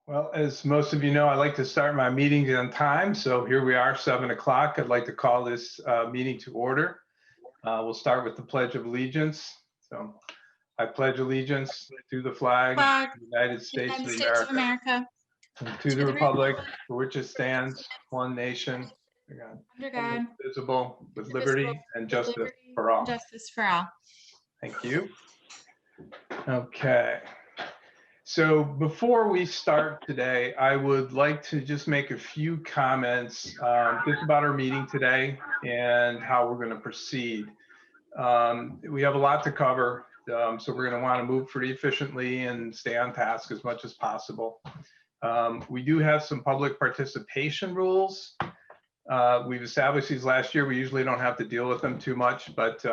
Well, as most of you know, I like to start my meetings on time. So here we are, 7 o'clock. I'd like to call this meeting to order. We'll start with the Pledge of Allegiance. So I pledge allegiance to the flag of Flag, the United States United of States of America, America, and to to the the republic republic for which it stands, one nation, under God, indivisible, with indivisible, liberty and with justice liberty for and all. justice for all. Thank you. Okay. So before we start today, I would like to just make a few comments just about our meeting today and how we're going to proceed. We have a lot to cover, so we're going to want to move pretty efficiently and stay on task as much as possible. We do have some public participation rules. We've established these last year. We usually don't have to deal with them too much, but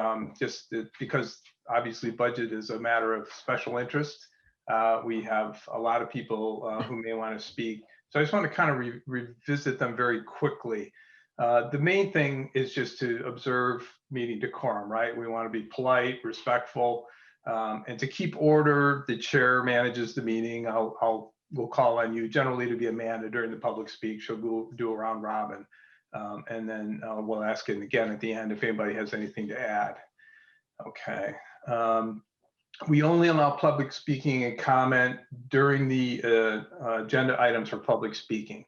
because obviously budget is a matter of special interest. We have a lot of people who may want to speak. So I just want to kind of revisit them very quickly. The main thing is just to observe meeting decorum, right? We want to be polite, respectful, and to keep order. The chair manages the meeting. We'll call on you generally to be Amanda during the public speak. She'll do a round robin. And then we'll ask it again at the end if anybody has anything to add. Okay. We only allow public speaking and comment during the agenda items for public speaking.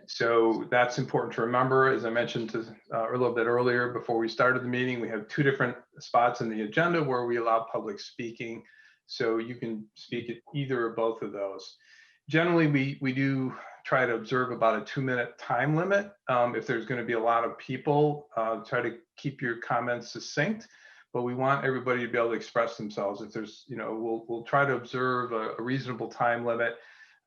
So that's important to remember. As I mentioned a little bit earlier before we started the meeting, we have two different spots in the agenda where we allow public speaking. So you can speak at either or both of those. Generally, we do try to observe about a 2-minute time limit. If there's going to be a lot of people, try to keep your comments succinct. But we want everybody to be able to express themselves. If there's, we'll try to observe a reasonable time limit.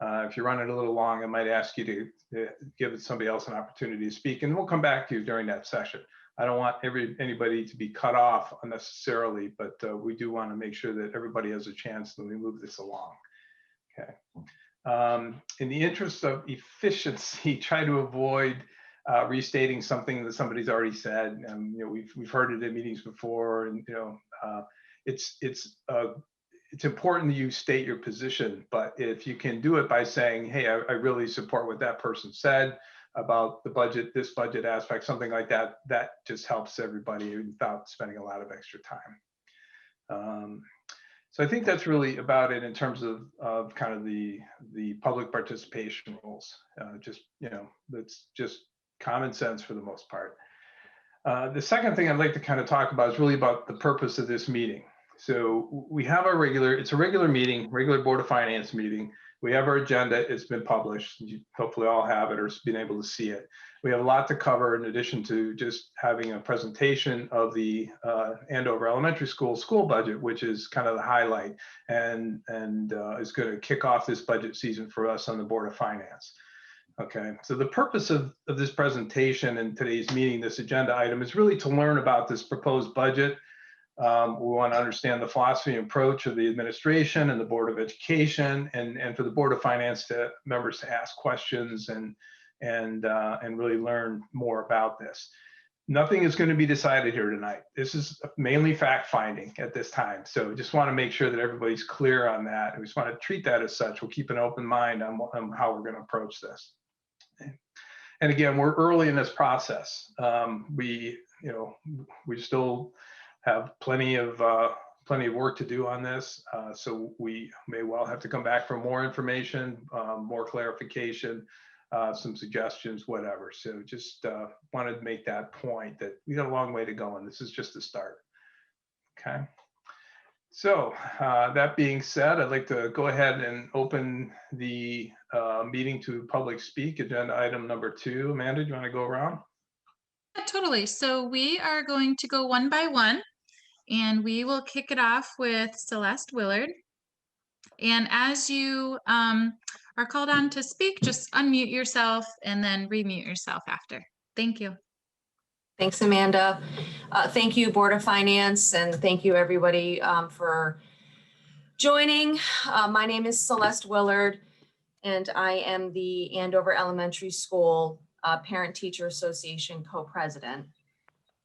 If you're running a little long, I might ask you to give somebody else an opportunity to speak, and we'll come back to you during that session. I don't want anybody to be cut off unnecessarily, but we do want to make sure that everybody has a chance when we move this along. Okay. In the interest of efficiency, try to avoid restating something that somebody's already said. We've heard it in meetings before, and it's important that you state your position. But if you can do it by saying, "Hey, I really support what that person said about the budget, this budget aspect," something like that, that just helps everybody without spending a lot of extra time. So I think that's really about it in terms of kind of the public participation rules. That's just common sense for the most part. The second thing I'd like to kind of talk about is really about the purpose of this meeting. So we have it's a regular meeting, regular Board of Finance meeting. We have our agenda. It's been published. You hopefully all have it or been able to see it. We have a lot to cover in addition to just having a presentation of the Andover Elementary school budget, which is kind of the highlight and is going to kick off this budget season for us on the Board of Finance. Okay, so the purpose of this presentation and today's meeting, this agenda item, is really to learn about this proposed budget. We want to understand the philosophy and approach of the administration and the Board of Education, and for the Board of Finance members to ask questions and really learn more about this. Nothing is going to be decided here tonight. This is mainly fact finding at this time. So just want to make sure that everybody's clear on that. We just want to treat that as such. We'll keep an open mind on how we're going to approach this. And again, we're early in this process. We still have plenty of work to do on this. So we may well have to come back for more information, more clarification, some suggestions, whatever. So just wanted to make that point that we got a long way to go, and this is just the start. Okay. So that being said, I'd like to go ahead and open the meeting to public speak, agenda item number 2. Amanda, do you want to go around? Yeah, totally. So we are going to go one by one, and we will kick it off with Celeste Willard. And as you are called on to speak, just unmute yourself and then remute yourself after. Thank you. Thanks, Amanda. Thank you, Board of Finance, and thank you, everybody, for joining. My name is Celeste Willard, and I am the Andover Elementary School Parent-Teacher Association co-president.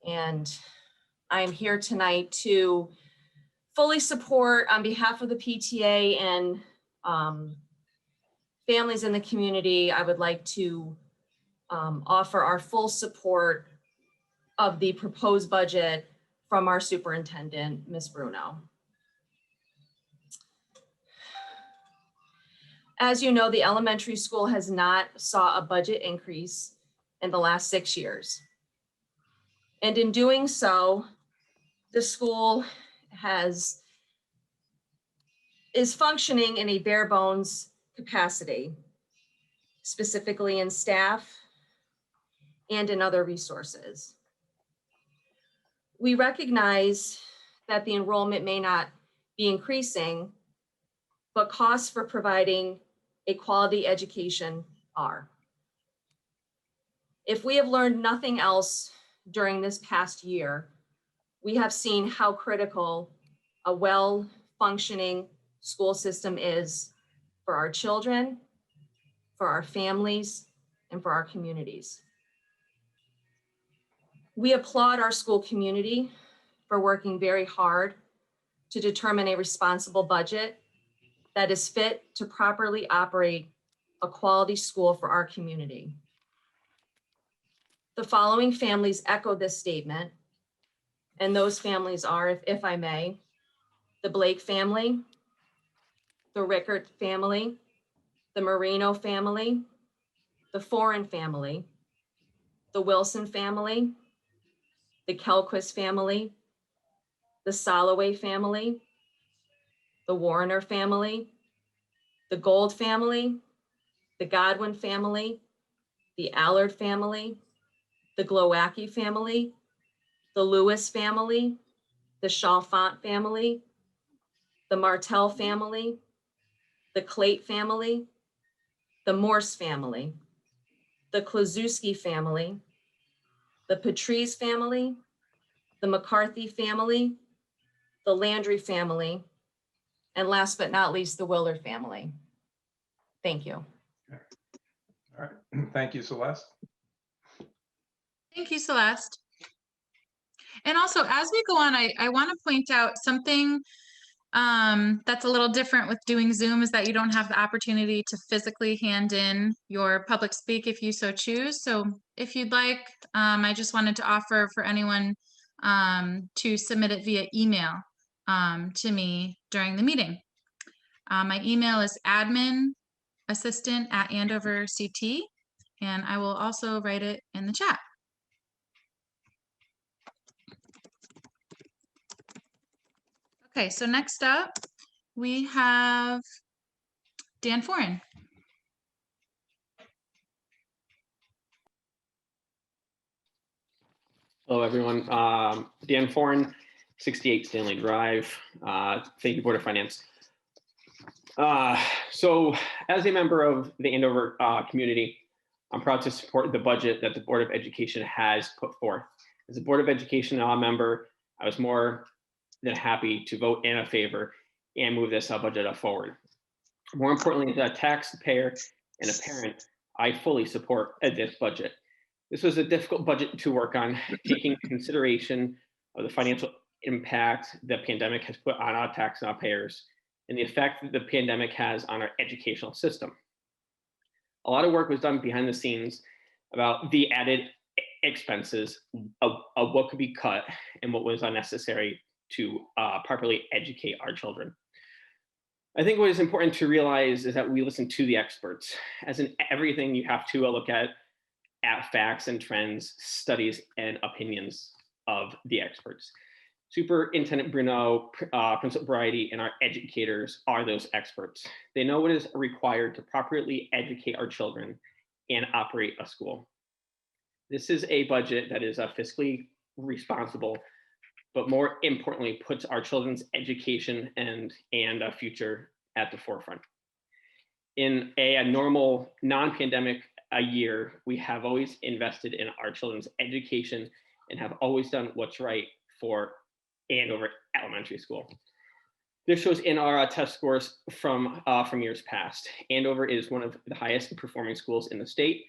And I'm here tonight to fully support, on behalf of the PTA and families in the community, I would like to offer our full support of the proposed budget from our superintendent, Ms. Bruno. As you know, the elementary school has not saw a budget increase in the last 6 years. And in doing so, the school is functioning in a bare bones capacity, specifically in staff and in other resources. We recognize that the enrollment may not be increasing, but costs for providing a quality education are. If we have learned nothing else during this past year, we have seen how critical a well-functioning school system is for our children, for our families, and for our communities. We applaud our school community for working very hard to determine a responsible budget that is fit to properly operate a quality school for our community. The following families echo this statement, and those families are, if I may, the Blake family, the Rickert family, the Marino family, the Foreign family, the Wilson family, the Kelquist family, the Soloway family, the Warner family, the Gold family, the Godwin family, the Allard family, the Glowacki family, the Lewis family, the Chalfant family, the Martell family, the Clate family, the Morse family, the Klazewski family, the Patrice family, the McCarthy family, the Landry family, and last but not least, the Willard family. Thank you. All right. Thank you, Celeste. Thank you, Celeste. And also, as we go on, I want to point out something that's a little different with doing Zoom is that you don't have the opportunity to physically hand in your public speak if you so choose. So if you'd like, I just wanted to offer for anyone to submit it via email to me during the meeting. My email is adminassistant@Andover CT, and I will also write it in the chat. Okay, so next up, we have Dan Foran. Hello, everyone. Dan Foran, 68 Stanley Drive. Thank you, Board of Finance. So as a member of the Andover community, I'm proud to support the budget that the Board of Education has put forth. As a Board of Education member, I was more than happy to vote in a favor and move this budget forward. More importantly, as a taxpayer and a parent, I fully support this budget. This was a difficult budget to work on, taking consideration of the financial impact the pandemic has put on our taxpayers and the effect that the pandemic has on our educational system. A lot of work was done behind the scenes about the added expenses of what could be cut and what was unnecessary to properly educate our children. I think what is important to realize is that we listen to the experts. As in everything, you have to look at facts and trends, studies, and opinions of the experts. Superintendent Bruno, Principal Brighty, and our educators are those experts. They know what is required to properly educate our children and operate a school. This is a budget that is fiscally responsible, but more importantly, puts our children's education and future at the forefront. In a normal non-pandemic year, we have always invested in our children's education and have always done what's right for Andover Elementary School. This shows in our test scores from years past. Andover is one of the highest performing schools in the state.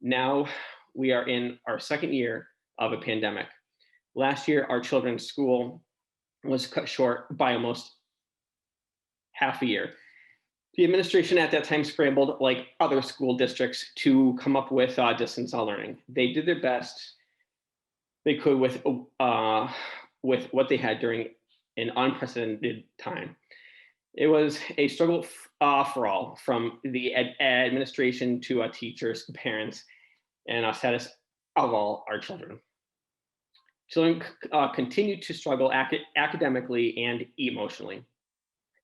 Now we are in our second year of a pandemic. Last year, our children's school was cut short by almost half a year. The administration at that time scrambled like other school districts to come up with distance learning. They did their best they could with what they had during an unprecedented time. It was a struggle for all, from the administration to teachers, parents, and status of all our children. Children continue to struggle academically and emotionally.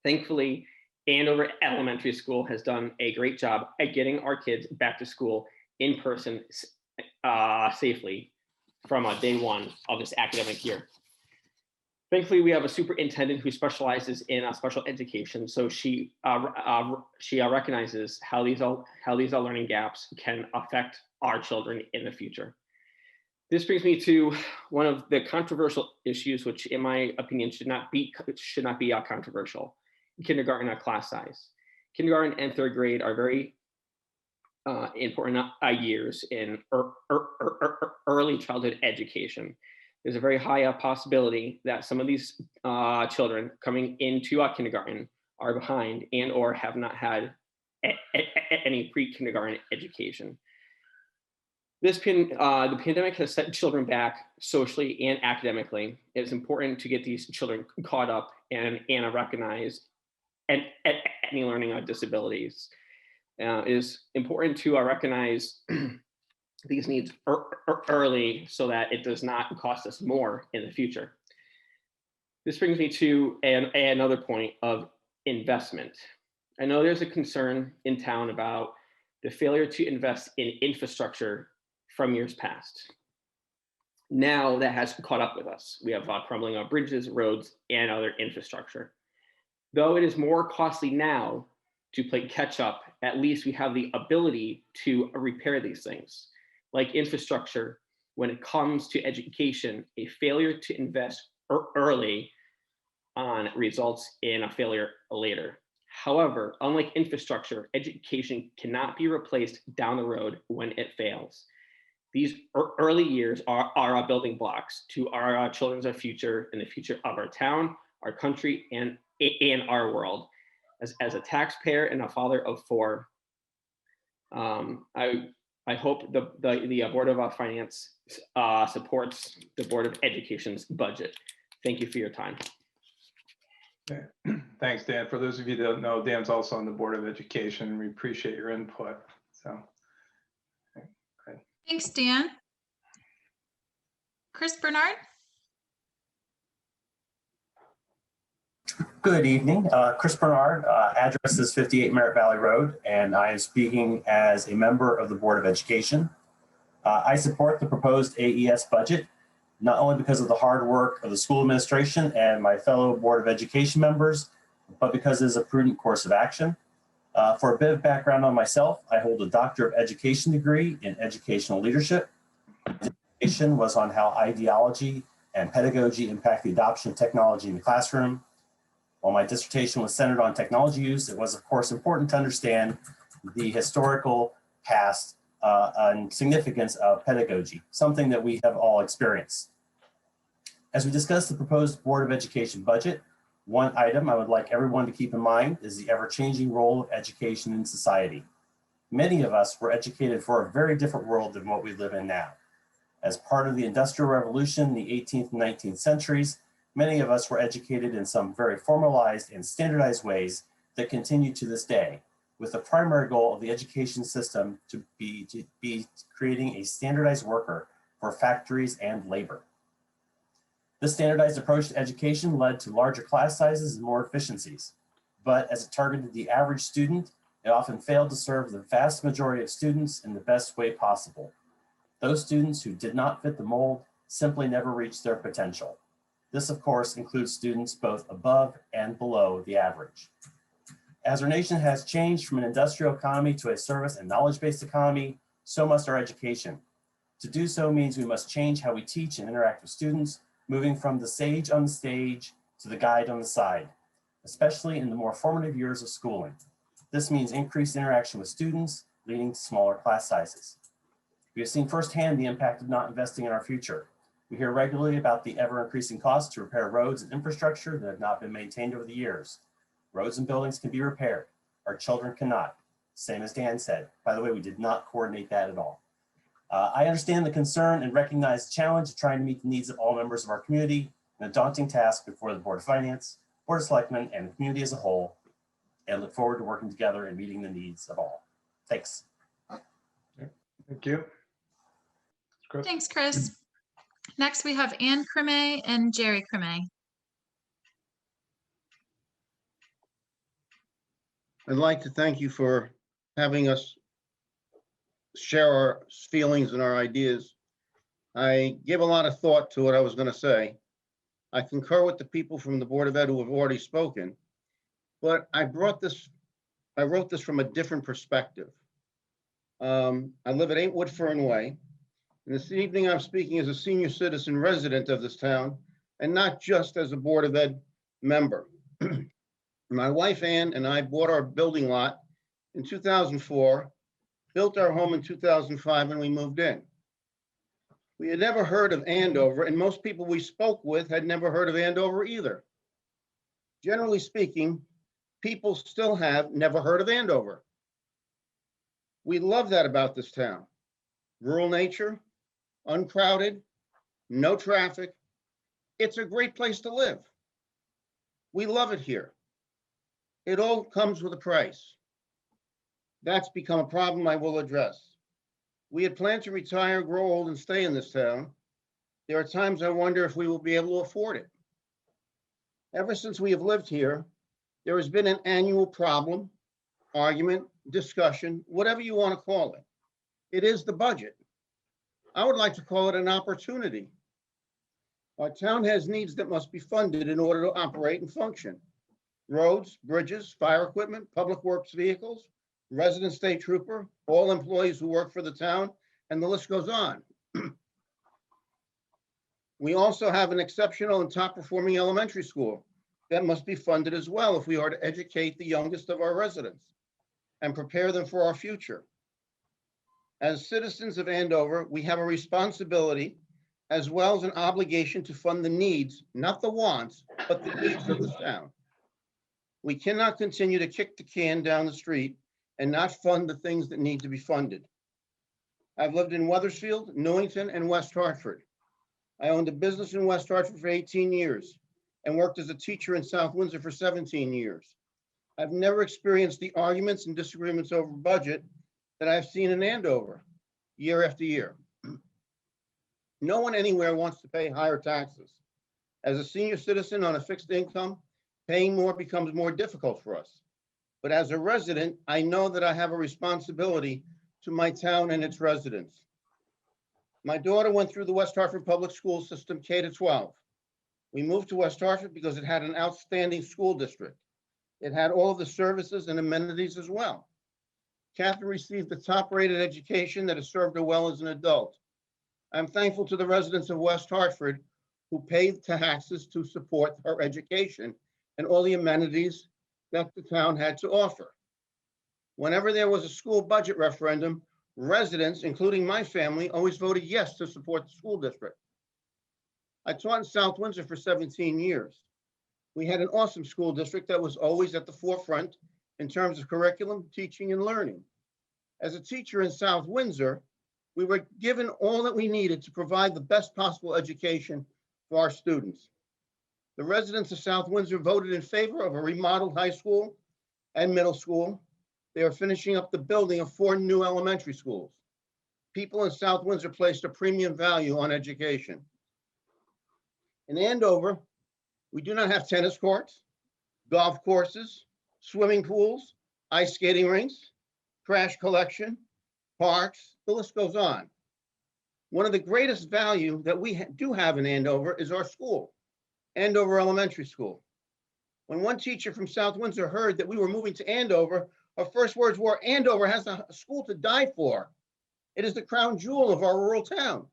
Thankfully, Andover Elementary School has done a great job at getting our kids back to school in person safely from day one of this academic year. Thankfully, we have a superintendent who specializes in special education, so she recognizes how these learning gaps can affect our children in the future. This brings me to one of the controversial issues, which, in my opinion, should not be controversial: kindergarten class size. Kindergarten and third grade are very important years in early childhood education. There's a very high possibility that some of these children coming into kindergarten are behind and or have not had any pre-kindergarten education. The pandemic has set children back socially and academically. It's important to get these children caught up and recognize any learning disabilities. It is important to recognize these needs early so that it does not cost us more in the future. This brings me to another point of investment. I know there's a concern in town about the failure to invest in infrastructure from years past. Now that has caught up with us. We have crumbling bridges, roads, and other infrastructure. Though it is more costly now to play catch up, at least we have the ability to repair these things. Like infrastructure, when it comes to education, a failure to invest early on results in a failure later. However, unlike infrastructure, education cannot be replaced down the road when it fails. These early years are our building blocks to our children's future and the future of our town, our country, and our world. As a taxpayer and a father of four, I hope the Board of Finance supports the Board of Education's budget. Thank you for your time. Okay. Thanks, Dan. For those of you that don't know, Dan's also on the Board of Education. We appreciate your input. So, okay. Thanks, Dan. Chris Bernard? Good evening. Chris Bernard, address is 58 Merritt Valley Road, and I am speaking as a member of the Board of Education. I support the proposed AES budget, not only because of the hard work of the school administration and my fellow Board of Education members, but because it is a prudent course of action. For a bit of background on myself, I hold a Doctor of Education degree in educational leadership. My dissertation was on how ideology and pedagogy impact the adoption of technology in the classroom. While my dissertation was centered on technology use, it was, of course, important to understand the historical past and significance of pedagogy, something that we have all experienced. As we discuss the proposed Board of Education budget, one item I would like everyone to keep in mind is the ever-changing role of education in society. Many of us were educated for a very different world than what we live in now. As part of the Industrial Revolution in the 18th and 19th centuries, many of us were educated in some very formalized and standardized ways that continue to this day, with the primary goal of the education system to be creating a standardized worker for factories and labor. This standardized approach to education led to larger class sizes and more efficiencies. But as it targeted the average student, it often failed to serve the vast majority of students in the best way possible. Those students who did not fit the mold simply never reached their potential. This, of course, includes students both above and below the average. As our nation has changed from an industrial economy to a service and knowledge-based economy, so must our education. To do so means we must change how we teach and interact with students, moving from the sage on the stage to the guide on the side, especially in the more formative years of schooling. This means increased interaction with students, leading to smaller class sizes. We have seen firsthand the impact of not investing in our future. We hear regularly about the ever-increasing costs to repair roads and infrastructure that have not been maintained over the years. Roads and buildings can be repaired. Our children cannot. Same as Dan said. By the way, we did not coordinate that at all. I understand the concern and recognize the challenge of trying to meet the needs of all members of our community and a daunting task before the Board of Finance, Board of Selectmen, and the community as a whole, and look forward to working together and meeting the needs of all. Thanks. Thank you. Chris? Thanks, Chris. Next, we have Ann Creme and Jerry Creme. I'd like to thank you for having us share our feelings and our ideas. I gave a lot of thought to what I was going to say. I concur with the people from the Board of Ed who have already spoken, but I wrote this from a different perspective. I live at 8 Woodfern Way, and this evening I'm speaking as a senior citizen resident of this town, and not just as a Board of Ed member. My wife Ann and I bought our building lot in 2004, built our home in 2005, and we moved in. We had never heard of Andover, and most people we spoke with had never heard of Andover either. Generally speaking, people still have never heard of Andover. We love that about this town. Rural nature, uncrowded, no traffic. It's a great place to live. We love it here. It all comes with a price. That's become a problem I will address. We had planned to retire, grow old, and stay in this town. There are times I wonder if we will be able to afford it. Ever since we have lived here, there has been an annual problem, argument, discussion, whatever you want to call it. It is the budget. I would like to call it an opportunity. Our town has needs that must be funded in order to operate and function. Roads, bridges, fire equipment, public works vehicles, resident state trooper, all employees who work for the town, and the list goes on. We also have an exceptional and top-performing elementary school that must be funded as well if we are to educate the youngest of our residents and prepare them for our future. As citizens of Andover, we have a responsibility as well as an obligation to fund the needs, not the wants, but the needs of the town. We cannot continue to kick the can down the street and not fund the things that need to be funded. I've lived in Wethersfield, Newington, and West Hartford. I owned a business in West Hartford for 18 years and worked as a teacher in South Windsor for 17 years. I've never experienced the arguments and disagreements over budget that I've seen in Andover year after year. No one anywhere wants to pay higher taxes. As a senior citizen on a fixed income, paying more becomes more difficult for us. But as a resident, I know that I have a responsibility to my town and its residents. My daughter went through the West Hartford public school system K to 12. We moved to West Hartford because it had an outstanding school district. It had all of the services and amenities as well. Catherine received the top-rated education that has served her well as an adult. I'm thankful to the residents of West Hartford who paid taxes to support her education and all the amenities that the town had to offer. Whenever there was a school budget referendum, residents, including my family, always voted yes to support the school district. I taught in South Windsor for 17 years. We had an awesome school district that was always at the forefront in terms of curriculum, teaching, and learning. As a teacher in South Windsor, we were given all that we needed to provide the best possible education for our students. The residents of South Windsor voted in favor of a remodeled high school and middle school. They are finishing up the building of 4 new elementary schools. People in South Windsor placed a premium value on education. In Andover, we do not have tennis courts, golf courses, swimming pools, ice skating rinks, trash collection, parks, the list goes on. One of the greatest value that we do have in Andover is our school, Andover Elementary School. When one teacher from South Windsor heard that we were moving to Andover, her first words were, "Andover has a school to die for. It is the crown jewel of our rural town."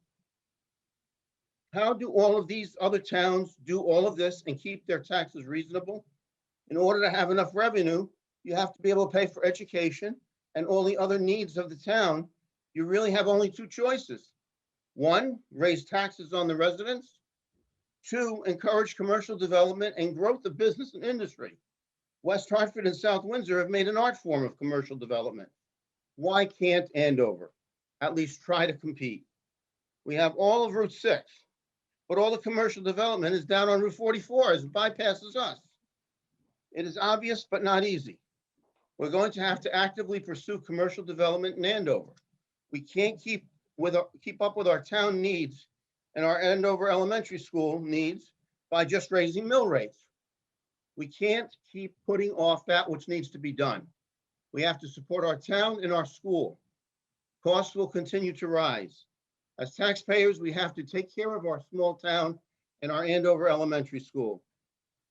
How do all of these other towns do all of this and keep their taxes reasonable? In order to have enough revenue, you have to be able to pay for education and all the other needs of the town. You really have only 2 choices. 1, raise taxes on the residents. 2, encourage commercial development and growth of business and industry. West Hartford and South Windsor have made an art form of commercial development. Why can't Andover at least try to compete? We have all of Route 6, but all the commercial development is down on Route 44 as it bypasses us. It is obvious, but not easy. We're going to have to actively pursue commercial development in Andover. We can't keep up with our town needs and our Andover Elementary School needs by just raising mill rates. We can't keep putting off that which needs to be done. We have to support our town and our school. Costs will continue to rise. As taxpayers, we have to take care of our small town and our Andover Elementary School.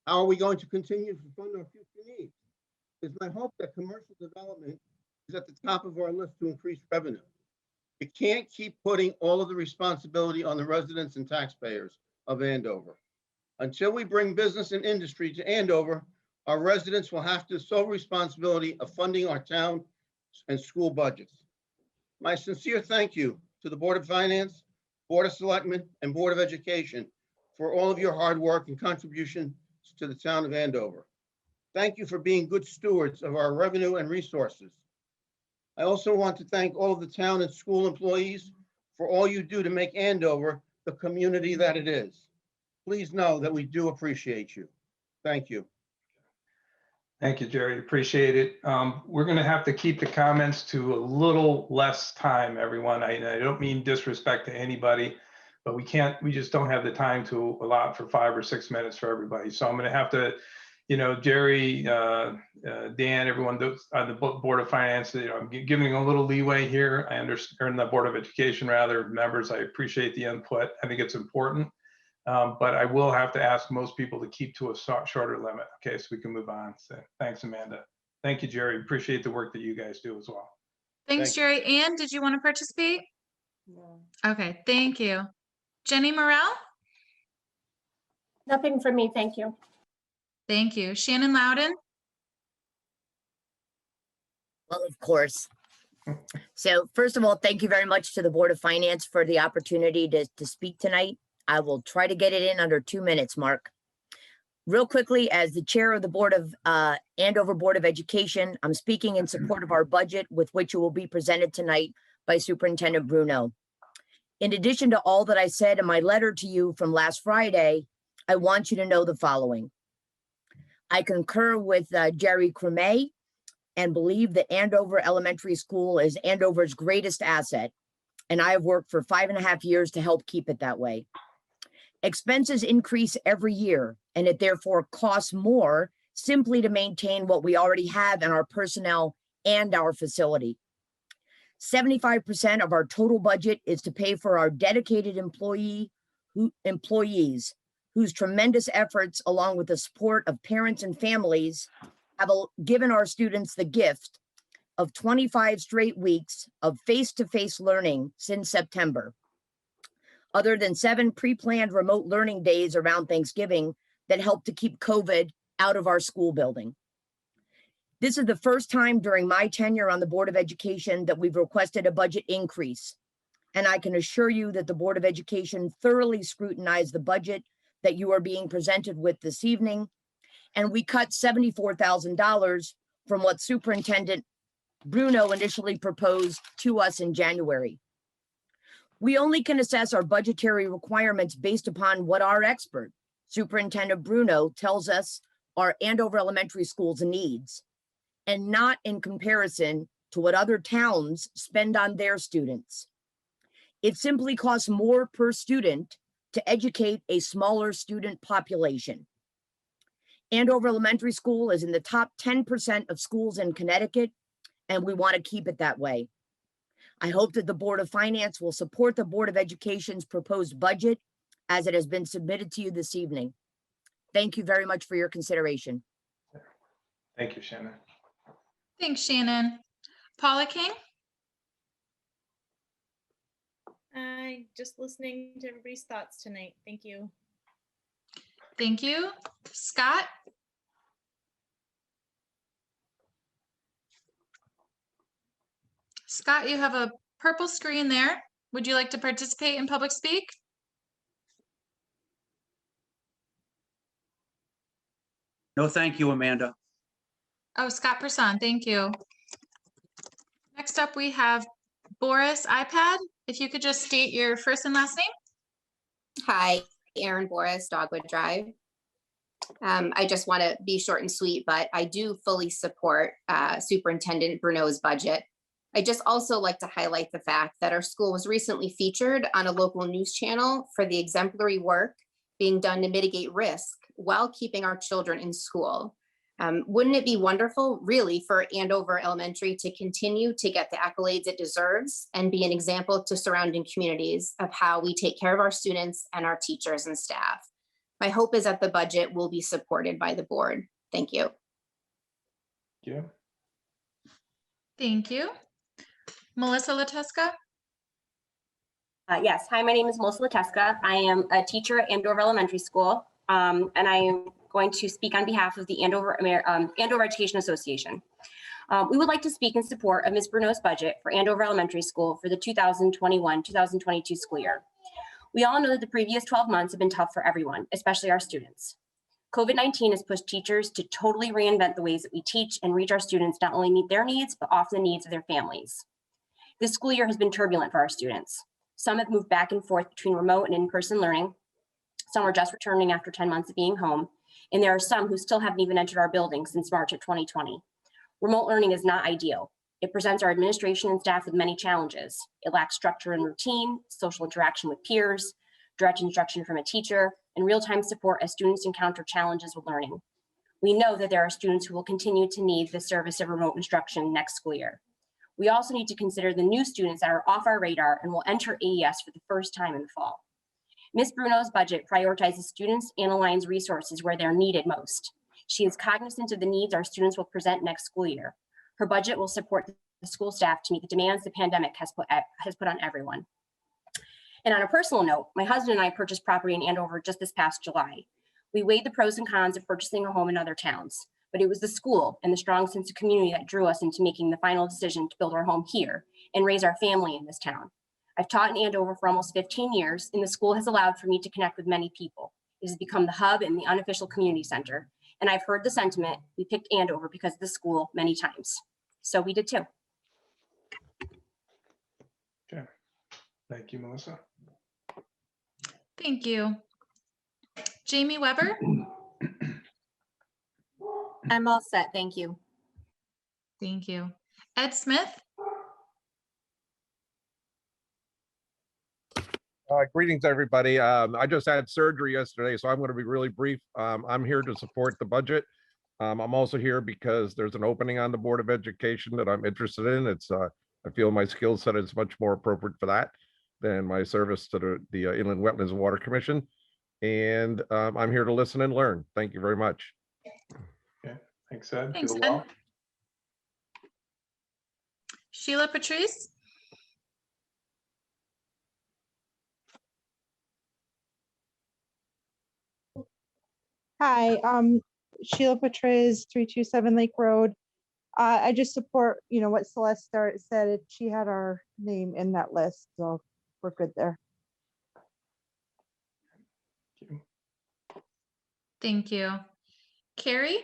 How are we going to continue to fund our future needs? It's my hope that commercial development is at the top of our list to increase revenue. You can't keep putting all of the responsibility on the residents and taxpayers of Andover. Until we bring business and industry to Andover, our residents will have the sole responsibility of funding our town and school budgets. My sincere thank you to the Board of Finance, Board of Selectmen, and Board of Education for all of your hard work and contribution to the town of Andover. Thank you for being good stewards of our revenue and resources. I also want to thank all of the town and school employees for all you do to make Andover the community that it is. Please know that we do appreciate you. Thank you. Thank you, Jerry. Appreciate it. We're going to have to keep the comments to a little less time, everyone. I don't mean disrespect to anybody, but we just don't have the time to allot for 5 or 6 minutes for everybody. So I'm going to have to, Jerry, Dan, everyone on the Board of Finance, I'm giving a little leeway here. I understand, or the Board of Education, rather, members, I appreciate the input. I think it's important. But I will have to ask most people to keep to a shorter limit. Okay, so we can move on. So thanks, Amanda. Thank you, Jerry. Appreciate the work that you guys do as well. Thanks, Jerry. Ann, did you want to participate? No. Okay, thank you. Jenny Morrell? Nothing for me, thank you. Thank you. Shannon Loudon? Well, of course. So first of all, thank you very much to the Board of Finance for the opportunity to speak tonight. I will try to get it in under 2 minutes, Mark. Real quickly, as the chair of the Board of Andover Board of Education, I'm speaking in support of our budget, with which it will be presented tonight by Superintendent Bruno. In addition to all that I said in my letter to you from last Friday, I want you to know the following. I concur with Jerry Creme and believe that Andover Elementary School is Andover's greatest asset, and I have worked for 5.5 years to help keep it that way. Expenses increase every year, and it therefore costs more simply to maintain what we already have in our personnel and our facility. 75% of our total budget is to pay for our dedicated employees whose tremendous efforts, along with the support of parents and families, have given our students the gift of 25 straight weeks of face-to-face learning since September. Other than 7 pre-planned remote learning days around Thanksgiving that help to keep COVID out of our school building. This is the first time during my tenure on the Board of Education that we've requested a budget increase. And I can assure you that the Board of Education thoroughly scrutinized the budget that you are being presented with this evening. And we cut $74,000 from what Superintendent Bruno initially proposed to us in January. We only can assess our budgetary requirements based upon what our expert, Superintendent Bruno, tells us our Andover Elementary School's needs, and not in comparison to what other towns spend on their students. It simply costs more per student to educate a smaller student population. Andover Elementary School is in the top 10% of schools in Connecticut, and we want to keep it that way. I hope that the Board of Finance will support the Board of Education's proposed budget as it has been submitted to you this evening. Thank you very much for your consideration. Thank you, Shannon. Thanks, Shannon. Paula King? Just listening to everybody's thoughts tonight. Thank you. Thank you. Scott? Scott, you have a purple screen there. Would you like to participate in public speak? No, thank you, Amanda. Oh, Scott Person, thank you. Next up, we have Boris iPad. If you could just state your first and last name. Hi, Erin Boris, Dogwood Drive. I just want to be short and sweet, but I do fully support Superintendent Bruneau's budget. I just also like to highlight the fact that our school was recently featured on a local news channel for the exemplary work being done to mitigate risk while keeping our children in school. Wouldn't it be wonderful, really, for Andover Elementary to continue to get the accolades it deserves and be an example to surrounding communities of how we take care of our students and our teachers and staff? My hope is that the budget will be supported by the board. Thank you. Yeah. Thank you. Melissa Leteska. Yes, hi, my name is Melissa Leteska. I am a teacher at Andover Elementary School, and I am going to speak on behalf of the Andover Education Association. We would like to speak in support of Ms. Bruneau's budget for Andover Elementary School for the 2021-2022 school year. We all know that the previous 12 months have been tough for everyone, especially our students. COVID-19 has pushed teachers to totally reinvent the ways that we teach and reach our students, not only meet their needs, but often the needs of their families. This school year has been turbulent for our students. Some have moved back and forth between remote and in-person learning. Some are just returning after 10 months of being home. And there are some who still haven't even entered our building since March of 2020. Remote learning is not ideal. It presents our administration and staff with many challenges. It lacks structure and routine, social interaction with peers, direct instruction from a teacher, and real-time support as students encounter challenges with learning. We know that there are students who will continue to need the service of remote instruction next school year. We also need to consider the new students that are off our radar and will enter AES for the first time in the fall. Ms. Bruneau's budget prioritizes students and aligns resources where they're needed most. She is cognizant of the needs our students will present next school year. Her budget will support the school staff to meet the demands the pandemic has put on everyone. And on a personal note, my husband and I purchased property in Andover just this past July. We weighed the pros and cons of purchasing a home in other towns, but it was the school and the strong sense of community that drew us into making the final decision to build our home here and raise our family in this town. I've taught in Andover for almost 15 years, and the school has allowed for me to connect with many people. It has become the hub and the unofficial community center. And I've heard the sentiment, we picked Andover because of the school many times. So we did too. Okay. Thank you, Melissa. Thank you. Jamie Weber. I'm all set, thank you. Thank you. Ed Smith. Greetings, everybody. I just had surgery yesterday, so I'm going to be really brief. I'm here to support the budget. I'm also here because there's an opening on the Board of Education that I'm interested in. I feel my skill set is much more appropriate for that than my service to the Inland Wetlands and Water Commission. And I'm here to listen and learn. Thank you very much. Okay, thanks, Ed. Thanks, Do Ed. well. Sheila Patrice. Hi, Sheila Patriz, 327 Lake Road. I just support, what Celeste said. She had our name in that list, so we're good there. Thank you. Carrie,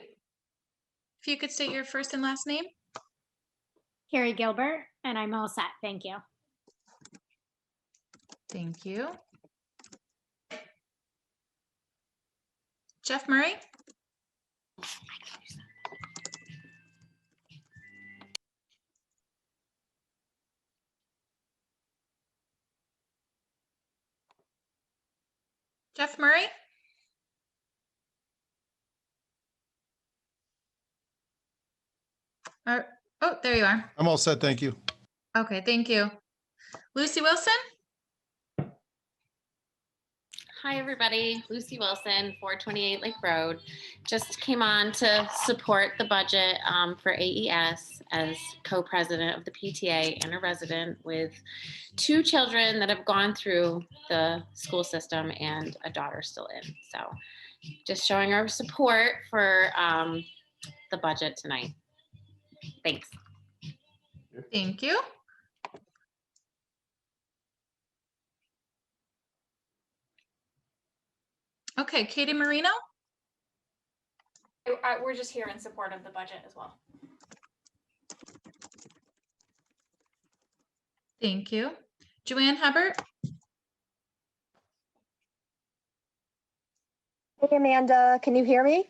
if you could state your first and last name. Carrie Gilbert, and I'm all set. Thank you. Thank you. Jeff Murray. Jeff Murray. Oh, there you are. I'm all set, thank you. Okay, thank you. Lucy Wilson. Hi, everybody. Lucy Wilson, 428 Lake Road. Just came on to support the budget for AES as co-president of the PTA and a resident with 2 children that have gone through the school system and a daughter still in. So just showing our support for the budget tonight. Thanks. Thank you. Okay, Katie Marino. We're just here in support of the budget as well. Thank you. Joanne Hubbard? Hey, Amanda, can you hear me?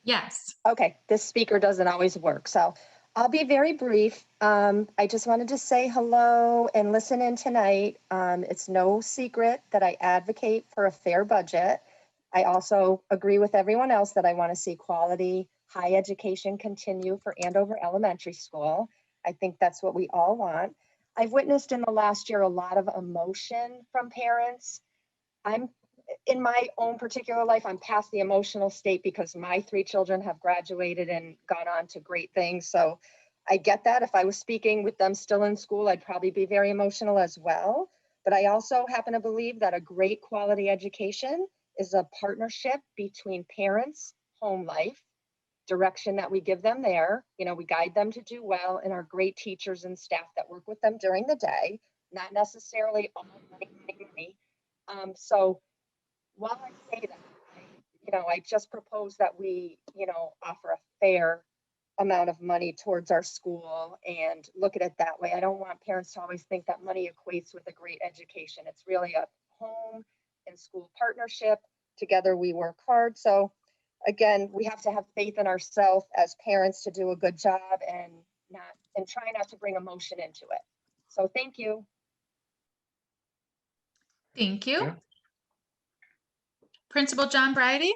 Yes. Okay, this speaker doesn't always work, so I'll be very brief. I just wanted to say hello and listen in tonight. It's no secret that I advocate for a fair budget. I also agree with everyone else that I want to see quality, high education continue for Andover Elementary School. I think that's what we all want. I've witnessed in the last year a lot of emotion from parents. In my own particular life, I'm past the emotional state because my 3 children have graduated and gone on to great things. So I get that. If I was speaking with them still in school, I'd probably be very emotional as well. But I also happen to believe that a great quality education is a partnership between parents, home life, direction that we give them there. You know, we guide them to do well, and our great teachers and staff that work with them during the day, not necessarily all money. So while I say that, I just propose that we, offer a fair amount of money towards our school and look at it that way. I don't want parents to always think that money equates with a great education. It's really a home and school partnership. Together we work hard. So again, we have to have faith in ourselves as parents to do a good job and try not to bring emotion into it. So thank you. Thank you. Principal John Bridie?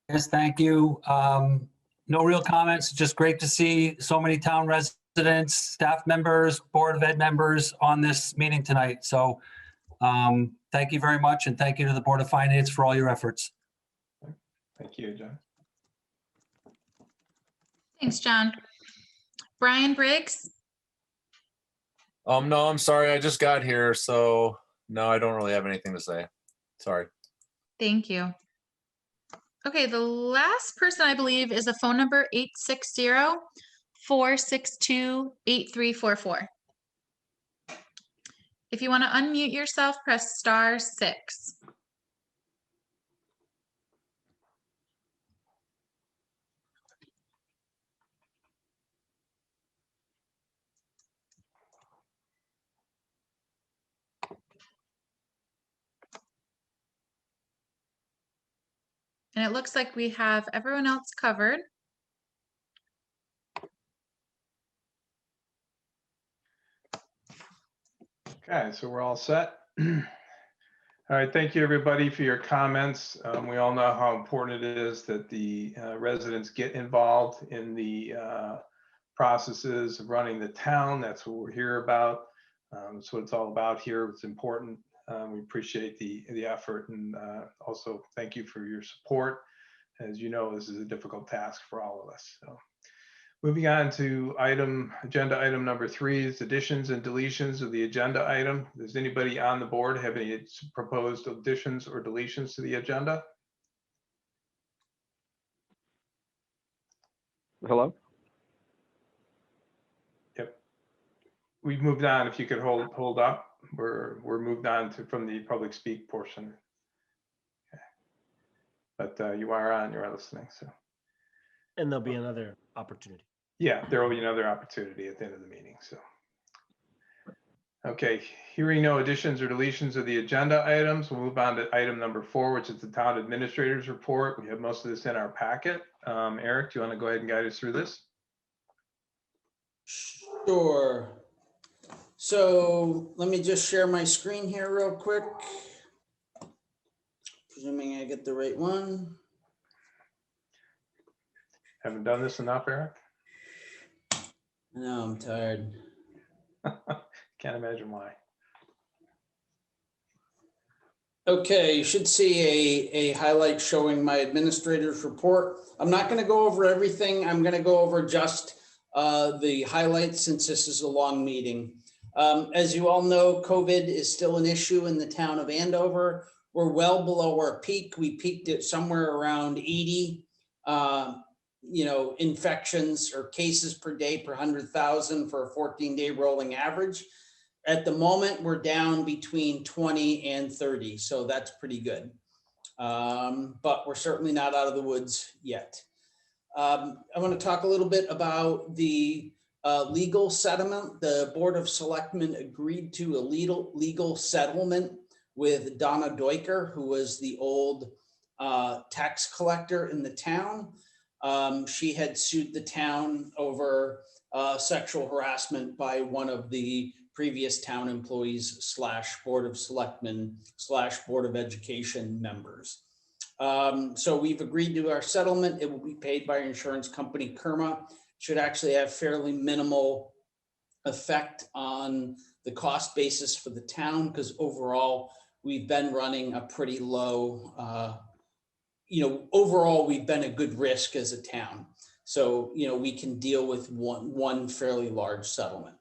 Yes, thank you. No real comments, just great to see so many town residents, staff members, Board of Ed members on this meeting tonight. So thank you very much, and thank you to the Board of Finance for all your efforts. Thank you, John. Thanks, John. Brian Briggs? No, I'm sorry, I just got here, so no, I don't really have anything to say. Sorry. Thank you. Okay, the last person I believe is a phone number 860-462-8344. If you want to unmute yourself, press *6. And it looks like we have everyone else covered. Okay, so we're all set. All right, thank you everybody for your comments. We all know how important it is that the residents get involved in the processes of running the town. That's what we're here about. That's what it's all about here. It's important. We appreciate the effort, and also thank you for your support. As you know, this is a difficult task for all of us. So, moving on to agenda item number 3 is additions and deletions of the agenda item. Does anybody on the board have any proposed additions or deletions to the agenda? Hello? Yep. We've moved on. If you could hold up. We're moved on from the public speak portion. Okay. But you are on, you're listening, so. And there'll be another opportunity. Yeah, there will be another opportunity at the end of the meeting, so. Okay, hearing no additions or deletions of the agenda items, we'll move on to item number 4, which is the town administrator's report. We have most of this in our packet. Eric, do you want to go ahead and guide us through this? Sure. So let me just share my screen here real quick. Presuming I get the right one. Haven't done this enough, Eric? No, I'm tired. Can't imagine why. Okay, you should see a highlight showing my administrator's report. I'm not going to go over everything. I'm going to go over just the highlights since this is a long meeting. As you all know, COVID is still an issue in the town of Andover. We're well below our peak. We peaked at somewhere around 80, infections or cases per day per 100,000 for a 14-day rolling average. At the moment, we're down between 20 and 30, so that's pretty good. but we're certainly not out of the woods yet. I want to talk a little bit about the legal settlement. The Board of Selectmen agreed to a legal settlement with Donna Duiker, who was the old tax collector in the town. She had sued the town over sexual harassment by one of the previous town employees / Board of Selectmen / Board of Education members. So we've agreed to our settlement. It will be paid by our insurance company, Kerma. Should actually have fairly minimal effect on the cost basis for the town, because overall we've been running a pretty low, overall we've been a good risk as a town. So, we can deal with one fairly large settlement.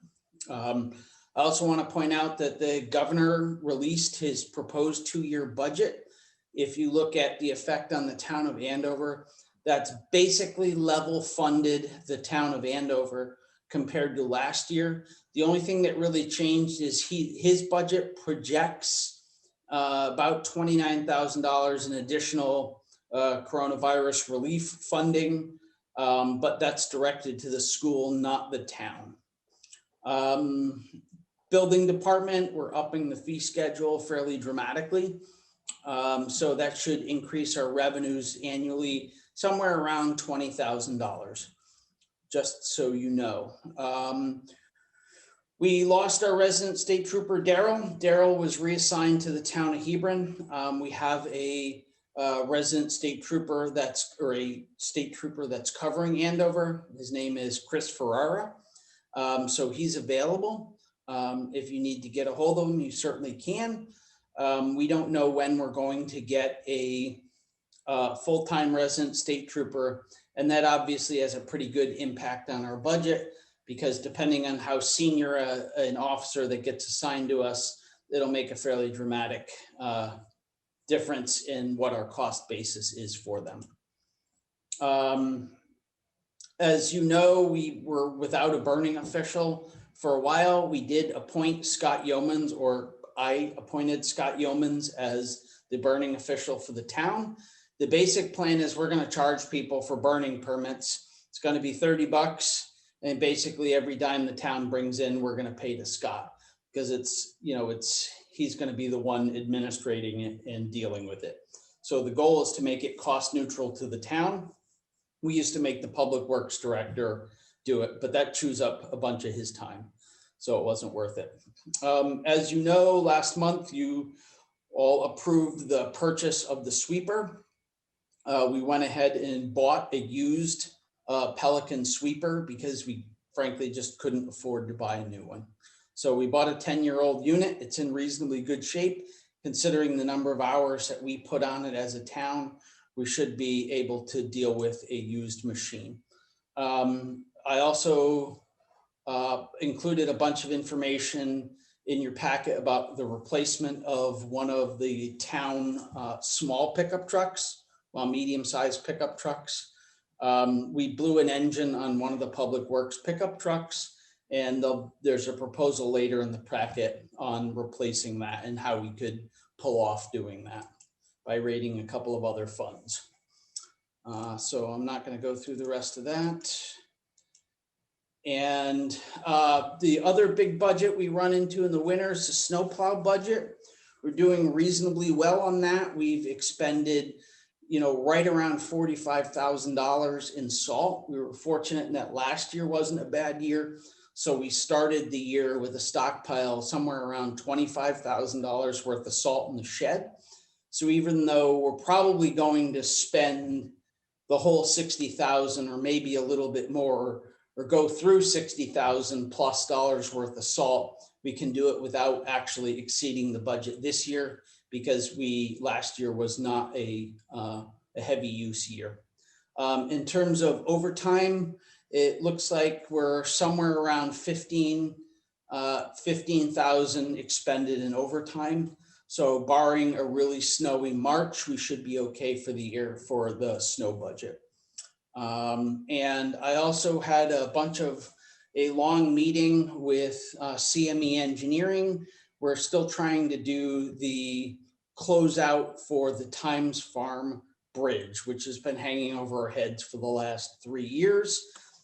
I also want to point out that the governor released his proposed 2-year budget. If you look at the effect on the town of Andover, that's basically level funded the town of Andover compared to last year. The only thing that really changed is his budget projects about $29,000 in additional coronavirus relief funding, but that's directed to the school, not the town. Building department, we're upping the fee schedule fairly dramatically. So that should increase our revenues annually somewhere around $20,000, just so you know. We lost our resident state trooper, Daryl. Daryl was reassigned to the town of Hebron. We have a resident state trooper that's covering Andover. His name is Chris Ferrara. So he's available. If you need to get a hold of him, you certainly can. We don't know when we're going to get a full-time resident state trooper, and that obviously has a pretty good impact on our budget, because depending on how senior an officer that gets assigned to us, it'll make a fairly dramatic difference in what our cost basis is for them. As you know, we were without a burning official for a while. We did appoint Scott Yeomans, or I appointed Scott Yeomans as the burning official for the town. The basic plan is we're going to charge people for burning permits. It's going to be $30, and basically every dime the town brings in, we're going to pay to Scott, because he's going to be the one administrating it and dealing with it. So the goal is to make it cost neutral to the town. We used to make the public works director do it, but that chews up a bunch of his time, so it wasn't worth it. As you know, last month you all approved the purchase of the sweeper. We went ahead and bought a used Pelican sweeper because we frankly just couldn't afford to buy a new one. So we bought a 10-year-old unit. It's in reasonably good shape considering the number of hours that we put on it as a town. We should be able to deal with a used machine. I also included a bunch of information in your packet about the replacement of one of the town small pickup trucks, medium-sized pickup trucks. We blew an engine on one of the public works pickup trucks, and there's a proposal later in the packet on replacing that and how we could pull off doing that by raiding a couple of other funds. So I'm not going to go through the rest of that. And the other big budget we run into in the winter is the snowplow budget. We're doing reasonably well on that. We've expended, right around $45,000 in salt. We were fortunate in that last year wasn't a bad year. So we started the year with a stockpile somewhere around $25,000 worth of salt in the shed. So even though we're probably going to spend the whole $60,000 or maybe a little bit more, or go through $60,000 plus worth of salt, we can do it without actually exceeding the budget this year, because last year was not a heavy use year. In terms of overtime, it looks like we're somewhere around 15,000 expended in overtime. So barring a really snowy March, we should be okay for the year for the snow budget. And I also had a long meeting with CME Engineering. We're still trying to do the closeout for the Times Farm Bridge, which has been hanging over our heads for the last 3 years.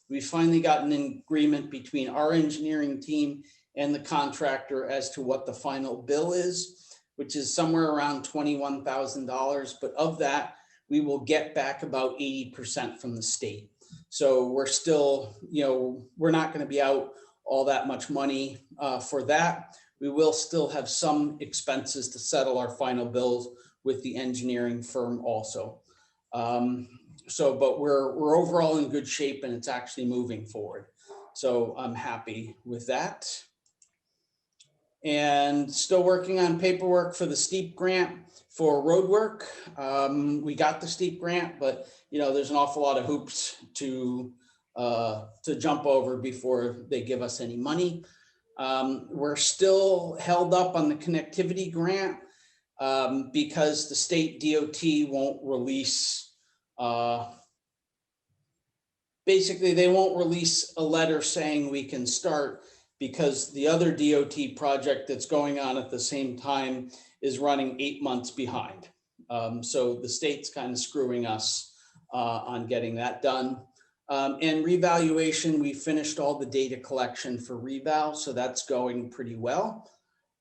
We finally got an agreement between our engineering team and the contractor as to what the final bill is, which is somewhere around $21,000. But of that, we will get back about 80% from the state. So we're still, we're not going to be out all that much money for that. We will still have some expenses to settle our final bills with the engineering firm also. But we're overall in good shape, and it's actually moving forward. So I'm happy with that. And still working on paperwork for the STEEP grant for road work. We got the STEEP grant, but there's an awful lot of hoops to jump over before they give us any money. We're still held up on the connectivity grant because the state DOT won't release, basically they won't release a letter saying we can start, because the other DOT project that's going on at the same time is running 8 months behind. So the state's kind of screwing us on getting that done. And revaluation, we finished all the data collection for reval, so that's going pretty well.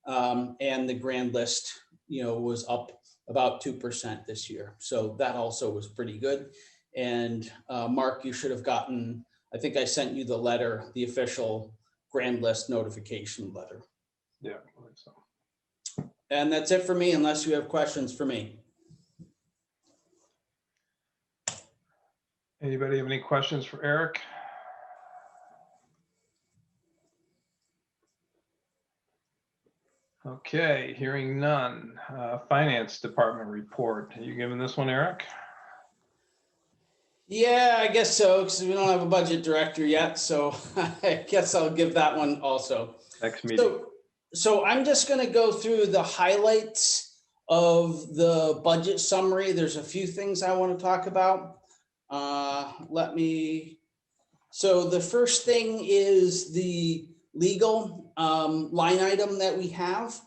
And the grand list, was up about 2% this year. So that also was pretty good. And Mark, you should have gotten, I think I sent you the letter, the official grand list notification letter. Yeah, I think so. And that's it for me, unless you have questions for me. Anybody have any questions for Eric? Okay, hearing none. Finance Department report. Are you giving this one, Eric? Yeah, I guess so, because we don't have a budget director yet. So I guess I'll give that one also. Next meeting. So I'm just going to go through the highlights of the budget summary. There's a few things I want to talk about. So the first thing is the legal line item that we have.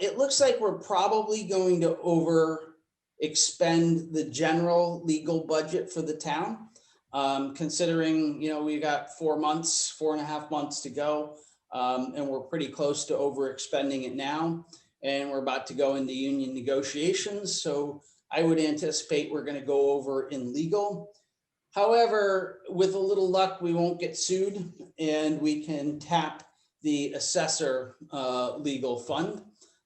It looks like we're probably going to expend the general legal budget for the town, considering, we got 4.5 months to go, and we're pretty close to overexpending it now, and we're about to go into union negotiations. So I would anticipate we're going to go over in legal. However, with a little luck, we won't get sued, and we can tap the assessor legal fund.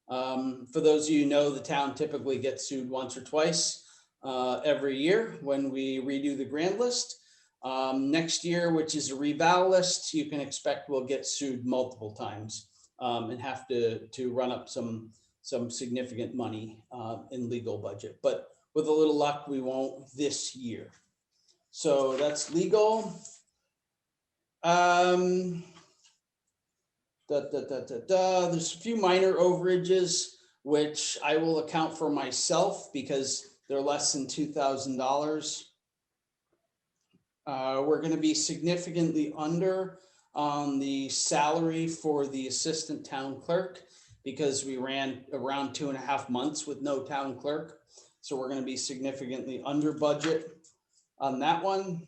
For those of you who know, the town typically gets sued once or twice every year when we redo the grand list. Next year, which is a reval list, you can expect we'll get sued multiple times and have to run up some significant money in legal budget. But with a little luck, we won't this year. So that's legal. There's a few minor overages, which I will account for myself because they're less than $2,000. We're going to be significantly under on the salary for the assistant town clerk because we ran around 2.5 months with no town clerk. So we're going to be significantly under budget on that one.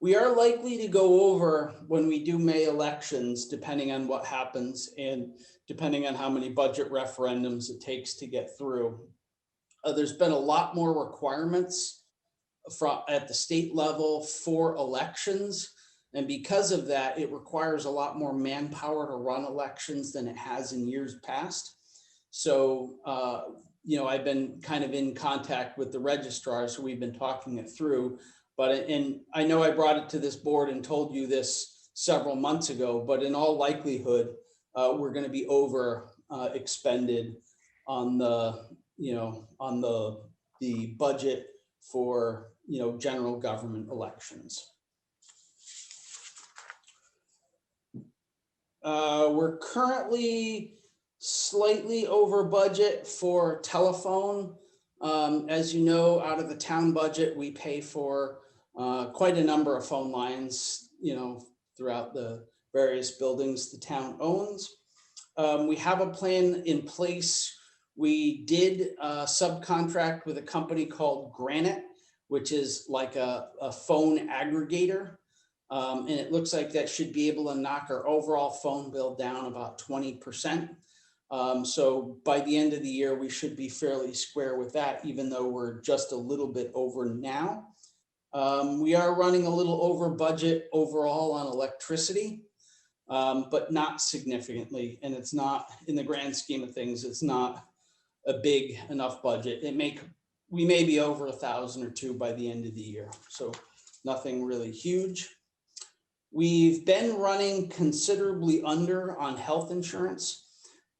We are likely to go over when we do May elections, depending on what happens and depending on how many budget referendums it takes to get through. There's been a lot more requirements at the state level for elections. And because of that, it requires a lot more manpower to run elections than it has in years past. So, I've been kind of in contact with the registrar, so we've been talking it through. And I know I brought it to this board and told you this several months ago, but in all likelihood, we're going to be over expended on the budget for, general government elections. We're currently slightly over budget for telephone. As you know, out of the town budget, we pay for quite a number of phone lines, throughout the various buildings the town owns. We have a plan in place We did subcontract with a company called Granite, which is like a phone aggregator. And it looks like that should be able to knock our overall phone bill down about 20%. So by the end of the year, we should be fairly square with that, even though we're just a little bit over now. We are running a little over budget overall on electricity, but not significantly. And it's not, in the grand scheme of things, it's not a big enough budget. We may be over 1,000 or 2 by the end of the year. So nothing really huge. We've been running considerably under on health insurance,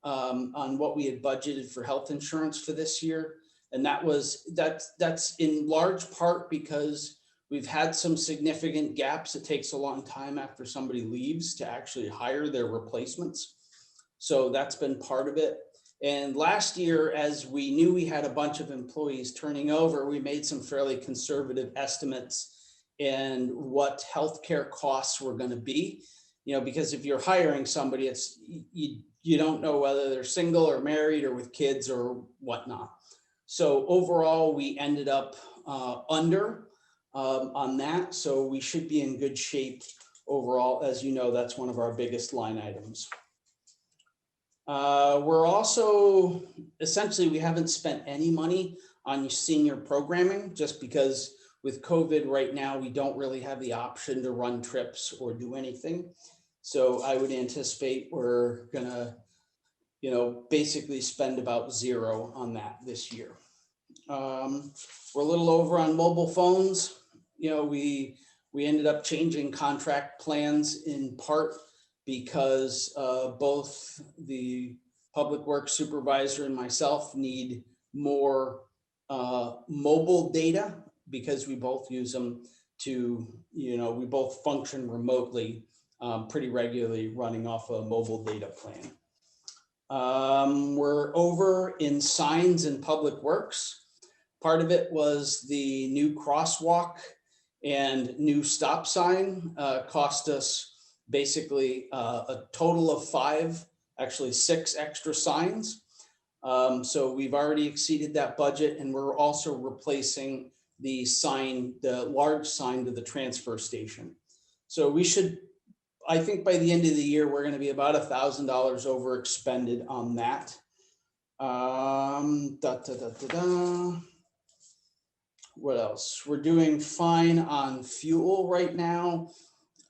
on what we had budgeted for health insurance for this year. And that's in large part because we've had some significant gaps. It takes a long time after somebody leaves to actually hire their replacements. So that's been part of it. And last year, as we knew we had a bunch of employees turning over, we made some fairly conservative estimates and what healthcare costs were going to be, because if you're hiring somebody, you don't know whether they're single or married or with kids or whatnot. So overall, we ended up under on that. So we should be in good shape overall. As you know, that's one of our biggest line items. We're also, essentially, we haven't spent any money on senior programming just because with COVID right now, we don't really have the option to run trips or do anything. So I would anticipate we're gonna, basically spend about 0 on that this year. We're a little over on mobile phones. We ended up changing contract plans in part because both the public works supervisor and myself need more mobile data because we both use them to, we both function remotely pretty regularly running off a mobile data plan. We're over in signs in public works. Part of it was the new crosswalk and new stop sign cost us basically a total of 5, actually 6 extra signs. So we've already exceeded that budget, and we're also replacing the sign, the large sign to the transfer station. So we should, I think by the end of the year, we're going to be about $1,000 over expended on that. What else? We're doing fine on fuel right now.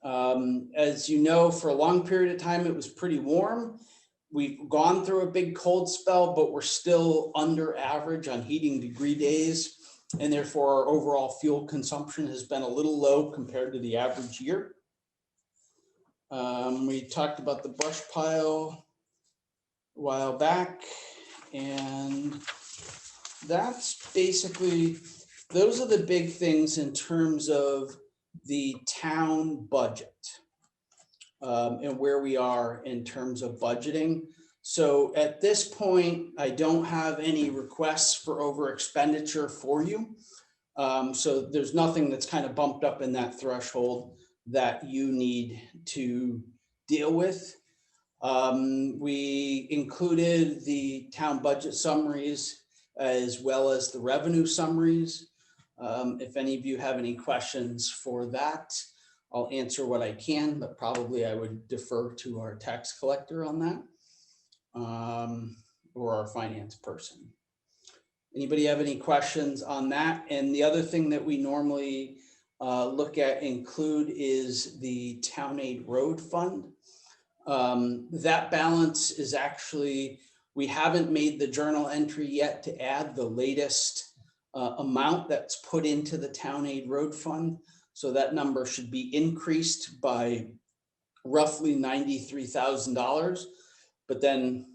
As you know, for a long period of time, it was pretty warm. We've gone through a big cold spell, but we're still under average on heating degree days. And therefore, our overall fuel consumption has been a little low compared to the average year. We talked about the brush pile a while back, and that's basically, those are the big things in terms of the town budget and where we are in terms of budgeting. So at this point, I don't have any requests for over expenditure for you. So there's nothing that's kind of bumped up in that threshold that you need to deal with. We included the town budget summaries as well as the revenue summaries. If any of you have any questions for that, I'll answer what I can, but probably I would defer to our tax collector on that, or our finance person. Anybody have any questions on that? And the other thing that we normally look at include is the town aid road fund. That balance is actually, we haven't made the journal entry yet to add the latest amount that's put into the town aid road fund. So that number should be increased by roughly $93,000. But then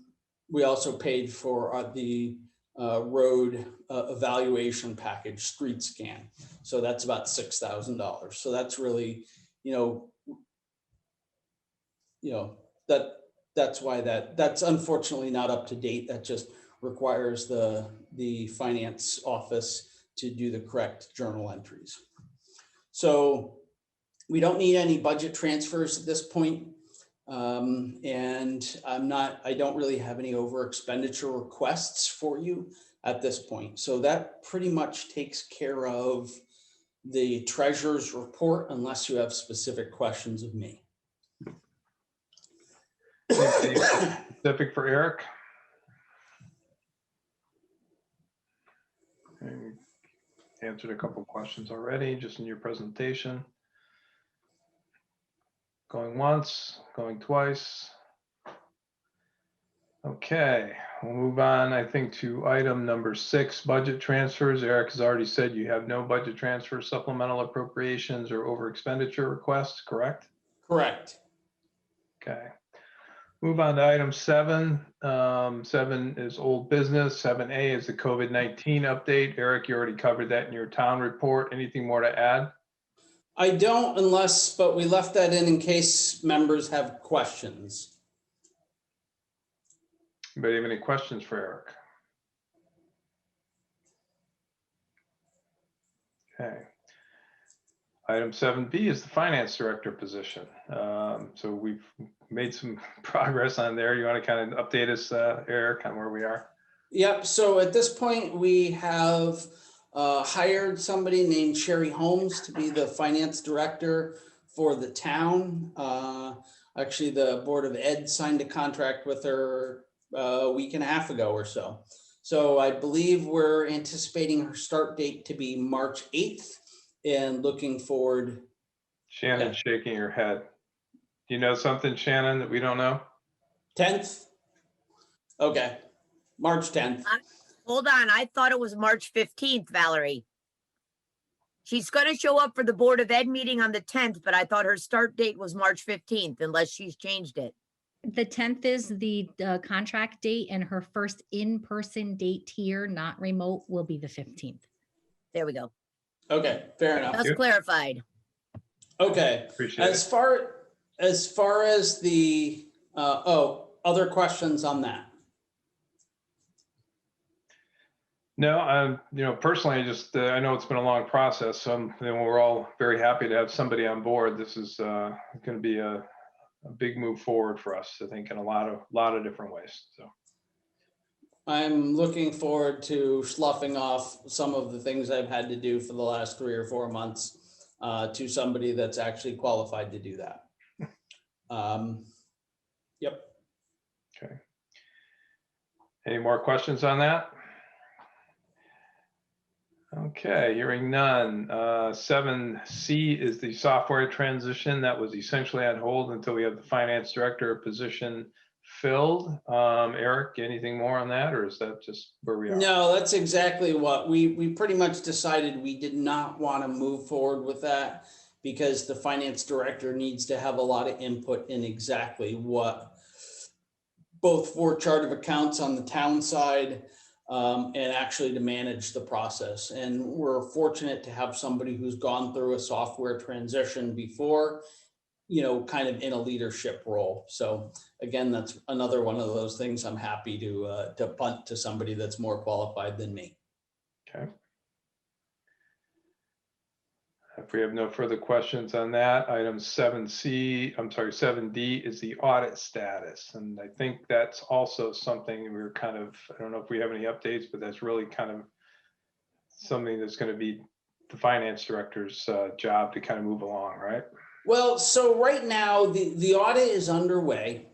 we also paid for the road evaluation package, street scan. So that's about $6,000. So that's really, that's why that's unfortunately not up to date. That just requires the finance office to do the correct journal entries. So we don't need any budget transfers at this point. And I don't really have any over expenditure requests for you at this point. So that pretty much takes care of the treasurer's report, unless you have specific questions of me. Anything specific for Eric? You answered a couple of questions already, just in your presentation. Going once, going twice. Okay, we'll move on, I think, to item number 6, budget transfers. Eric has already said you have no budget transfer, supplemental appropriations, or over expenditure requests, correct? Correct. Okay. Move on to item 7. 7 is old business. 7A is the COVID-19 update. Eric, you already covered that in your town report. Anything more to add? I don't, but we left that in case members have questions. Anybody have any questions for Eric? Okay. Item 7B is the finance director position. So we've made some progress on there. You want to kind of update us, Eric, on where we are? Yep. So at this point, we have hired somebody named Sherry Holmes to be the finance director for the town. Actually, the Board of Ed signed a contract with her a week and a half ago or so. So I believe we're anticipating her start date to be March 8th and looking forward. Shannon's shaking her head. Do you know something, Shannon, that we don't know? 10th? Okay, March 10th. Hold on, I thought it was March 15th, Valerie. She's going to show up for the Board of Ed meeting on the 10th, but I thought her start date was March 15th, unless she's changed it. The 10th is the contract date, and her first in-person date here, not remote, will be the 15th. There we go. Okay, fair enough. That's clarified. Okay. Appreciate as far as the other questions on that? No, personally, I know it's been a long process. So we're all very happy to have somebody on board. This is going to be a big move forward for us, I think, in a lot of different ways. So I'm looking forward to sloughing off some of the things I've had to do for the last 3 or 4 months to somebody that's actually qualified to do that. Yep. Okay. Any more questions on that? Okay, hearing none. 7C is the software transition that was essentially on hold until we have the finance director position filled. Eric, anything more on that, or is that just where we are? No, that's exactly what we pretty much decided. We did not want to move forward with that because the finance director needs to have a lot of input in exactly what both for chart of accounts on the town side and actually to manage the process. And we're fortunate to have somebody who's gone through a software transition before, kind of in a leadership role. So again, that's another one of those things I'm happy to punt to somebody that's more qualified than me. Okay. If we have no further questions on that, item 7D is the audit status. And I think that's also something we're kind of, I don't know if we have any updates, but that's really kind of something that's going to be the finance director's job to kind of move along, right? Well, so right now the audit is underway.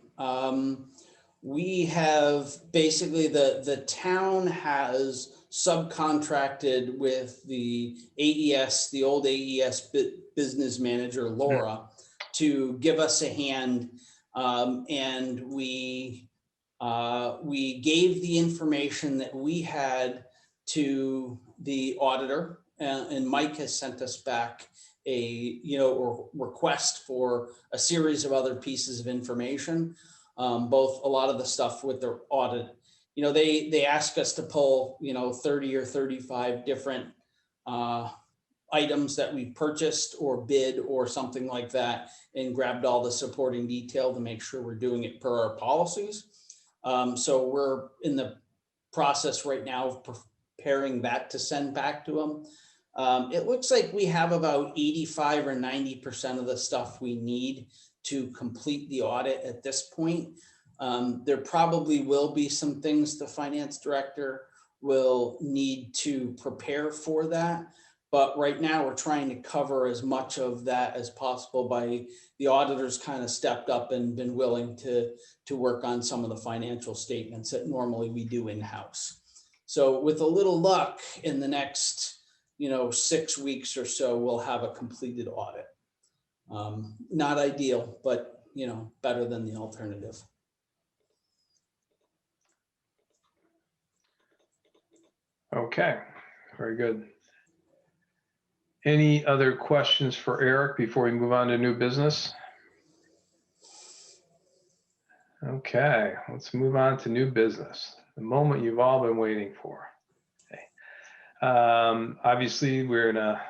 We have basically the town has subcontracted with the AES, the old AES business manager, Laura, to give us a hand. And we gave the information that we had to the auditor, and Mike has sent us back a request for a series of other pieces of information, both a lot of the stuff with the audit. They ask us to pull 30 or 35 different items that we purchased or bid or something like that, and grabbed all the supporting detail to make sure we're doing it per our policies. So we're in the process right now of preparing that to send back to them. It looks like we have about 85 or 90% of the stuff we need to complete the audit at this point. There probably will be some things the finance director will need to prepare for that. But right now we're trying to cover as much of that as possible by the auditors kind of stepped up and been willing to work on some of the financial statements that normally we do in-house. So with a little luck in the next, 6 weeks or so, we'll have a completed audit. Not ideal, but better than the alternative. Okay, very good. Any other questions for Eric before we move on to new business? Okay, let's move on to new business, the moment you've all been waiting for. Okay. Obviously, we're gonna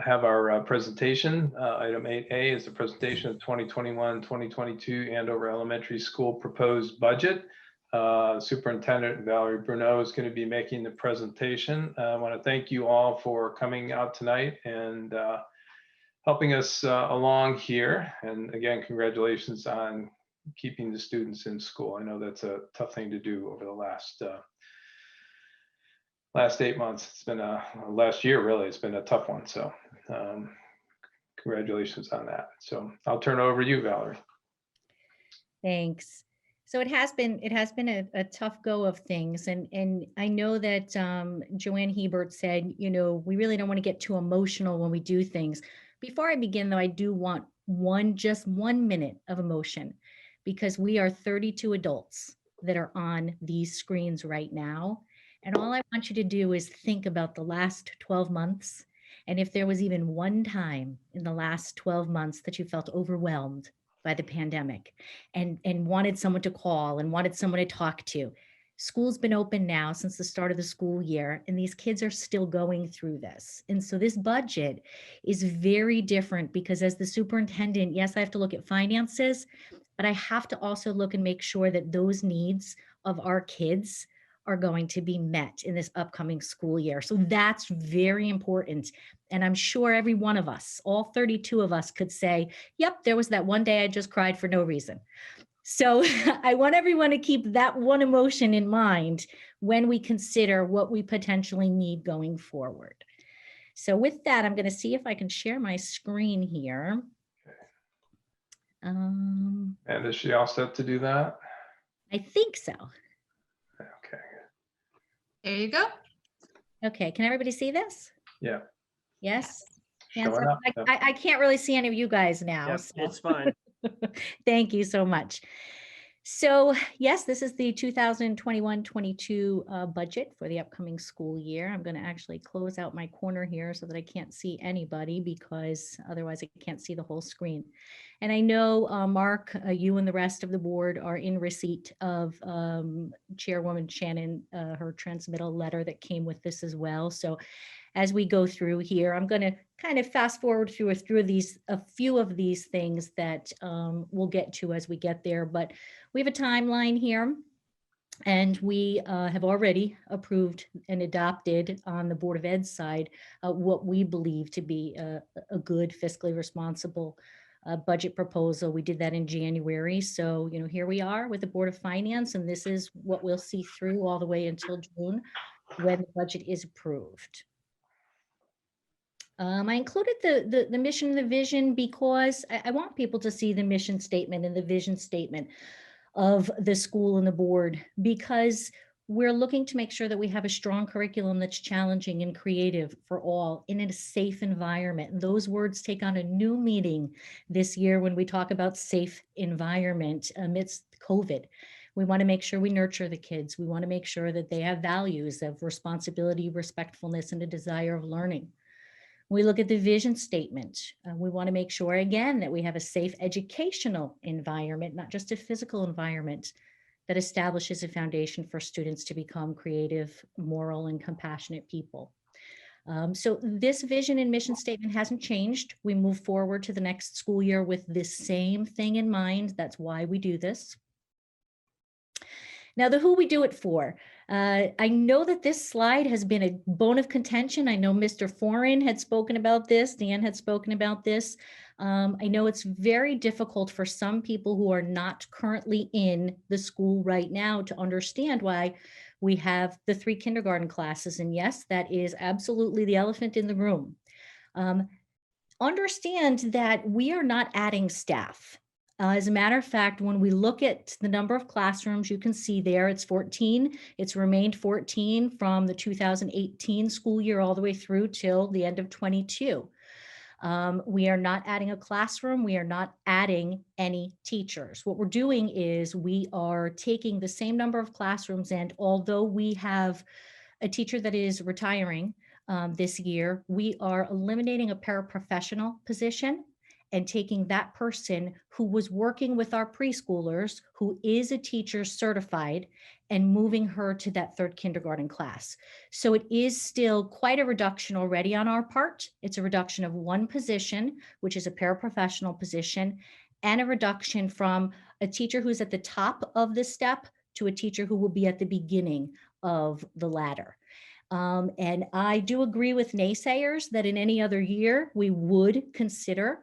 have our presentation. Item 8A is the presentation of 2021-2022 Andover Elementary School proposed budget. Superintendent Valerie Bruneau is going to be making the presentation. I want to thank you all for coming out tonight and helping us along here. And again, congratulations on keeping the students in school. I know that's a tough thing to do over the last 8 months. It's been last year, really. It's been a tough one. So congratulations on that. So I'll turn it over to you, Valerie. Thanks. So it has been a tough go of things. And I know that Joanne Hebert said, we really don't want to get too emotional when we do things. Before I begin, though, I do want just 1 minute of emotion, because we are 32 adults that are on these screens right now. And all I want you to do is think about the last 12 months. And if there was even one time in the last 12 months that you felt overwhelmed by the pandemic and wanted someone to call and wanted someone to talk to. School's been open now since the start of the school year, and these kids are still going through this. And so this budget is very different because as the superintendent, yes, I have to look at finances, but I have to also look and make sure that those needs of our kids are going to be met in this upcoming school year. So that's very important. And I'm sure every one of us, all 32 of us, could say, yep, there was that one day I just cried for no reason. So I want everyone to keep that one emotion in mind when we consider what we potentially need going forward. So with that, I'm going to see if I can share my screen here. And is she all set to do that? I think so. Okay. There you go. Okay, can everybody see this? Yeah. Yes? Showing Hands up. up. I can't really see any of you guys now. Yep, so. it's fine. Thank you so much. So yes, this is the 2021-22 budget for the upcoming school year. I'm going to actually close out my corner here so that I can't see anybody, because otherwise I can't see the whole screen. And I know, Mark, you and the rest of the board are in receipt of Chairwoman Shannon, her transmittal letter that came with this as well. So as we go through here, I'm going to kind of fast forward through a few of these things that we'll get to as we get there. But we have a timeline here, and we have already approved and adopted on the Board of Ed side what we believe to be a good fiscally responsible budget proposal. We did that in January. So, here we are with the Board of Finance, and this is what we'll see through all the way until June when the budget is approved. I included the mission and the vision because I want people to see the mission statement and the vision statement of the school and the board, because we're looking to make sure that we have a strong curriculum that's challenging and creative for all in a safe environment. And those words take on a new meaning this year when we talk about safe environment amidst COVID. We want to make sure we nurture the kids. We want to make sure that they have values of responsibility, respectfulness, and a desire of learning. We look at the vision statement. We want to make sure, again, that we have a safe educational environment, not just a physical environment, that establishes a foundation for students to become creative, moral, and compassionate people. So this vision and mission statement hasn't changed. We move forward to the next school year with this same thing in mind. That's why we do this. Now, the who we do it for. I know that this slide has been a bone of contention. I know Mr. Foreign had spoken about this. Dan had spoken about this. I know it's very difficult for some people who are not currently in the school right now to understand why we have the 3 kindergarten classes. And yes, that is absolutely the elephant in the room. Understand that we are not adding staff. As a matter of fact, when we look at the number of classrooms, you can see there it's 14. It's remained 14 from the 2018 school year all the way through till the end of 22. We are not adding a classroom. We are not adding any teachers. What we're doing is we are taking the same number of classrooms, and although we have a teacher that is retiring this year, we are eliminating a paraprofessional position and taking that person who was working with our preschoolers, who is a teacher certified, and moving her to that 3rd kindergarten class. So it is still quite a reduction already on our part. It's a reduction of 1 position, which is a paraprofessional position, and a reduction from a teacher who's at the top of the step to a teacher who will be at the beginning of the ladder. And I do agree with naysayers that in any other year, we would consider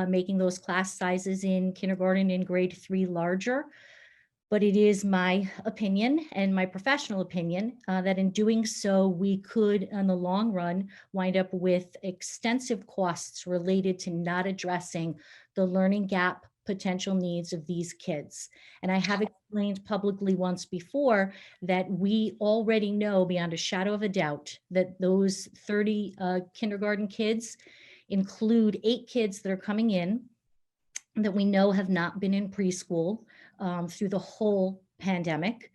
making those class sizes in kindergarten and grade 3 larger. But it is my opinion and my professional opinion that in doing so, we could, in the long run, wind up with extensive costs related to not addressing the learning gap potential needs of these kids. And I have explained publicly once before that we already know beyond a shadow of a doubt that those 30 kindergarten kids include 8 kids that are coming in that we know have not been in preschool through the whole pandemic.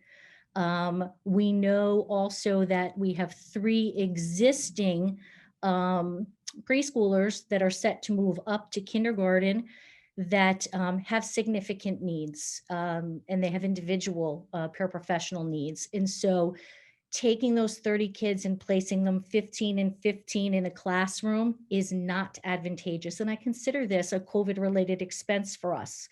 We know also that we have 3 existing preschoolers that are set to move up to kindergarten that have significant needs, and they have individual paraprofessional needs. And so taking those 30 kids and placing them 15 and 15 in a classroom is not advantageous. And I consider this a COVID-related expense for us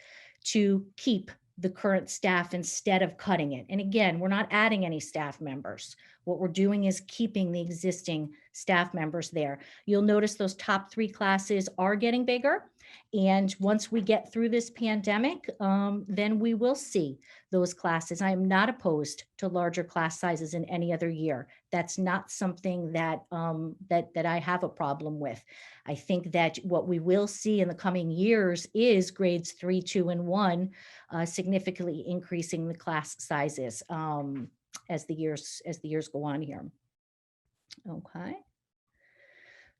to keep the current staff instead of cutting it. And again, we're not adding any staff members. What we're doing is keeping the existing staff members there. You'll notice those top 3 classes are getting bigger. And once we get through this pandemic, then we will see those classes. I am not opposed to larger class sizes in any other year. That's not something that that I have a problem with. I think that what we will see in the coming years is grades 3, 2, and 1 significantly increasing the class sizes as the years go on here. Okay.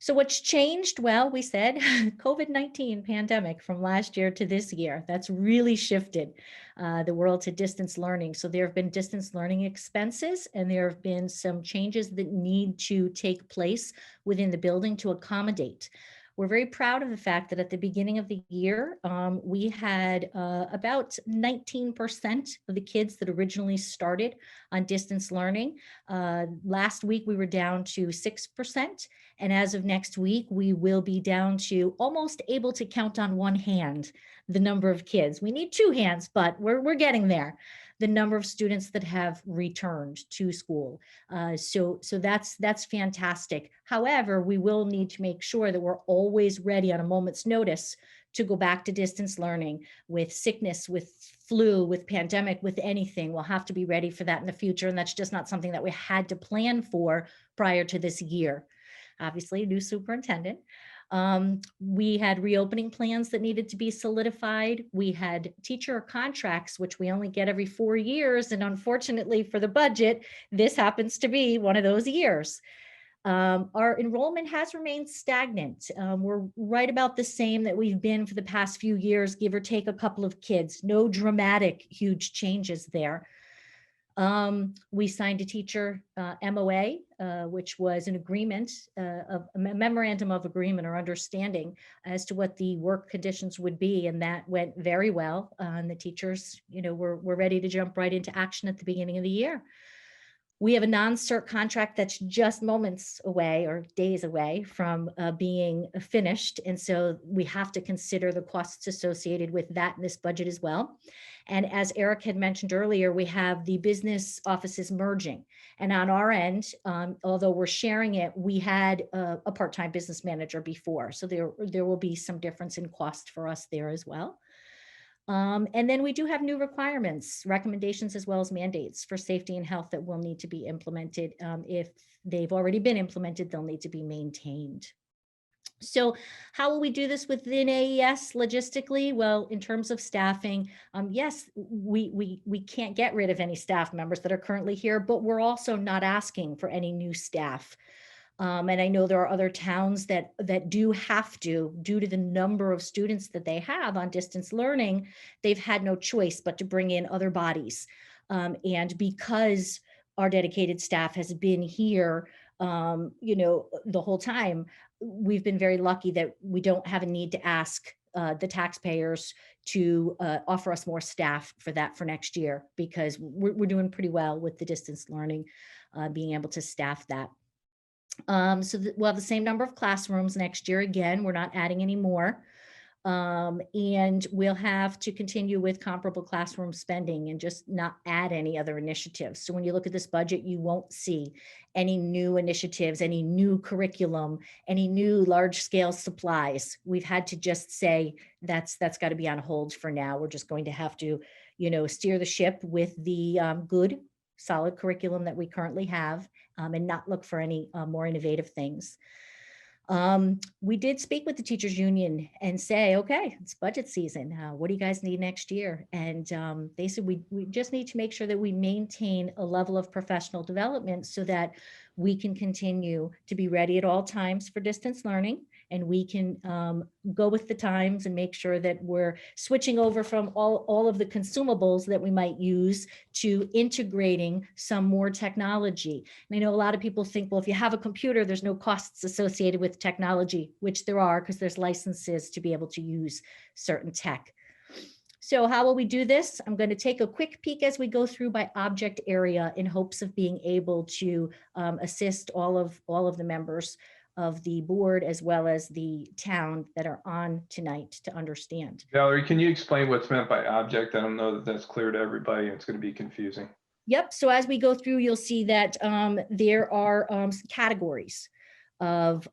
So what's changed? Well, we said COVID-19 pandemic from last year to this year. That's really shifted the world to distance learning. So there have been distance learning expenses, and there have been some changes that need to take place within the building to accommodate. We're very proud of the fact that at the beginning of the year, we had about 19% of the kids that originally started on distance learning. Last week, we were down to 6%. And as of next week, we will be down to almost able to count on one hand the number of kids. We need 2 hands, but we're getting there. The number of students that have returned to school. So that's fantastic. However, we will need to make sure that we're always ready on a moment's notice to go back to distance learning with sickness, with flu, with pandemic, with anything. We'll have to be ready for that in the future. And that's just not something that we had to plan for prior to this year. Obviously, a new superintendent. We had reopening plans that needed to be solidified. We had teacher contracts, which we only get every 4 years. And unfortunately for the budget, this happens to be one of those years. Our enrollment has remained stagnant. We're right about the same that we've been for the past few years, give or take a couple of kids. No dramatic, huge changes there. We signed a teacher MOA, which was an agreement, a memorandum of agreement or understanding as to what the work conditions would be. And that went very well. And the teachers, were ready to jump right into action at the beginning of the year. We have a non-cert contract that's just moments away or days away from being finished. And so we have to consider the costs associated with that in this budget as well. And as Eric had mentioned earlier, we have the business offices merging. And on our end, although we're sharing it, we had a part-time business manager before. So there will be some difference in cost for us there as well. And then we do have new requirements, recommendations, as well as mandates for safety and health that will need to be implemented. If they've already been implemented, they'll need to be maintained. So how will we do this within AES logistically? Well, in terms of staffing, yes, we can't get rid of any staff members that are currently here, but we're also not asking for any new staff. And I know there are other towns that do have to, due to the number of students that they have on distance learning, they've had no choice but to bring in other bodies. And because our dedicated staff has been here, the whole time, we've been very lucky that we don't have a need to ask the taxpayers to offer us more staff for next year, because we're doing pretty well with the distance learning, being able to staff that. So we'll have the same number of classrooms next year. Again, we're not adding any more. And we'll have to continue with comparable classroom spending and just not add any other initiatives. So when you look at this budget, you won't see any new initiatives, any new curriculum, any new large scale supplies. We've had to just say that's got to be on hold for now. We're just going to have to, steer the ship with the good, solid curriculum that we currently have, and not look for any more innovative things. We did speak with the teachers union and say, okay, it's budget season. What do you guys need next year? And they said, we just need to make sure that we maintain a level of professional development so that we can continue to be ready at all times for distance learning. And we can go with the times and make sure that we're switching over from all of the consumables that we might use to integrating some more technology. And I know a lot of people think, well, if you have a computer, there's no costs associated with technology, which there are, because there's licenses to be able to use certain tech. So how will we do this? I'm going to take a quick peek as we go through by object area in hopes of being able to assist all of the members of the board as well as the town that are on tonight to understand. Valerie, can you explain what's meant by object? I don't know that that's clear to everybody. It's going to be confusing. Yep. So as we go through, you'll see that there are categories of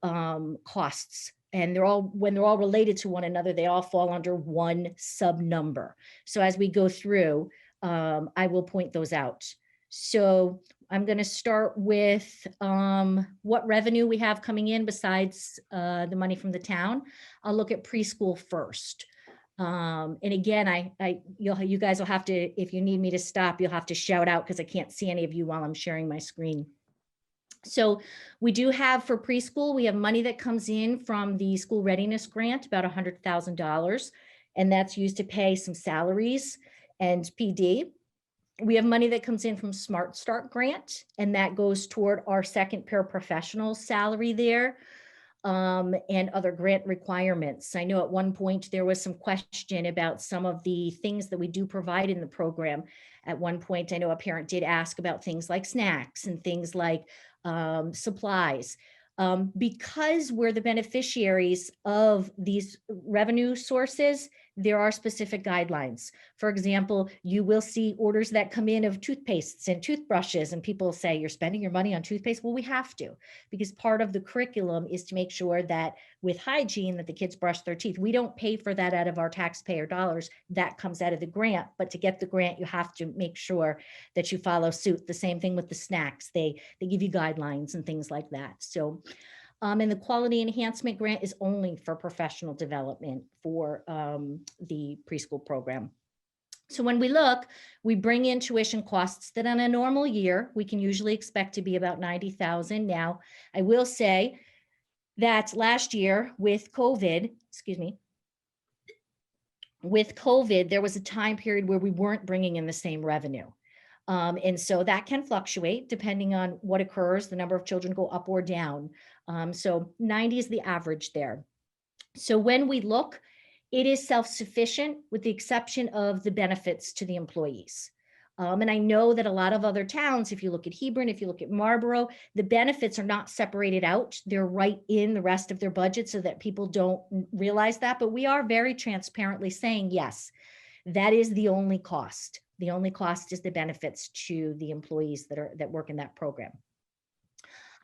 costs, and when they're all related to one another, they all fall under one sub number. So as we go through, I will point those out. So I'm going to start with what revenue we have coming in besides the money from the town. I'll look at preschool first. And again, you guys will have to, if you need me to stop, you'll have to shout out because I can't see any of you while I'm sharing my screen. So we do have for preschool, we have money that comes in from the school readiness grant, about $100,000, and that's used to pay some salaries and PD. We have money that comes in from Smart Start grant, and that goes toward our second paraprofessional salary there, and other grant requirements. I know at one point there was some question about some of the things that we do provide in the program. At one point, I know a parent did ask about things like snacks and things like supplies. Because we're the beneficiaries of these revenue sources, there are specific guidelines. For example, you will see orders that come in of toothpastes and toothbrushes, and people say, you're spending your money on toothpaste? Well, we have to, because part of the curriculum is to make sure that with hygiene, that the kids brush their teeth. We don't pay for that out of our taxpayer dollars. That comes out of the grant. But to get the grant, you have to make sure that you follow suit. The same thing with the snacks. They give you guidelines and things like that. So and the quality enhancement grant is only for professional development for the preschool program. So when we look, we bring in tuition costs that on a normal year, we can usually expect to be about $90,000. Now, I will say that last year with COVID, there was a time period where we weren't bringing in the same revenue. And so that can fluctuate depending on what occurs, the number of children go up or down. So 90 is the average there. So when we look, it is self-sufficient with the exception of the benefits to the employees. And I know that a lot of other towns, if you look at Hebron, if you look at Marlboro, the benefits are not separated out. They're right in the rest of their budget so that people don't realize that. But we are very transparently saying, yes, that is the only cost. The only cost is the benefits to the employees that work in that program.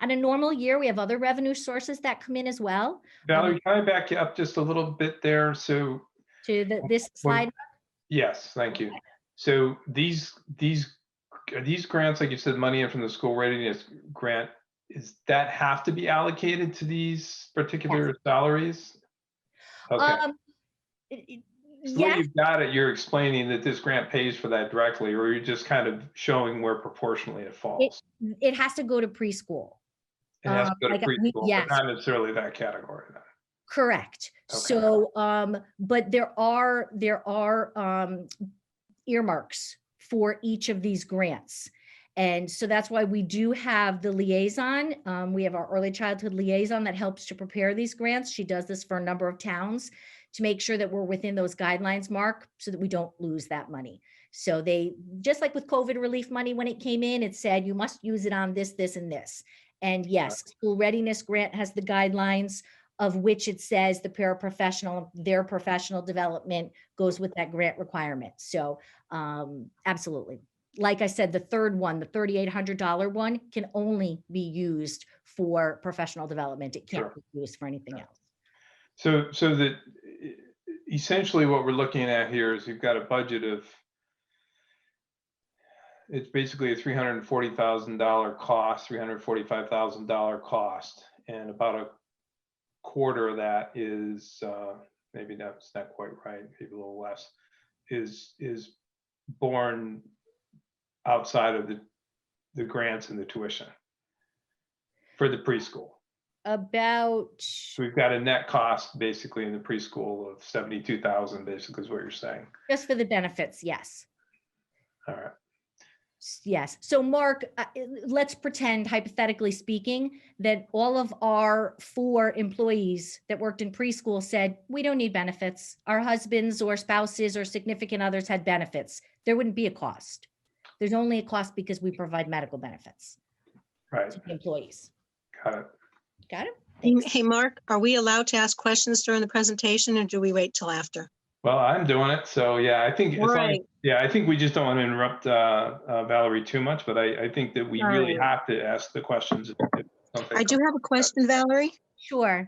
On a normal year, we have other revenue sources that come in as well. Valerie, can I back you up just a little bit there? So To this slide. Yes, thank you. So these grants, like you said, money in from the school readiness grant, is that have to be allocated to these particular salaries? Okay. So the way you've got it, you're explaining that this grant pays for that directly, or you're just kind of showing where proportionally it falls. It has to go to preschool. It has to go to preschool, yes. but not necessarily that category then. Correct. Okay. So, but there are earmarks for each of these grants. And so that's why we do have the liaison. We have our early childhood liaison that helps to prepare these grants. She does this for a number of towns to make sure that we're within those guidelines, Mark, so that we don't lose that money. So they, just like with COVID relief money, when it came in, it said, you must use it on this, this, and this. And yes, school readiness grant has the guidelines of which it says the paraprofessional, their professional development goes with that grant requirement. So absolutely. Like I said, the third one, the $3,800 one can only be used for professional development. It can't be used for anything else. So that essentially what we're looking at here is you've got a budget of, it's basically a $340,000 cost, $345,000 cost, and about a quarter of that is, maybe that's not quite right, maybe a little less, is borne outside of the grants and the tuition for the preschool. So we've got a net cost basically in the preschool of 72,000 basically is what you're saying. Just for the benefits, yes. All right. Yes. So Mark, let's pretend, hypothetically speaking, that all of our 4 employees that worked in preschool said, we don't need benefits. Our husbands or spouses or significant others had benefits. There wouldn't be a cost. There's only a cost because we provide medical benefits to the employees. Got it. Got it? Hey, Mark, are we allowed to ask questions during the presentation, or do we wait till after? Well, I'm doing it. So yeah, I think, I think we just don't want to interrupt Valerie too much, but I think that we really have to ask the questions. I do have a question, Valerie. Sure.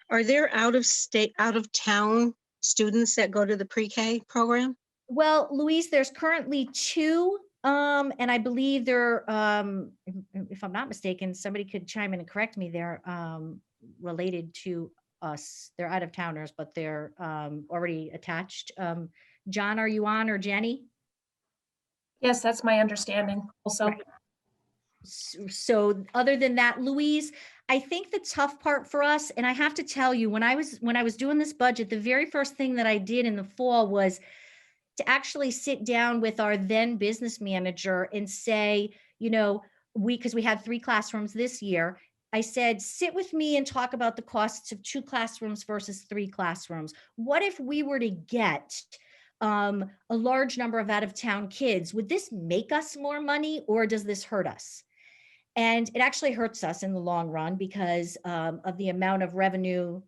Are there out of town students that go to the pre-K program? Well, Louise, there's currently 2. And I believe they're, if I'm not mistaken, somebody could chime in and correct me, they're related to us. They're out of towners, but they're already attached. John, are you on, or Jenny? Yes, that's my understanding also. Right. So other than that, Louise, I think the tough part for us, and I have to tell you, when I was doing this budget, the very first thing that I did in the fall was to actually sit down with our then business manager and say, you know, because we had 3 classrooms this year, I said, sit with me and talk about the costs of 2 classrooms versus 3 classrooms. What if we were to get a large number of out-of-town kids? Would this make us more money, or does this hurt us? And it actually hurts us in the long run because of the amount of revenue.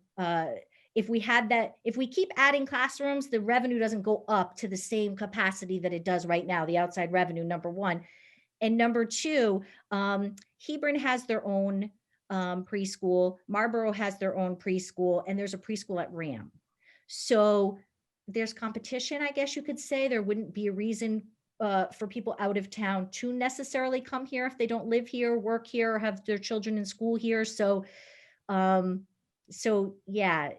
If we keep adding classrooms, the revenue doesn't go up to the same capacity that it does right now, the outside revenue, number one. And number two, Hebron has their own preschool, Marlboro has their own preschool, and there's a preschool at Ram. So there's competition, I guess you could say. There wouldn't be a reason for people out of town to necessarily come here if they don't live here, work here, or have their children in school here. So, yeah.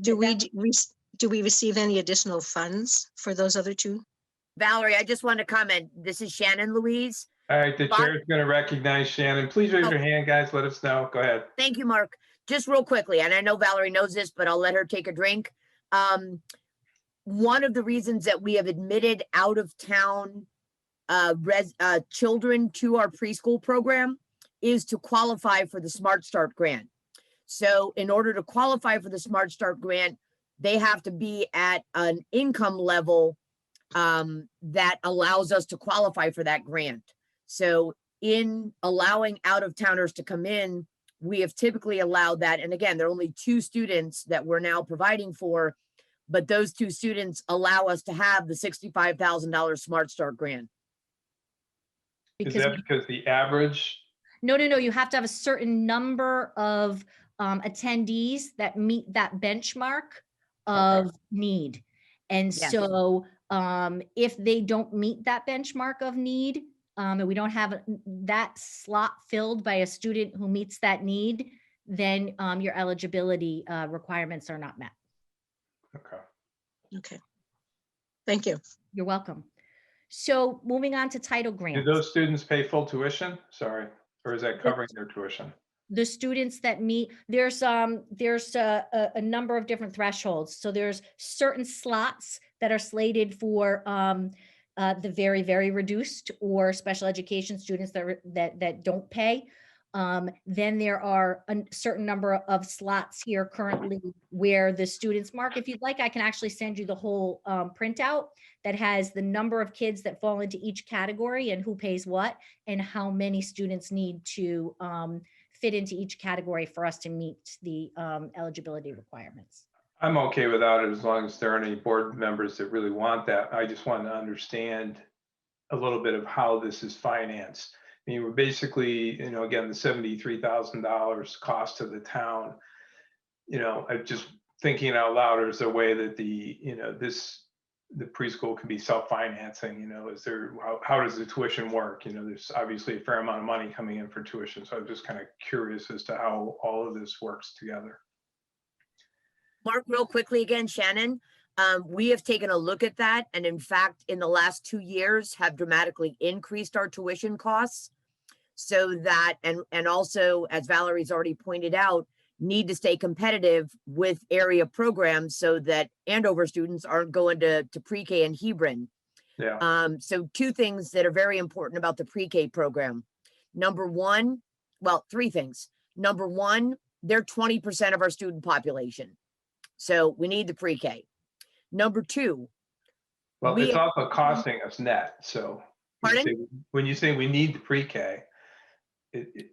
Do we receive any additional funds for those other 2? Valerie, I just want to comment. This is Shannon, Louise. All right, the chair is going to recognize Shannon. Please raise your hand, guys. Let us know. Go ahead. Thank you, Mark. Just real quickly, and I know Valerie knows this, but I'll let her take a drink. One of the reasons that we have admitted out of town children to our preschool program is to qualify for the Smart Start grant. So in order to qualify for the Smart Start grant, they have to be at an income level that allows us to qualify for that grant. So in allowing out-of-towners to come in, we have typically allowed that. And again, there are only 2 students that we're now providing for, but those 2 students allow us to have the $65,000 Smart Start grant. Is that because the average? No, you have to have a certain number of attendees that meet that benchmark of need. And Yes. so if they don't meet that benchmark of need, and we don't have that slot filled by a student who meets that need, then your eligibility requirements are not met. Okay. Okay. Thank you. You're welcome. So moving on to title Do grants. those students pay full tuition? Sorry, or is that covering their tuition? The students that meet, there's a number of different thresholds. So there's certain slots that are slated for the very, very reduced or special education students that don't pay. Then there are a certain number of slots here currently where the students, Mark, if you'd like, I can actually send you the whole printout that has the number of kids that fall into each category and who pays what and how many students need to fit into each category for us to meet the eligibility requirements. I'm okay without it as long as there aren't any board members that really want that. I just want to understand a little bit of how this is financed. I mean, we're basically, again, the $73,000 cost to the town. I'm just thinking out loud, is there a way that the preschool can be self-financing? How does the tuition work? There's obviously a fair amount of money coming in for tuition. So I'm just kind of curious as to how all of this works together. Mark, real quickly again, Shannon, we have taken a look at that. And in fact, in the last 2 years have dramatically increased our tuition costs so that, and also, as Valerie's already pointed out, need to stay competitive with area programs so that Andover students aren't going to pre-K and Hebron. Yeah. So 2 things that are very important about the pre-K program. Number 1, well, 3 things. Number 1, they're 20% of our student population. So we need the pre-K. Number 2. Well, it's also costing us net. So when you say we need the pre-K,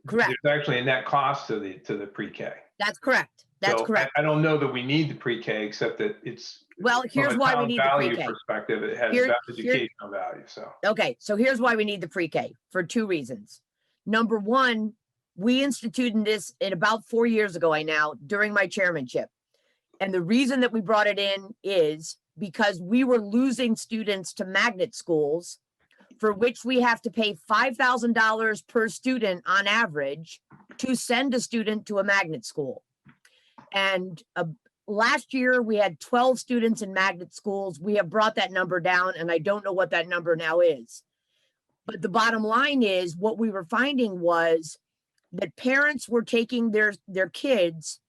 correct. There's actually a net cost to the pre-K. That's correct. That's correct. I don't know that we need the pre-K, except that it's, well, here's why we need the pre-K. Perspective, it has educational value. So okay, so here's why we need the pre-K for 2 reasons. Number 1, we instituted this in about 4 years ago during my chairmanship. And the reason that we brought it in is because we were losing students to magnet schools, for which we have to pay $5,000 per student on average to send a student to a magnet school. And last year we had 12 students in magnet schools. We have brought that number down, and I don't know what that number now is. But the bottom line is, what we were finding was that parents were taking their kids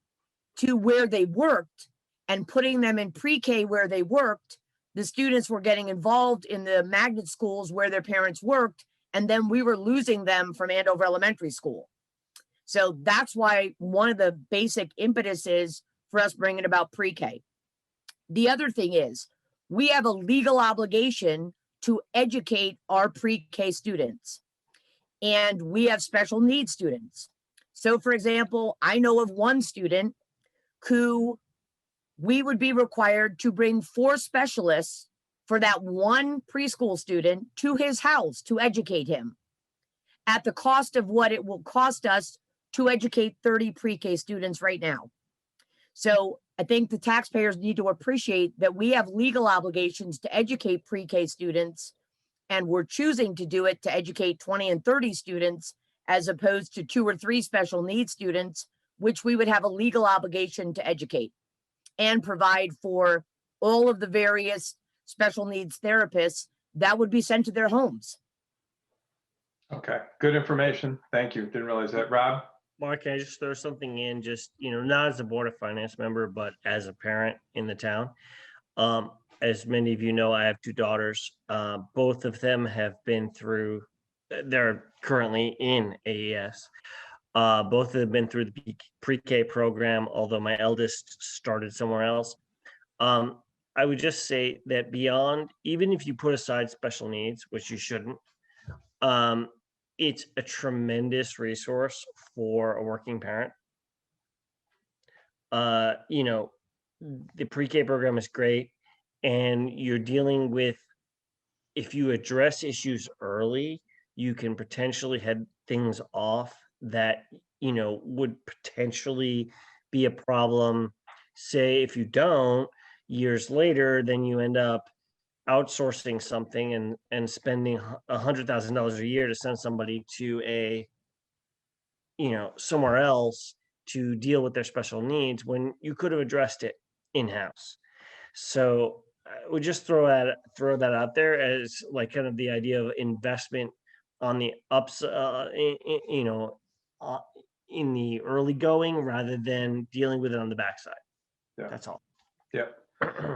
to where they worked and putting them in pre-K where they worked. The students were getting involved in the magnet schools where their parents worked, and then we were losing them from Andover Elementary School. So that's why one of the basic impetus is for us bringing about pre-K. The other thing is, we have a legal obligation to educate our pre-K students, and we have special needs students. So for example, I know of one student who we would be required to bring 4 specialists for that one preschool student to his house to educate him at the cost of what it will cost us to educate 30 pre-K students right now. So I think the taxpayers need to appreciate that we have legal obligations to educate pre-K students, and we're choosing to do it to educate 20 and 30 students as opposed to 2 or 3 special needs students, which we would have a legal obligation to educate and provide for all of the various special needs therapists that would be sent to their homes. Okay, good information. Thank you. Didn't realize that. Rob? Mark, can I just throw something in? Just, not as a Board of Finance member, but as a parent in the town. As many of you know, I have 2 daughters. Both of them have been through, they're currently in AES. Both have been through the pre-K program, although my eldest started somewhere else. I would just say that beyond, even if you put aside special needs, which you shouldn't, it's a tremendous resource for a working parent. You know, the pre-K program is great, and you're dealing with, if you address issues early, you can potentially head things off that, you know, would potentially be a problem. Say if you don't, years later, then you end up outsourcing something and spending $100,000 a year to send somebody to a, you know, somewhere else to deal with their special needs when you could have addressed it in-house. So I would just throw that out there as like kind of the idea of investment on the ups, you know, in the early going rather than dealing with it on the backside. Yeah. That's all. Yeah.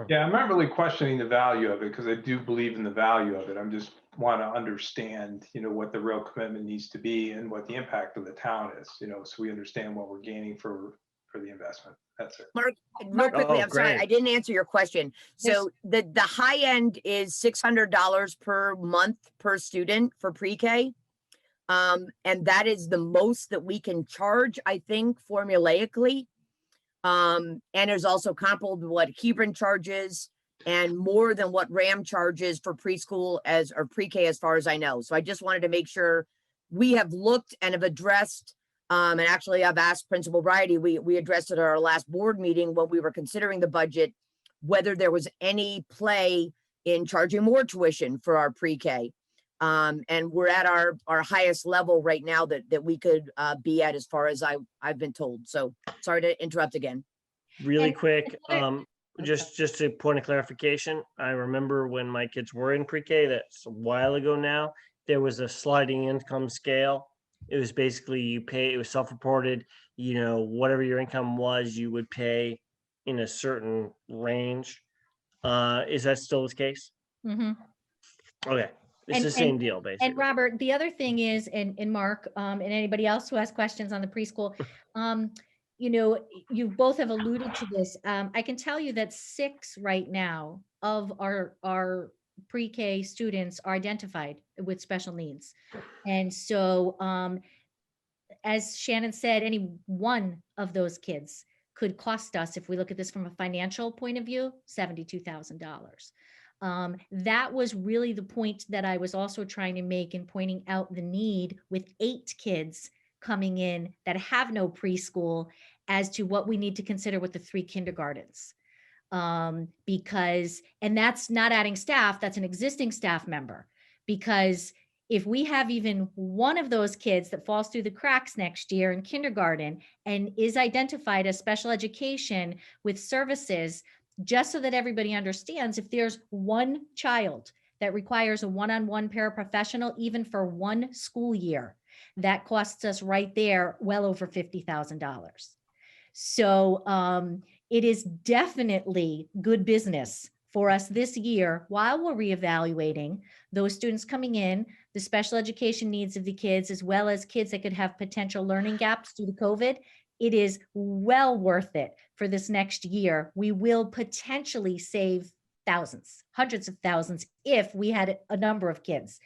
Yeah, I'm not really questioning the value of it because I do believe in the value of it. I'm just want to understand, you know, what the real commitment needs to be and what the impact of the town is, you know, so we understand what we're gaining for the investment. That's it. Mark, real quickly, Oh, I'm sorry, great. I didn't answer your question. So the high end is $600 per month per student for pre-K. And that is the most that we can charge, I think, formulaically. And there's also comparable to what Hebron charges and more than what RAM charges for preschool or pre-K as far as I know. So I just wanted to make sure we have looked and have addressed, and actually I've asked Principal Bridie, we addressed it at our last board meeting when we were considering the budget, whether there was any play in charging more tuition for our pre-K. And we're at our highest level right now that we could be at as far as I've been told. So sorry to interrupt again. Really quick, just a point of clarification. I remember when my kids were in pre-K, that's a while ago now, there was a sliding income scale. It was basically it was self-reported, you know, whatever your income was, you would pay in a certain range. Is that still the case? Mm-hmm. Okay. It's the same deal, basically. And Robert, the other thing is, and Mark, and anybody else who has questions on the preschool, you know, you both have alluded to this. I can tell you that 6 right now of our pre-K students are identified with special needs. And so, as Shannon said, any one of those kids could cost us, if we look at this from a financial point of view, $72,000. That was really the point that I was also trying to make in pointing out the need with 8 kids coming in that have no preschool as to what we need to consider with the 3 kindergartens. Because, and that's not adding staff, that's an existing staff member. Because if we have even one of those kids that falls through the cracks next year in kindergarten and is identified as special education with services, just so that everybody understands, if there's one child that requires a one-on-one paraprofessional, even for 1 school year, that costs us right there well over $50,000. So it is definitely good business for us this year while we're reevaluating those students coming in, the special education needs of the kids, as well as kids that could have potential learning gaps due to COVID. It is well worth it for this next year. We will potentially save thousands, hundreds of thousands if we had a number of kids.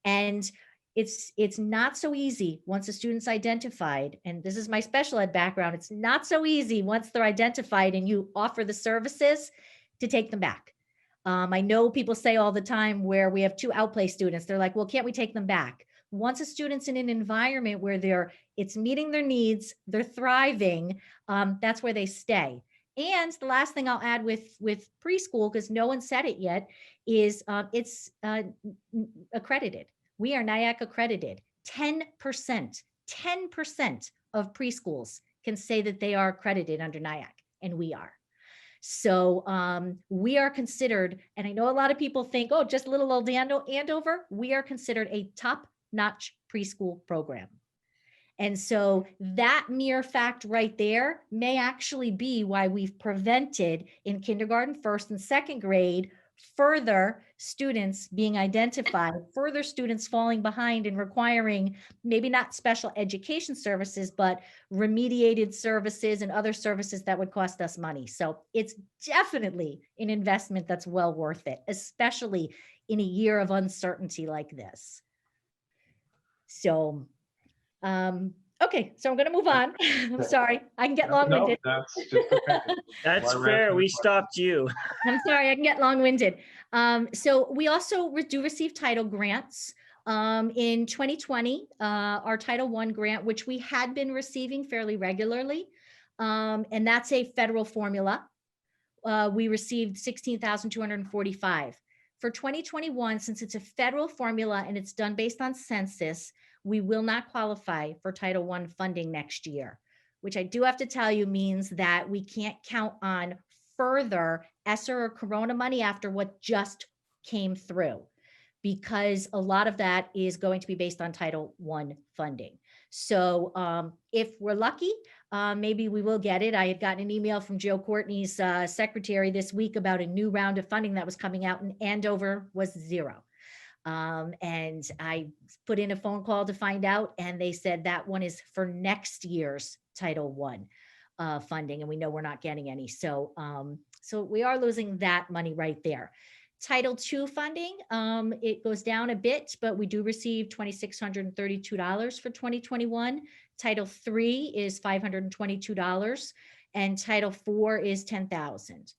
And it's not so easy once a student's identified, and this is my special ed background, it's not so easy once they're identified and you offer the services to take them back. I know people say all the time where we have 2 outplay students, they're like, well, can't we take them back? Once a student's in an environment where it's meeting their needs, they're thriving, that's where they stay. And the last thing I'll add with preschool, because no one said it yet, is it's accredited. We are NIAC accredited. 10% of preschools can say that they are accredited under NIAC, and we are. So we are considered, and I know a lot of people think, oh, just little old Andover, we are considered a top-notch preschool program. And so that mere fact right there may actually be why we've prevented in kindergarten, 1st and 2nd grade further students being identified, further students falling behind and requiring maybe not special education services, but remediated services and other services that would cost us money. So it's definitely an investment that's well worth it, especially in a year of uncertainty like this. So, okay, so I'm going to move on. I'm sorry, I can get long-winded. No, that's just okay. That's Why fair. wrap We it up? stopped you. I'm sorry, I can get long-winded. So we also do receive title grants. In 2020, our Title I grant, which we had been receiving fairly regularly, and that's a federal formula. We received $16,245. For 2021, since it's a federal formula and it's done based on census, we will not qualify for Title I funding next year, which I do have to tell you means that we can't count on further ESSER or Corona money after what just came through, because a lot of that is going to be based on Title I funding. So if we're lucky, maybe we will get it. I had gotten an email from Joe Courtney's secretary this week about a new round of funding that was coming out, and Andover was zero. And I put in a phone call to find out, and they said that one is for next year's Title I funding, and we know we're not getting any. So, so we are losing that money right there. Title II funding, it goes down a bit, but we do receive $2,632 for 2021. Title III is $522, and Title IV is $10,000.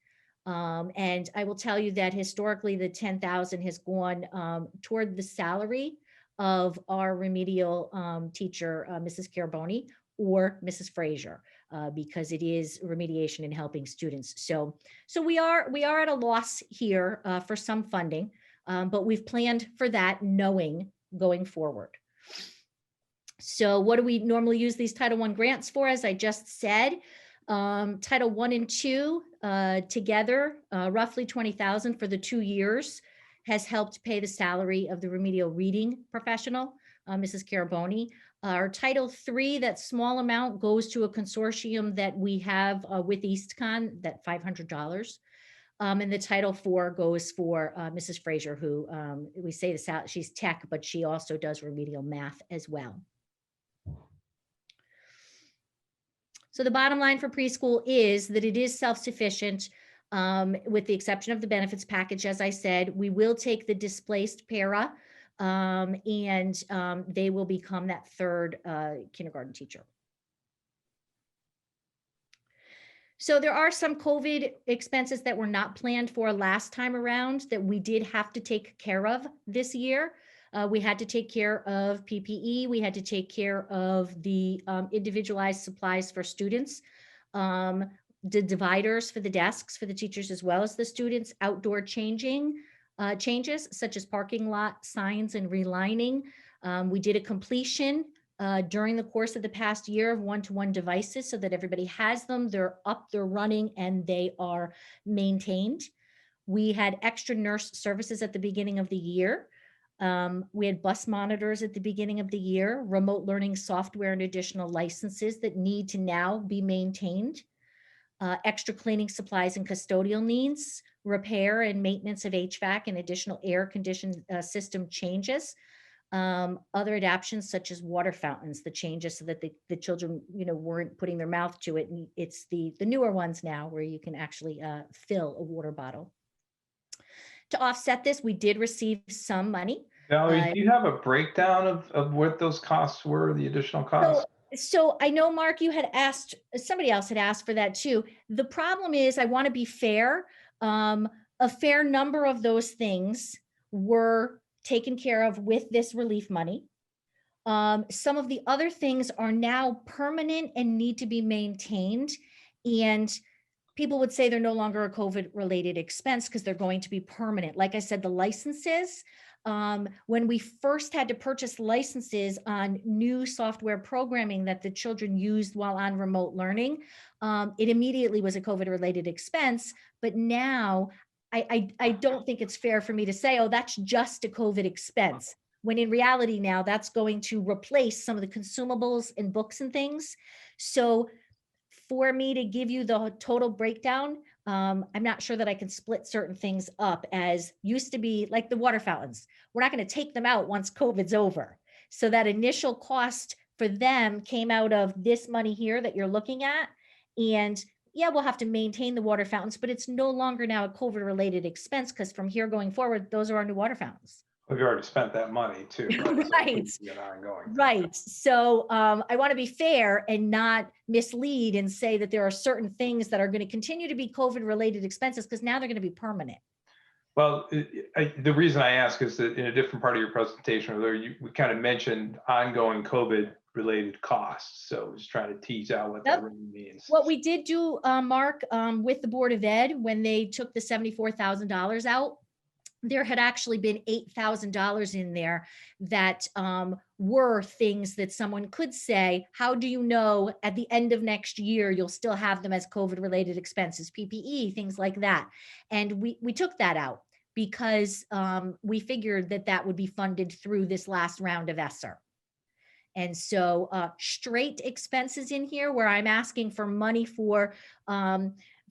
And I will tell you that historically, the $10,000 has gone toward the salary of our remedial teacher, Mrs. Carboni or Mrs. Frazier, because it is remediation and helping students. So we are at a loss here for some funding, but we've planned for that, knowing going forward. So what do we normally use these Title I grants for? As I just said, Title I and II together, roughly $20,000 for the 2 years, has helped pay the salary of the remedial reading professional, Mrs. Carboni. Our Title III, that small amount, goes to a consortium that we have with EastCon, that $500. And the Title IV goes for Mrs. Frazier, who we say she's tech, but she also does remedial math as well. So the bottom line for preschool is that it is self-sufficient, with the exception of the benefits package. As I said, we will take the displaced para, and they will become that third kindergarten teacher. So there are some COVID expenses that were not planned for last time around that we did have to take care of this year. We had to take care of PPE. We had to take care of the individualized supplies for students, the dividers for the desks for the teachers as well as the students, outdoor changes such as parking lot signs and relining. We did a completion during the course of the past year of one-to-one devices so that everybody has them, they're up, they're running, and they are maintained. We had extra nurse services at the beginning of the year. We had bus monitors at the beginning of the year, remote learning software and additional licenses that need to now be maintained, extra cleaning supplies and custodial needs, repair and maintenance of HVAC and additional air conditioning system changes, other adaptations such as water fountains, the changes so that the children, weren't putting their mouth to it. And it's the newer ones now where you can actually fill a water bottle. To offset this, we did receive some money. Valerie, do you have a breakdown of what those costs were, the additional costs? So I know, Mark, you had asked, somebody else had asked for that too. The problem is, I want to be fair. A fair number of those things were taken care of with this relief money. Some of the other things are now permanent and need to be maintained. And people would say they're no longer a COVID-related expense because they're going to be permanent. Like I said, the licenses, when we first had to purchase licenses on new software programming that the children used while on remote learning, it immediately was a COVID-related expense. But now I don't think it's fair for me to say, oh, that's just a COVID expense, when in reality now that's going to replace some of the consumables and books and things. So For me to give you the total breakdown, I'm not sure that I can split certain things up as used to be like the water fountains. We're not going to take them out once COVID's over. So that initial cost for them came out of this money here that you're looking at. And yeah, we'll have to maintain the water fountains, but it's no longer now a COVID related expense because from here going forward, those are our new water fountains. We've already spent that money too. Right. Ongoing. Right. So I want to be fair and not mislead and say that there are certain things that are going to continue to be COVID related expenses because now they're going to be permanent. Well, the reason I ask is that in a different part of your presentation, we kind of mentioned ongoing COVID related costs. So I was trying to tease out what that really means. What we did do, Mark, with the Board of Ed, when they took the $74,000 out, there had actually been $8,000 in there that were things that someone could say, how do you know at the end of next year, you'll still have them as COVID related expenses, PPE, things like that. And we took that out because we figured that that would be funded through this last round of ESSER. And so straight expenses in here where I'm asking for money for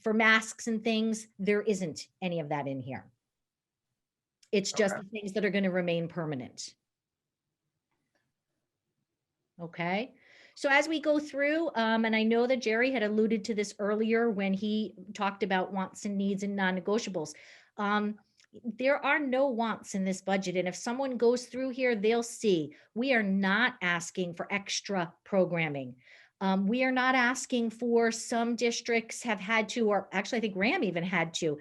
masks and things, there isn't any of that in here. It's just the things that are going to remain permanent. Okay. So as we go through, and I know that Jerry had alluded to this earlier when he talked about wants and needs and non-negotiables. There are no wants in this budget. And if someone goes through here, they'll see we are not asking for extra programming. We are not asking for, some districts have had to, or actually I think Graham even had to,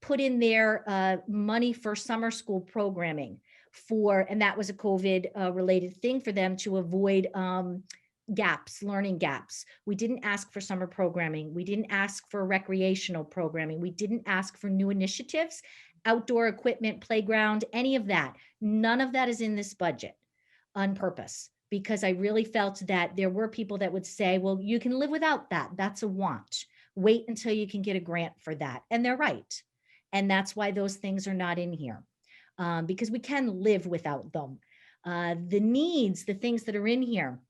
put in their money for summer school programming and that was a COVID related thing for them to avoid gaps, learning gaps. We didn't ask for summer programming. We didn't ask for recreational programming. We didn't ask for new initiatives, outdoor equipment, playground, any of that. None of that is in this budget on purpose, because I really felt that there were people that would say, well, you can live without that. That's a want. Wait until you can get a grant for that. And they're right. And that's why those things are not in here, because we can live without them. The needs, the things that are in here.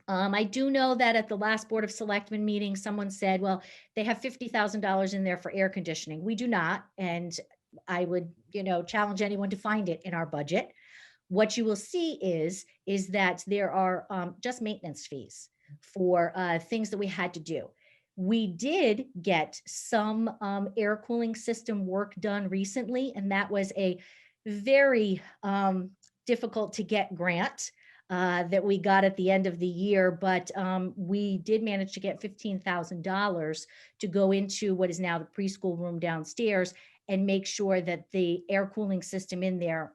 I do know that at the last Board of Selectmen meeting, someone said, well, they have $50,000 in there for air conditioning. We do not. And I would, challenge anyone to find it in our budget. What you will see is that there are just maintenance fees for things that we had to do. We did get some air cooling system work done recently, and that was a very difficult to get grant that we got at the end of the year, but we did manage to get $15,000 to go into what is now the preschool room downstairs and make sure that the air cooling system in there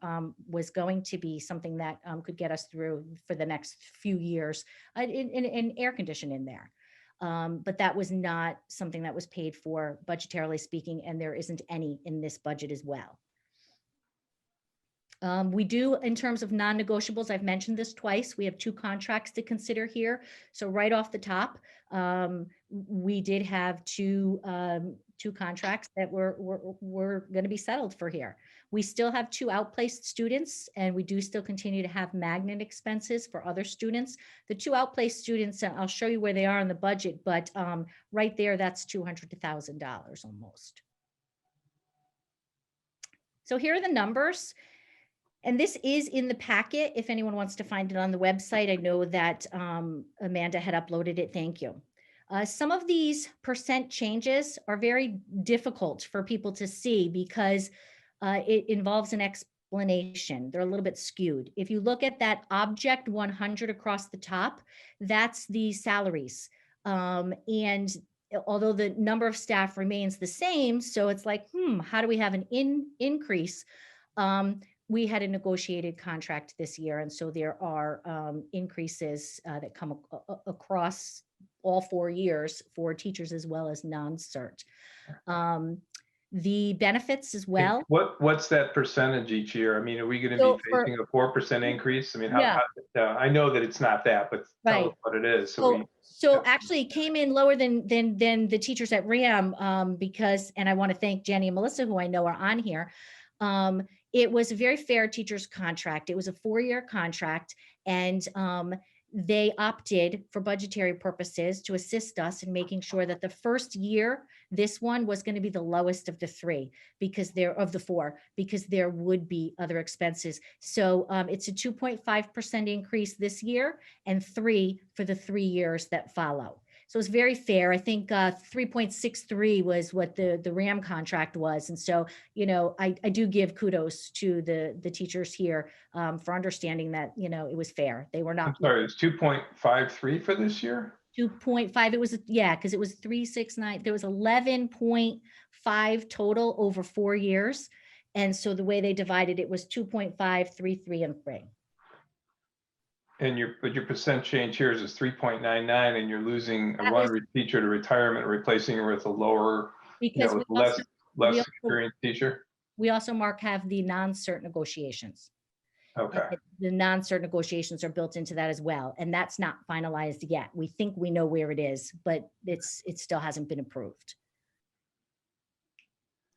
was going to be something that could get us through for the next few years, in air condition in there. But that was not something that was paid for budgetarily speaking, and there isn't any in this budget as well. We do, in terms of non-negotiables, I've mentioned this twice, we have 2 contracts to consider here. So right off the top, we did have two contracts that were going to be settled for here. We still have 2 outplaced students, and we do still continue to have magnet expenses for other students. The 2 outplaced students, and I'll show you where they are in the budget, but right there, that's $200 to $1,000 almost. So here are the numbers. And this is in the packet if anyone wants to find it on the website. I know that Amanda had uploaded it. Thank you. Some of these percent changes are very difficult for people to see because it involves an explanation. They're a little bit skewed. If you look at that object 100 across the top, that's the salaries. And although the number of staff remains the same, so it's like, how do we have an increase? We had a negotiated contract this year, and so there are increases that come across all 4 years for teachers as well as non-cert. The benefits as well. What's that percentage each year? I mean, are we going to be facing a 4% increase? I mean, I know that it's not that, but tell us what it is. So actually it came in lower than the teachers at RAM because, and I want to thank Jenny and Melissa, who I know are on here. It was a very fair teacher's contract. It was a 4-year contract, and they opted for budgetary purposes to assist us in making sure that the first year, this one was going to be the lowest of the three because of the four, because there would be other expenses. So it's a 2.5% increase this year and 3 for the 3 years that follow. So it's very fair. I think 3.63 was what the RAM contract was. And so, you know, I do give kudos to the teachers here for understanding that, you know, it was fair. They were not. I'm sorry, it's 2.53 for this year? 2.5. It was, yeah, because it was 369. There was 11.5 total over 4 years. And so the way they divided it was 2.5, 3, 3, and 3. And your percent change here is 3.99, and you're losing a one teacher to retirement, replacing her with a lower, because with less experienced teacher. We also, Mark, have the non-cert negotiations. Okay. And the non-cert negotiations are built into that as well, and that's not finalized yet. We think we know where it is, but it still hasn't been approved.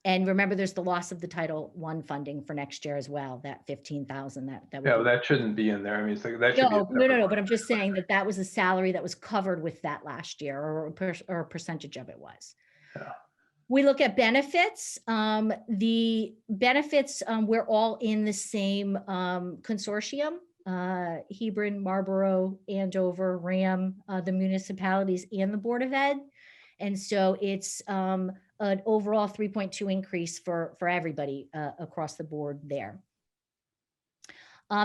And remember, there's the loss of the Title I funding for next year as well, that 15,000 that Yeah, that shouldn't be in there. I mean, it's like, that should no, be no, but I'm just saying that was a salary that was covered with that last year, or a percentage of it was. Yeah. We look at benefits. The benefits, we're all in the same consortium. Hebron, Marlboro, Andover, RAM, the municipalities, and the Board of Ed. And so it's an overall 3.2 increase for everybody across the board there.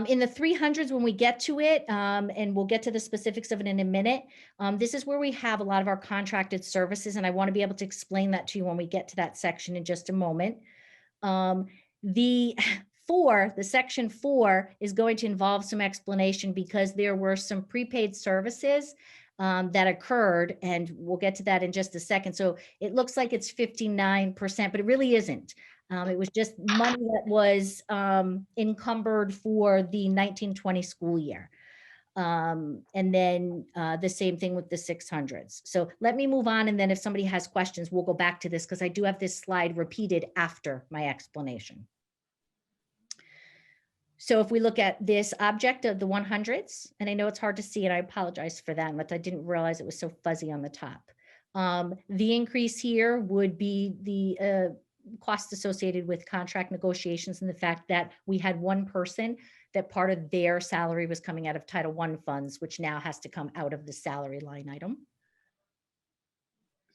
In the 300s, when we get to it, and we'll get to the specifics of it in a minute, this is where we have a lot of our contracted services, and I want to be able to explain that to you when we get to that section in just a moment. The section 4 is going to involve some explanation because there were some prepaid services that occurred, and we'll get to that in just a second. So it looks like it's 59%, but it really isn't. It was just money that was encumbered for the 1920 school year. And then the same thing with the 600s. So let me move on, and then if somebody has questions, we'll go back to this because I do have this slide repeated after my explanation. So if we look at this object of the 100s, and I know it's hard to see, and I apologize for that, but I didn't realize it was so fuzzy on the top. The increase here would be the costs associated with contract negotiations and the fact that we had one person that part of their salary was coming out of Title I funds, which now has to come out of the salary line item.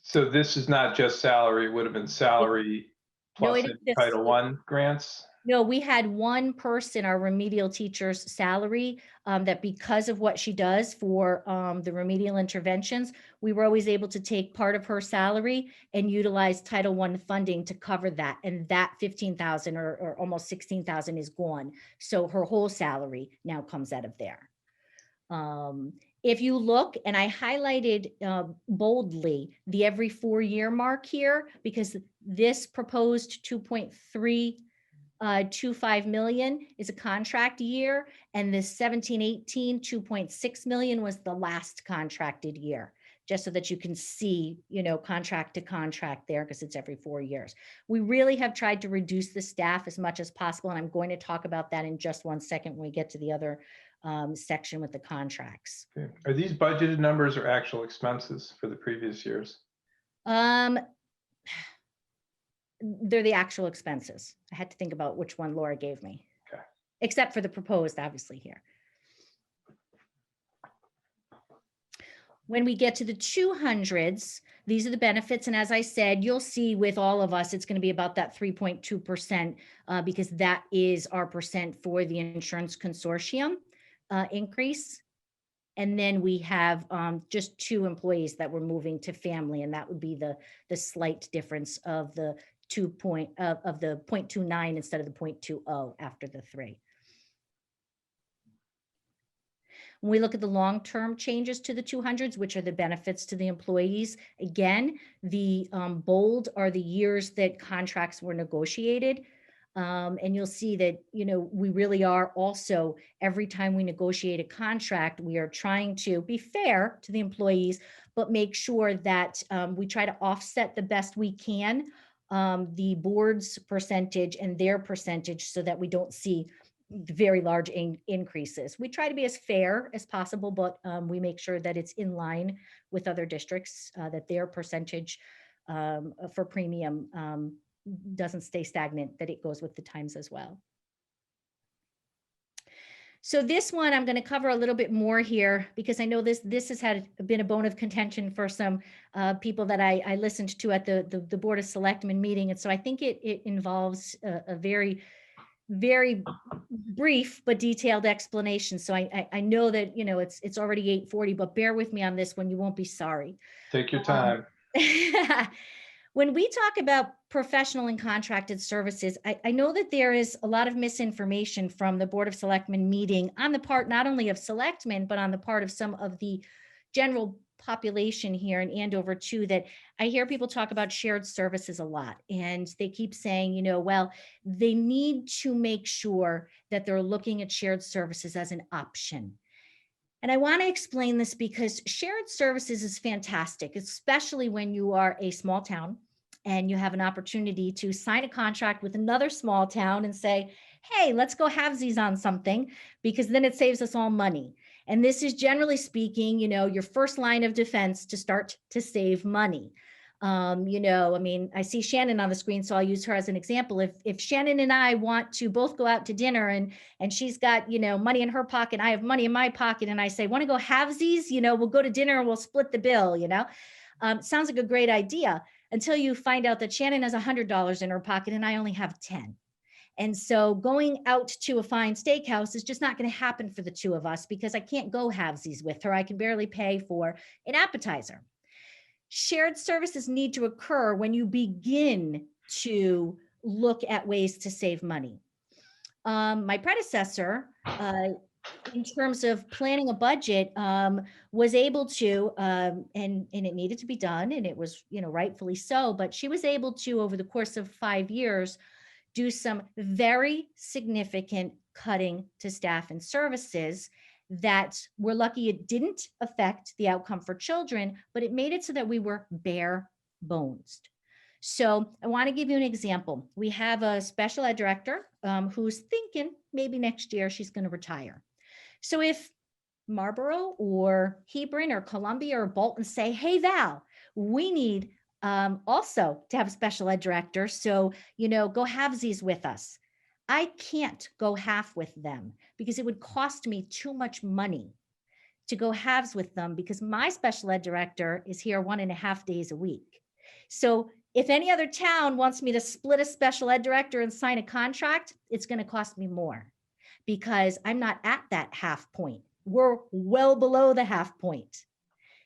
So this is not just salary, it would have been salary plus Title I grants? No, we had one person, our remedial teacher's salary, that because of what she does for the remedial interventions, we were always able to take part of her salary and utilize Title I funding to cover that. And that 15,000 or almost 16,000 is gone. So her whole salary now comes out of there. If you look, and I highlighted boldly the every 4-year mark here, because this proposed 2.325 million is a contract year, and the 17-18 2.6 million was the last contracted year, just so that you can see, you know, contract to contract there, because it's every 4 years. We really have tried to reduce the staff as much as possible, and I'm going to talk about that in just 1 second when we get to the other section with the contracts. Okay. Are these budgeted numbers or actual expenses for the previous years? They're the actual expenses. I had to think about which one Laura gave me. Okay. Except for the proposed, obviously, here. When we get to the 200s, these are the benefits. And as I said, you'll see with all of us, it's going to be about that 3.2% because that is our percent for the insurance consortium increase. And then we have just 2 employees that were moving to family, and that would be the slight difference of the 0.29 instead of the 0.20 after the 3. When we look at the long-term changes to the 200s, which are the benefits to the employees, again, the bold are the years that contracts were negotiated. And you'll see that, you know, we really are also, every time we negotiate a contract, we are trying to be fair to the employees, but make sure that we try to offset the best we can the board's percentage and their percentage so that we don't see very large increases. We try to be as fair as possible, but we make sure that it's in line with other districts, that their percentage for premium doesn't stay stagnant, that it goes with the times as well. So this one I'm going to cover a little bit more here because I know this has been a bone of contention for some people that I listened to at the Board of Selectmen meeting. And so I think it involves a very, very brief but detailed explanation. So I know that, you know, it's already 8:40, but bear with me on this one. You won't be sorry. Take your time. When we talk about professional and contracted services, I know that there is a lot of misinformation from the Board of Selectmen meeting on the part not only of selectmen, but on the part of some of the general population here in Andover too, that I hear people talk about shared services a lot. And they keep saying, you know, well, they need to make sure that they're looking at shared services as an option. And I want to explain this because shared services is fantastic, especially when you are a small town and you have an opportunity to sign a contract with another small town and say, hey, let's go halvesies on something, because then it saves us all money. And this is generally speaking, you know, your first line of defense to start to save money. You know, I mean, I see Shannon on the screen, so I'll use her as an example. If Shannon and I want to both go out to dinner and she's got, you know, money in her pocket, I have money in my pocket, and I say, want to go halvesies? You know, we'll go to dinner and we'll split the bill, you know? Sounds like a great idea until you find out that Shannon has $100 in her pocket and I only have 10. And so going out to a fine steakhouse is just not going to happen for the two of us because I can't go halvesies with her. I can barely pay for an appetizer. Shared services need to occur when you begin to look at ways to save money. My predecessor, in terms of planning a budget, was able to, and it needed to be done, and it was, you know, rightfully so, but she was able to, over the course of 5 years, do some very significant cutting to staff and services that we're lucky it didn't affect the outcome for children, but it made it so that we were bare bones. So I want to give you an example. We have a special ed director who's thinking maybe next year she's going to retire. So if Marlboro or Hebron or Columbia or Bolton say, hey, Val, we need also to have a special ed director. So, you know, go halvesies with us. I can't go half with them because it would cost me too much money to go halves with them because my special ed director is here 1.5 days a week. So if any other town wants me to split a special ed director and sign a contract, it's going to cost me more because I'm not at that half point. We're well below the half point.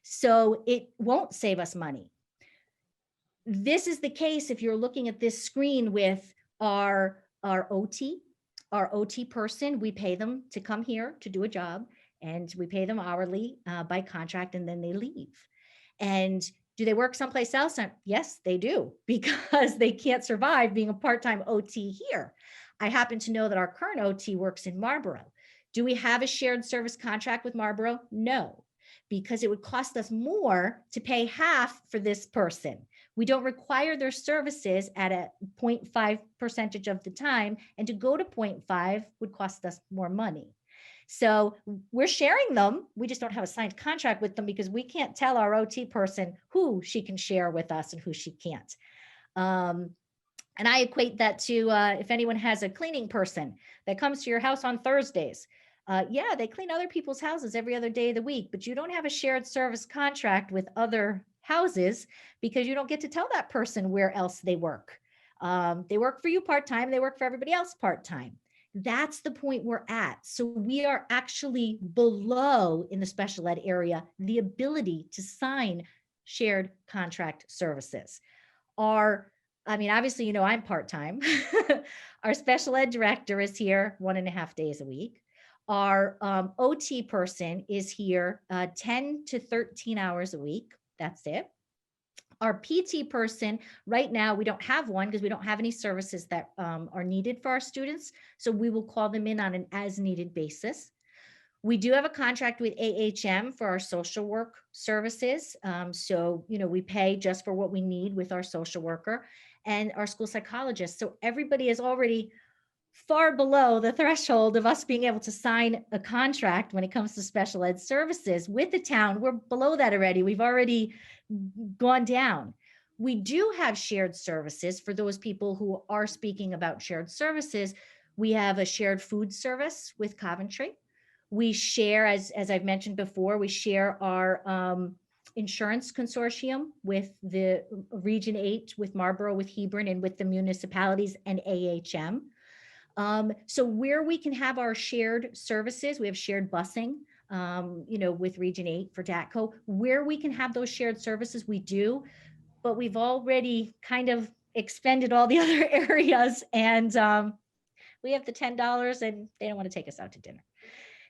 So it won't save us money. This is the case if you're looking at this screen with our OT person. We pay them to come here to do a job, and we pay them hourly by contract, and then they leave. And do they work someplace else? Yes, they do, because they can't survive being a part-time OT here. I happen to know that our current OT works in Marlboro. Do we have a shared service contract with Marlboro? No, because it would cost us more to pay half for this person. We don't require their services at a 0.5% of the time, and to go to 0.5 would cost us more money. So we're sharing them. We just don't have a signed contract with them because we can't tell our OT person who she can share with us and who she can't. And I equate that to if anyone has a cleaning person that comes to your house on Thursdays. Yeah, they clean other people's houses every other day of the week, but you don't have a shared service contract with other houses because you don't get to tell that person where else they work. They work for you part-time, they work for everybody else part-time. That's the point we're at. So we are actually below in the special ed area, the ability to sign shared contract services. Obviously, you know, I'm part-time. Our special ed director is here 1.5 days a week. Our OT person is here 10 to 13 hours a week. That's it. Our PT person, right now, we don't have one because we don't have any services that are needed for our students. So we will call them in on an as needed basis. We do have a contract with AHM for our social work services. So, you know, we pay just for what we need with our social worker and our school psychologist. So everybody is already far below the threshold of us being able to sign a contract when it comes to special ed services with the town. We're below that already. We've already gone down. We do have shared services for those people who are speaking about shared services. We have a shared food service with Coventry. We share, as I've mentioned before, we share our insurance consortium with the Region 8, with Marlborough, with Hebron, and with the municipalities and AHM. So where we can have our shared services, we have shared busing, with Region 8 for DATCO. Where we can have those shared services, we do, but we've already kind of expended all the other areas, and we have the $10 and they don't want to take us out to dinner.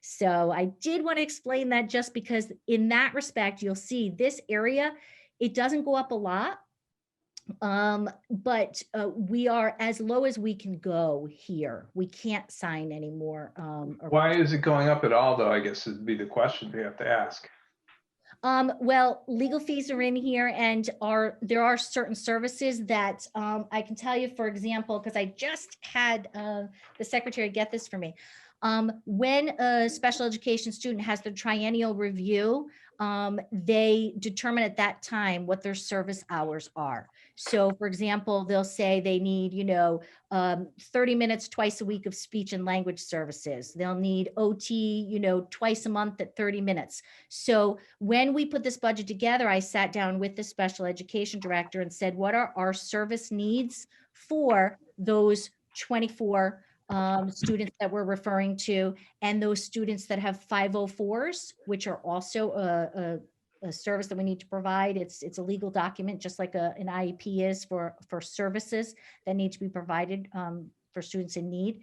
So I did want to explain that, just because in that respect, you'll see this area, it doesn't go up a lot. But we are as low as we can go here. We can't sign anymore. Why is it going up at all, though? I guess would be the question we have to ask. Well, legal fees are in here, and there are certain services that I can tell you, for example, because I just had the secretary get this for me. When a special education student has their triennial review, they determine at that time what their service hours are. So for example, they'll say they need, 30 minutes twice a week of speech and language services. They'll need OT, twice a month at 30 minutes. So when we put this budget together, I sat down with the special education director and said, what are our service needs for those 24 students that we're referring to, and those students that have 504s, which are also a service that we need to provide. It's a legal document, just like an IEP is for services that need to be provided for students in need.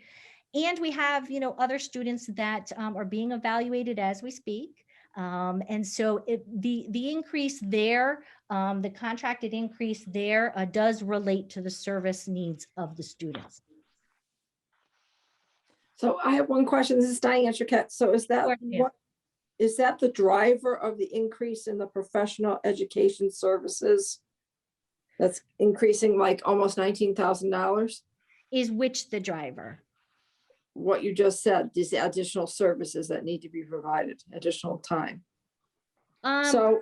And we have, other students that are being evaluated as we speak. And so the increase there, the contracted increase there does relate to the service needs of the students. So I have one question. This is Diane Chiquette. So is that what is that the driver of the increase in the professional education services? That's increasing like almost $19,000. Is which the driver? What you just said, these additional services that need to be provided, additional time. So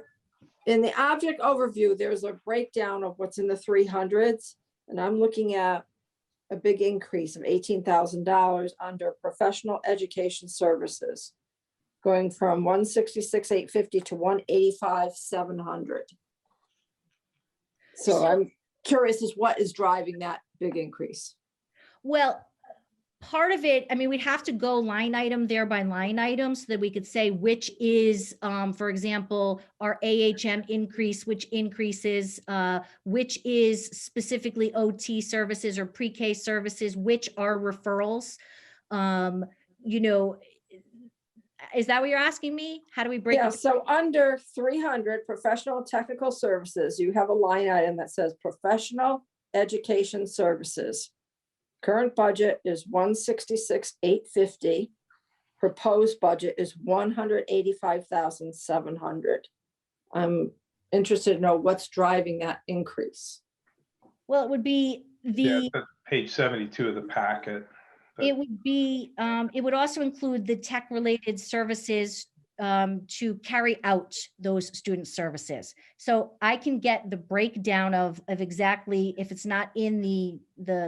in the object overview, there's a breakdown of what's in the 300s, and I'm looking at a big increase of $18,000 under professional education services, going from $166,850 to $185,700. So I'm curious as what is driving that big increase? Well, part of it, we'd have to go line item there by line item so that we could say which is, for example, our AHM increase, which increases, which is specifically OT services or pre-K services, which are referrals. Is that what you're asking me? How do we break? Yeah, so under 300 professional technical services, you have a line item that says professional education services. Current budget is $166,850. Proposed budget is $185,700. I'm interested to know what's driving that increase. Well, it would be the page 72 of the packet. It would be, it would also include the tech-related services to carry out those student services. So I can get the breakdown of exactly, if it's not in the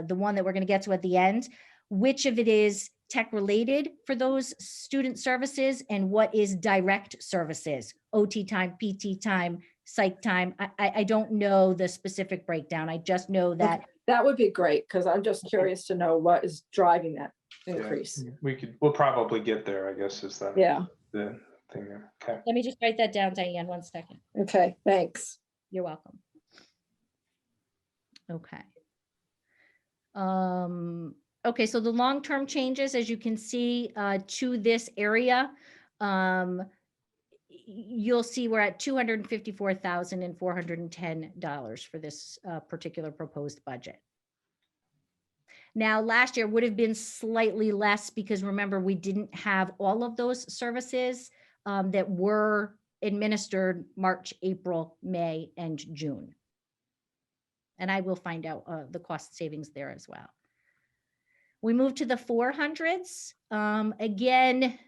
one that we're going to get to at the end, which of it is tech-related for those student services and what is direct services, OT time, PT time, psych time. I don't know the specific breakdown. I just know that. That would be great, because I'm just curious to know what is driving that increase. Yeah, we'll probably get there, I guess, is that the thing there. Okay. Let me just write that down, Diane, 1 second. Okay, thanks. You're welcome. Okay. Okay, so the long-term changes, as you can see, to this area, you'll see we're at $254,410 for this particular proposed budget. Now, last year would have been slightly less because remember, we didn't have all of those services that were administered March, April, May, and June. And I will find out the cost savings there as well. We move to the 400s. Again,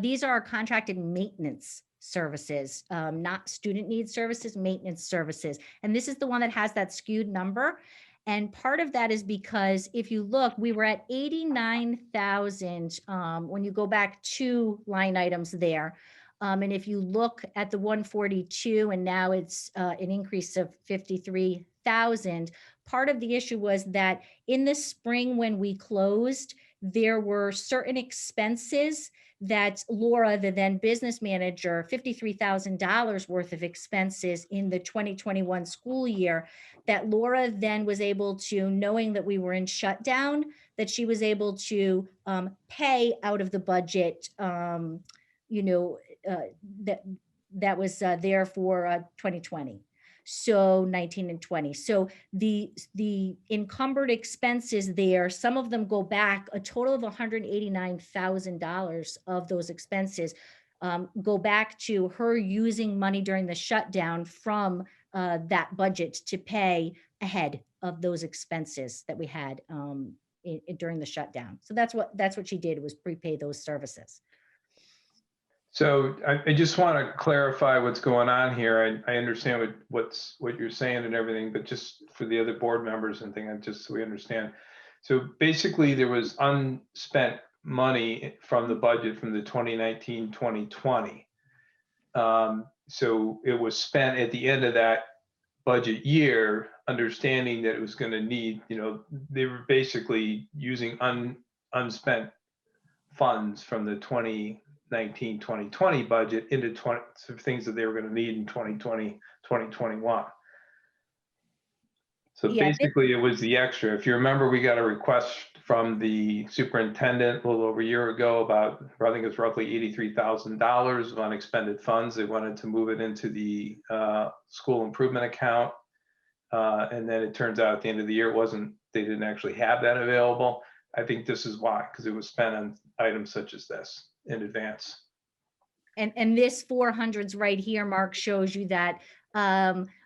these are our contracted maintenance services, not student needs services, maintenance services. And this is the one that has that skewed number. And part of that is because if you look, we were at 89,000 when you go back 2 line items there. And if you look at the 142 and now it's an increase of 53,000, part of the issue was that in the spring when we closed, there were certain expenses that Laura, the then business manager, $53,000 worth of expenses in the 2021 school year that Laura then was able to, knowing that we were in shutdown, that she was able to pay out of the budget, that was there for 2020. So 19 and 20. So the encumbered expenses there, some of them go back a total of $189,000 of those expenses go back to her using money during the shutdown from that budget to pay ahead of those expenses that we had during the shutdown. So that's what she did, was prepay those services. So I just want to clarify what's going on here. I understand what you're saying and everything, but just for the other board members and things, just so we understand. So basically there was unspent money from the budget from the 2019-2020. So it was spent at the end of that budget year, understanding that it was going to need, they were basically using unspent funds from the 2019-2020 budget into things that they were going to need in 2020, 2021. So yeah, basically it was the extra. If you remember, we got a request from the superintendent a little over a year ago about, I think it's roughly $83,000 of unexpended funds. They wanted to move it into the school improvement account. And then it turns out at the end of the year, they didn't actually have that available. I think this is why, because it was spent on items such as this in advance. And this 400s right here, Mark, shows you that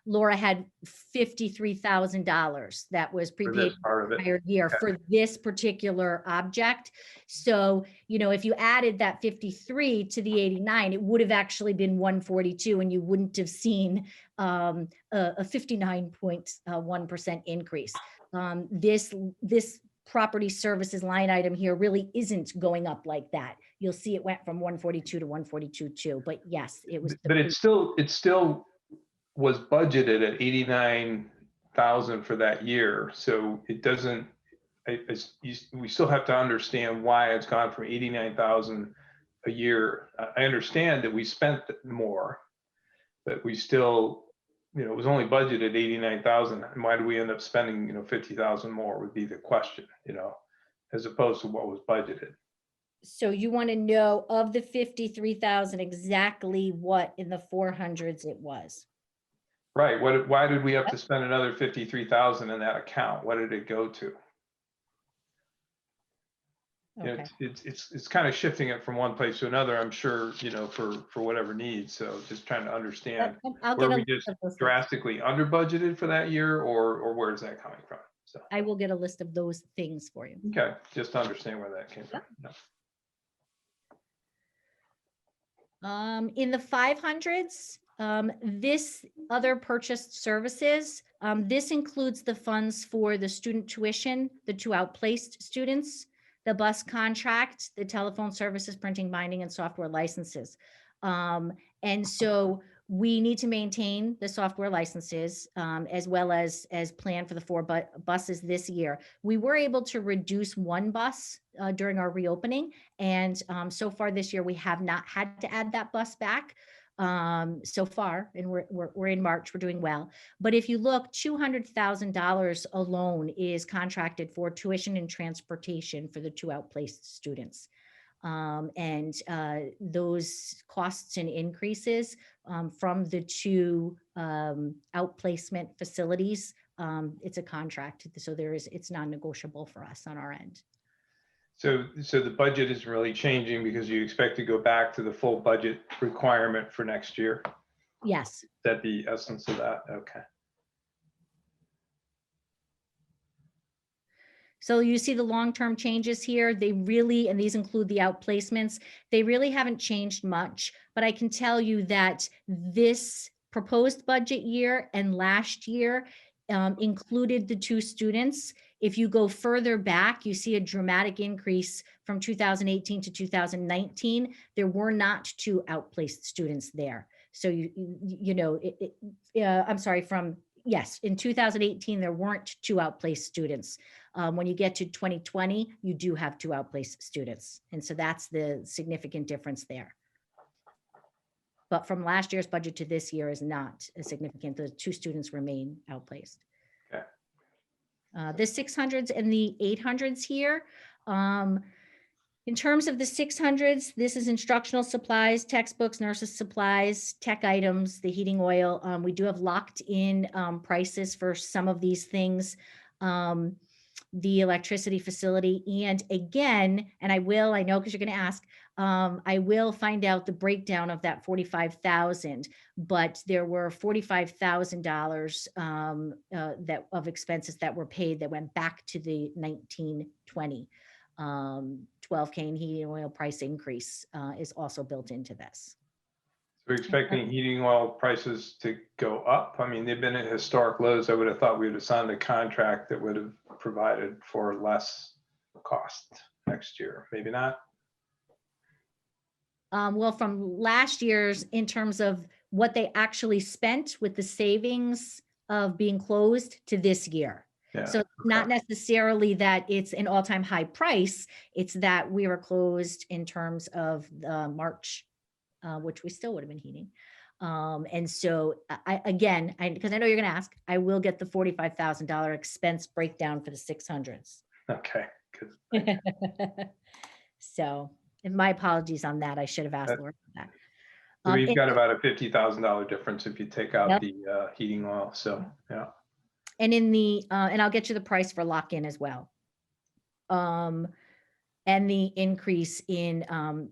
Laura had $53,000 that was prepaid for the entire year for this particular object. So, if you added that 53 to the 89, it would have actually been 142, and you wouldn't have seen a 59.1% increase. This property services line item here really isn't going up like that. You'll see it went from 142 to 142.2, but yes, it was. But it still was budgeted at 89,000 for that year. So it doesn't, we still have to understand why it's gone from 89,000 a year. I understand that we spent more, but we still, it was only budgeted 89,000. And why do we end up spending, 50,000 more would be the question, as opposed to what was budgeted. So you want to know of the 53,000 exactly what in the 400s it was. Right. Why did we have to spend another 53,000 in that account? What did it go to? Okay. It's kind of shifting it from one place to another, I'm sure, for whatever needs. So just trying to understand, were we just drastically under budgeted for that year, or where is that coming from? So I will get a list of those things for you. Okay, just to understand where that came from. No. In the 500s, this other purchased services, this includes the funds for the student tuition, the 2 outplaced students, the bus contract, the telephone services, printing, binding, and software licenses. And so we need to maintain the software licenses as well as plan for the 4 buses this year. We were able to reduce 1 bus during our reopening. And so far this year, we have not had to add that bus back so far, and we're in March, we're doing well. But if you look, $200,000 alone is contracted for tuition and transportation for the 2 outplaced students. And those costs and increases from the 2 outplacement facilities, it's a contract. So it's non-negotiable for us on our end. So the budget is really changing because you expect to go back to the full budget requirement for next year? Yes. Is that the essence of that? Okay. So you see the long-term changes here, they really, and these include the outplacements, they really haven't changed much, but I can tell you that this proposed budget year and last year included the 2 students. If you go further back, you see a dramatic increase from 2018 to 2019. There were not 2 outplaced students there. So I'm sorry, yes, in 2018, there weren't 2 outplaced students. When you get to 2020, you do have 2 outplaced students. And so that's the significant difference there. But from last year's budget to this year is not as significant. The 2 students remain outplaced. Okay. The 600s and the 800s here. In terms of the 600s, this is instructional supplies, textbooks, nurses' supplies, tech items, the heating oil. We do have locked in prices for some of these things. The electricity facility. And again, and I know because you're going to ask, I will find out the breakdown of that 45,000, but there were $45,000 that of expenses that were paid that went back to the 1920. 12 cane heating oil price increase is also built into this. So we're expecting heating oil prices to go up. I mean, they've been at historic lows. I would have thought we would have signed a contract that would have provided for less cost next year. Maybe not. Well, from last year's, in terms of what they actually spent with the savings of being closed to this year. Yeah, so not necessarily that it's an all-time high price. It's that we were closed in terms of March, which we still would have been heating. And so because I know you're going to ask, I will get the $45,000 expense breakdown for the 600s. Okay, good. So, and my apologies on that. I should have asked Laura for that. So we've got about a $50,000 difference if you take out the heating oil. So, yeah. And in the, and I'll get you the price for lock-in as well. And the increase in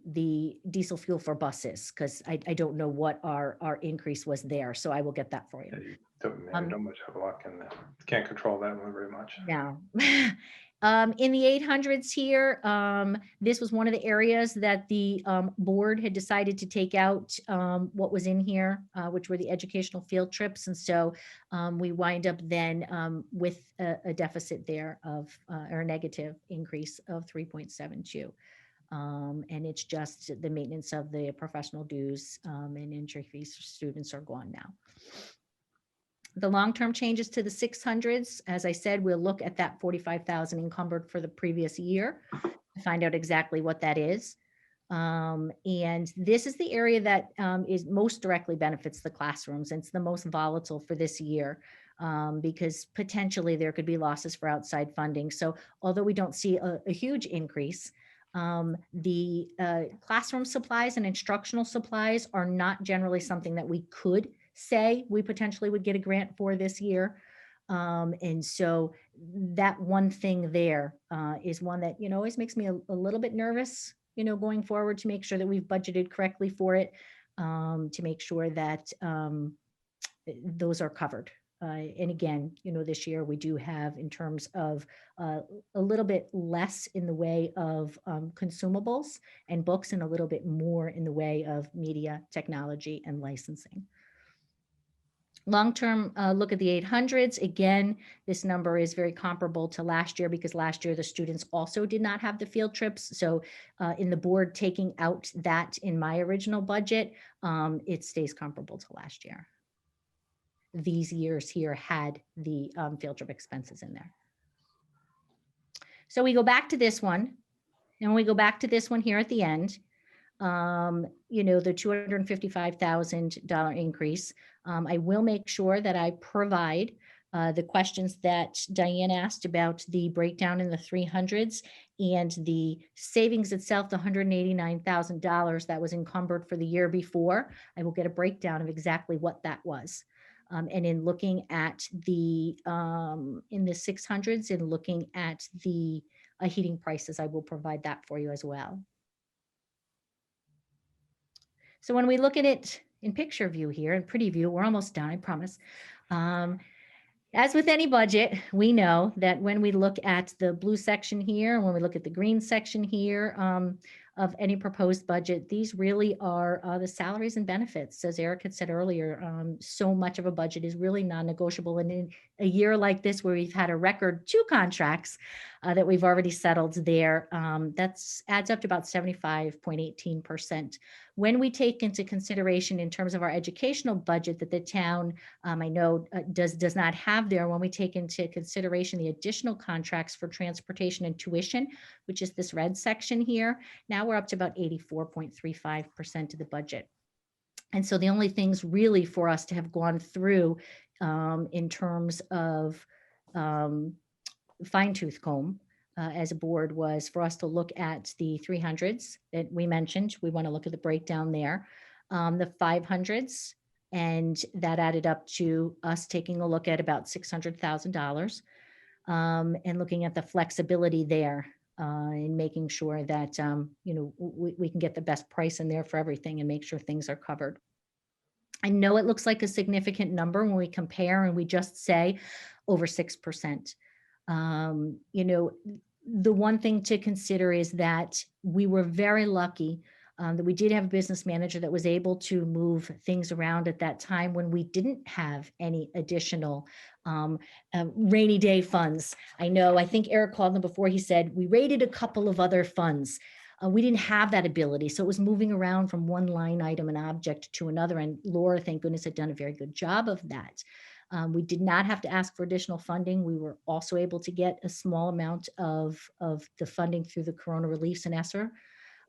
the diesel fuel for buses, because I don't know what our increase was there. So I will get that for you. Yeah, you don't much have a lock-in there. Can't control that one very much. No. In the 800s here, this was one of the areas that the board had decided to take out what was in here, which were the educational field trips. And so we wind up then with a deficit there of, or a negative increase of 3.72. And it's just the maintenance of the professional dues and entry fees for students are gone now. The long-term changes to the 600s, as I said, we'll look at that 45,000 encumbered for the previous year to find out exactly what that is. And this is the area that is most directly benefits the classrooms. And it's the most volatile for this year because potentially there could be losses for outside funding. So although we don't see a huge increase, the classroom supplies and instructional supplies are not generally something that we could say we potentially would get a grant for this year. And so that one thing there is one that, always makes me a little bit nervous, going forward to make sure that we've budgeted correctly for it, to make sure that those are covered. And again, this year we do have in terms of a little bit less in the way of consumables and books and a little bit more in the way of media, technology, and licensing. Long-term look at the 800s. Again, this number is very comparable to last year because last year the students also did not have the field trips. So in the board taking out that in my original budget, it stays comparable to last year. These years here had the field trip expenses in there. So we go back to this one, and we go back to this one here at the end. The $255,000 increase. I will make sure that I provide the questions that Diane asked about the breakdown in the 300s and the savings itself, the $189,000 that was encumbered for the year before. I will get a breakdown of exactly what that was. And in looking at the, in the 600s and looking at the heating prices, I will provide that for you as well. So when we look at it in picture view here, in pretty view, we're almost done, I promise. As with any budget, we know that when we look at the blue section here, and when we look at the green section here of any proposed budget, these really are the salaries and benefits. As Eric had said earlier, so much of a budget is really non-negotiable. And in a year like this, where we've had a record 2 contracts that we've already settled there, that's adds up to about 75.18%. When we take into consideration in terms of our educational budget that the town, I know does not have there, when we take into consideration the additional contracts for transportation and tuition, which is this red section here, now we're up to about 84.35% of the budget. And so the only things really for us to have gone through in terms of fine tooth comb as a board was for us to look at the 300s that we mentioned. We want to look at the breakdown there, the 500s, and that added up to us taking a look at about $600,000 and looking at the flexibility there and making sure that we can get the best price in there for everything and make sure things are covered. I know it looks like a significant number when we compare and we just say over 6%. The one thing to consider is that we were very lucky that we did have a business manager that was able to move things around at that time when we didn't have any additional rainy day funds. I think Eric called them before. He said, we raided a couple of other funds. We didn't have that ability. So it was moving around from one line item and object to another. And Laura, thank goodness, had done a very good job of that. We did not have to ask for additional funding. We were also able to get a small amount of the funding through the Corona Relief and ESSER.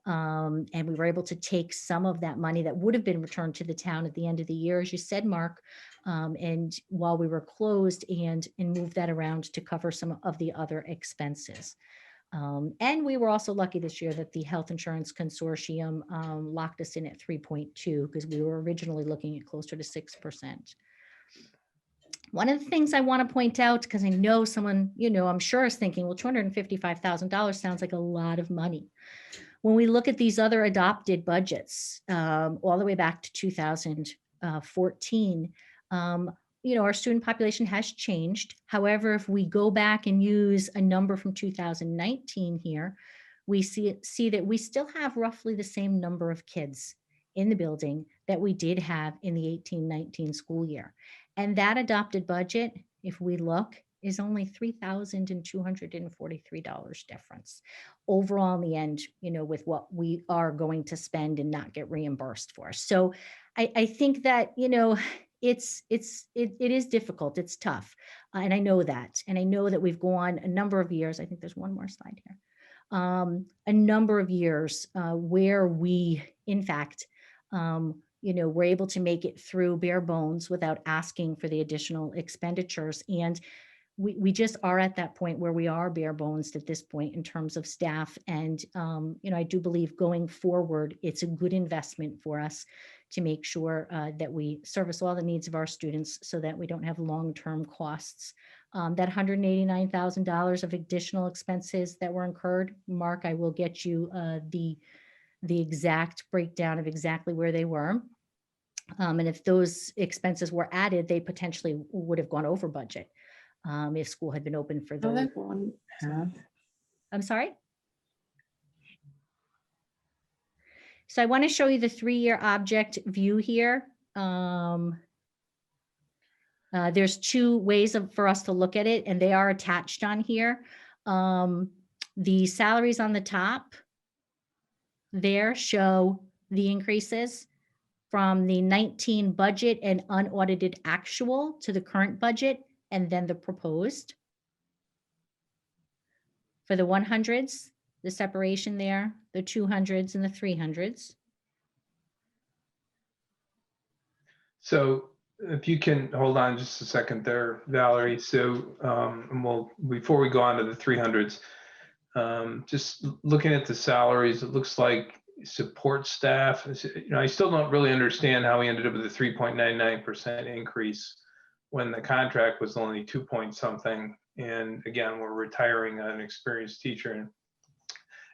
And we were able to take some of that money that would have been returned to the town at the end of the year, as you said, Mark, and while we were closed and move that around to cover some of the other expenses. And we were also lucky this year that the Health Insurance Consortium locked us in at 3.2 because we were originally looking at closer to 6%. One of the things I want to point out, because I know someone, I'm sure is thinking, well, $255,000 sounds like a lot of money. When we look at these other adopted budgets, all the way back to 2014, our student population has changed. However, if we go back and use a number from 2019 here, we see that we still have roughly the same number of kids in the building that we did have in the 18-19 school year. And that adopted budget, if we look, is only $3,243 difference overall in the end, with what we are going to spend and not get reimbursed for. So I think that, it is difficult. It's tough. And I know that. And I know that we've gone a number of years. I think there's one more slide here. A number of years where we, in fact, we're able to make it through bare bones without asking for the additional expenditures. And we just are at that point where we are bare bones at this point in terms of staff. And, I do believe going forward, it's a good investment for us to make sure that we service all the needs of our students so that we don't have long-term costs. That $189,000 of additional expenses that were incurred, Mark, I will get you the exact breakdown of exactly where they were. And if those expenses were added, they potentially would have gone over budget if school had been open for those. I'm sorry? So I want to show you the 3-year object view here. There's 2 ways for us to look at it, and they are attached on here. The salaries on the top there show the increases from the 19 budget and unaudited actual to the current budget, and then the proposed. For the 100s, the separation there, the 200s and the 300s. So if you can hold on just a second there, Valerie. So before we go on to the 300s, just looking at the salaries, it looks like support staff, I still don't really understand how we ended up with a 3.99% increase when the contract was only 2 point something. And again, we're retiring an experienced teacher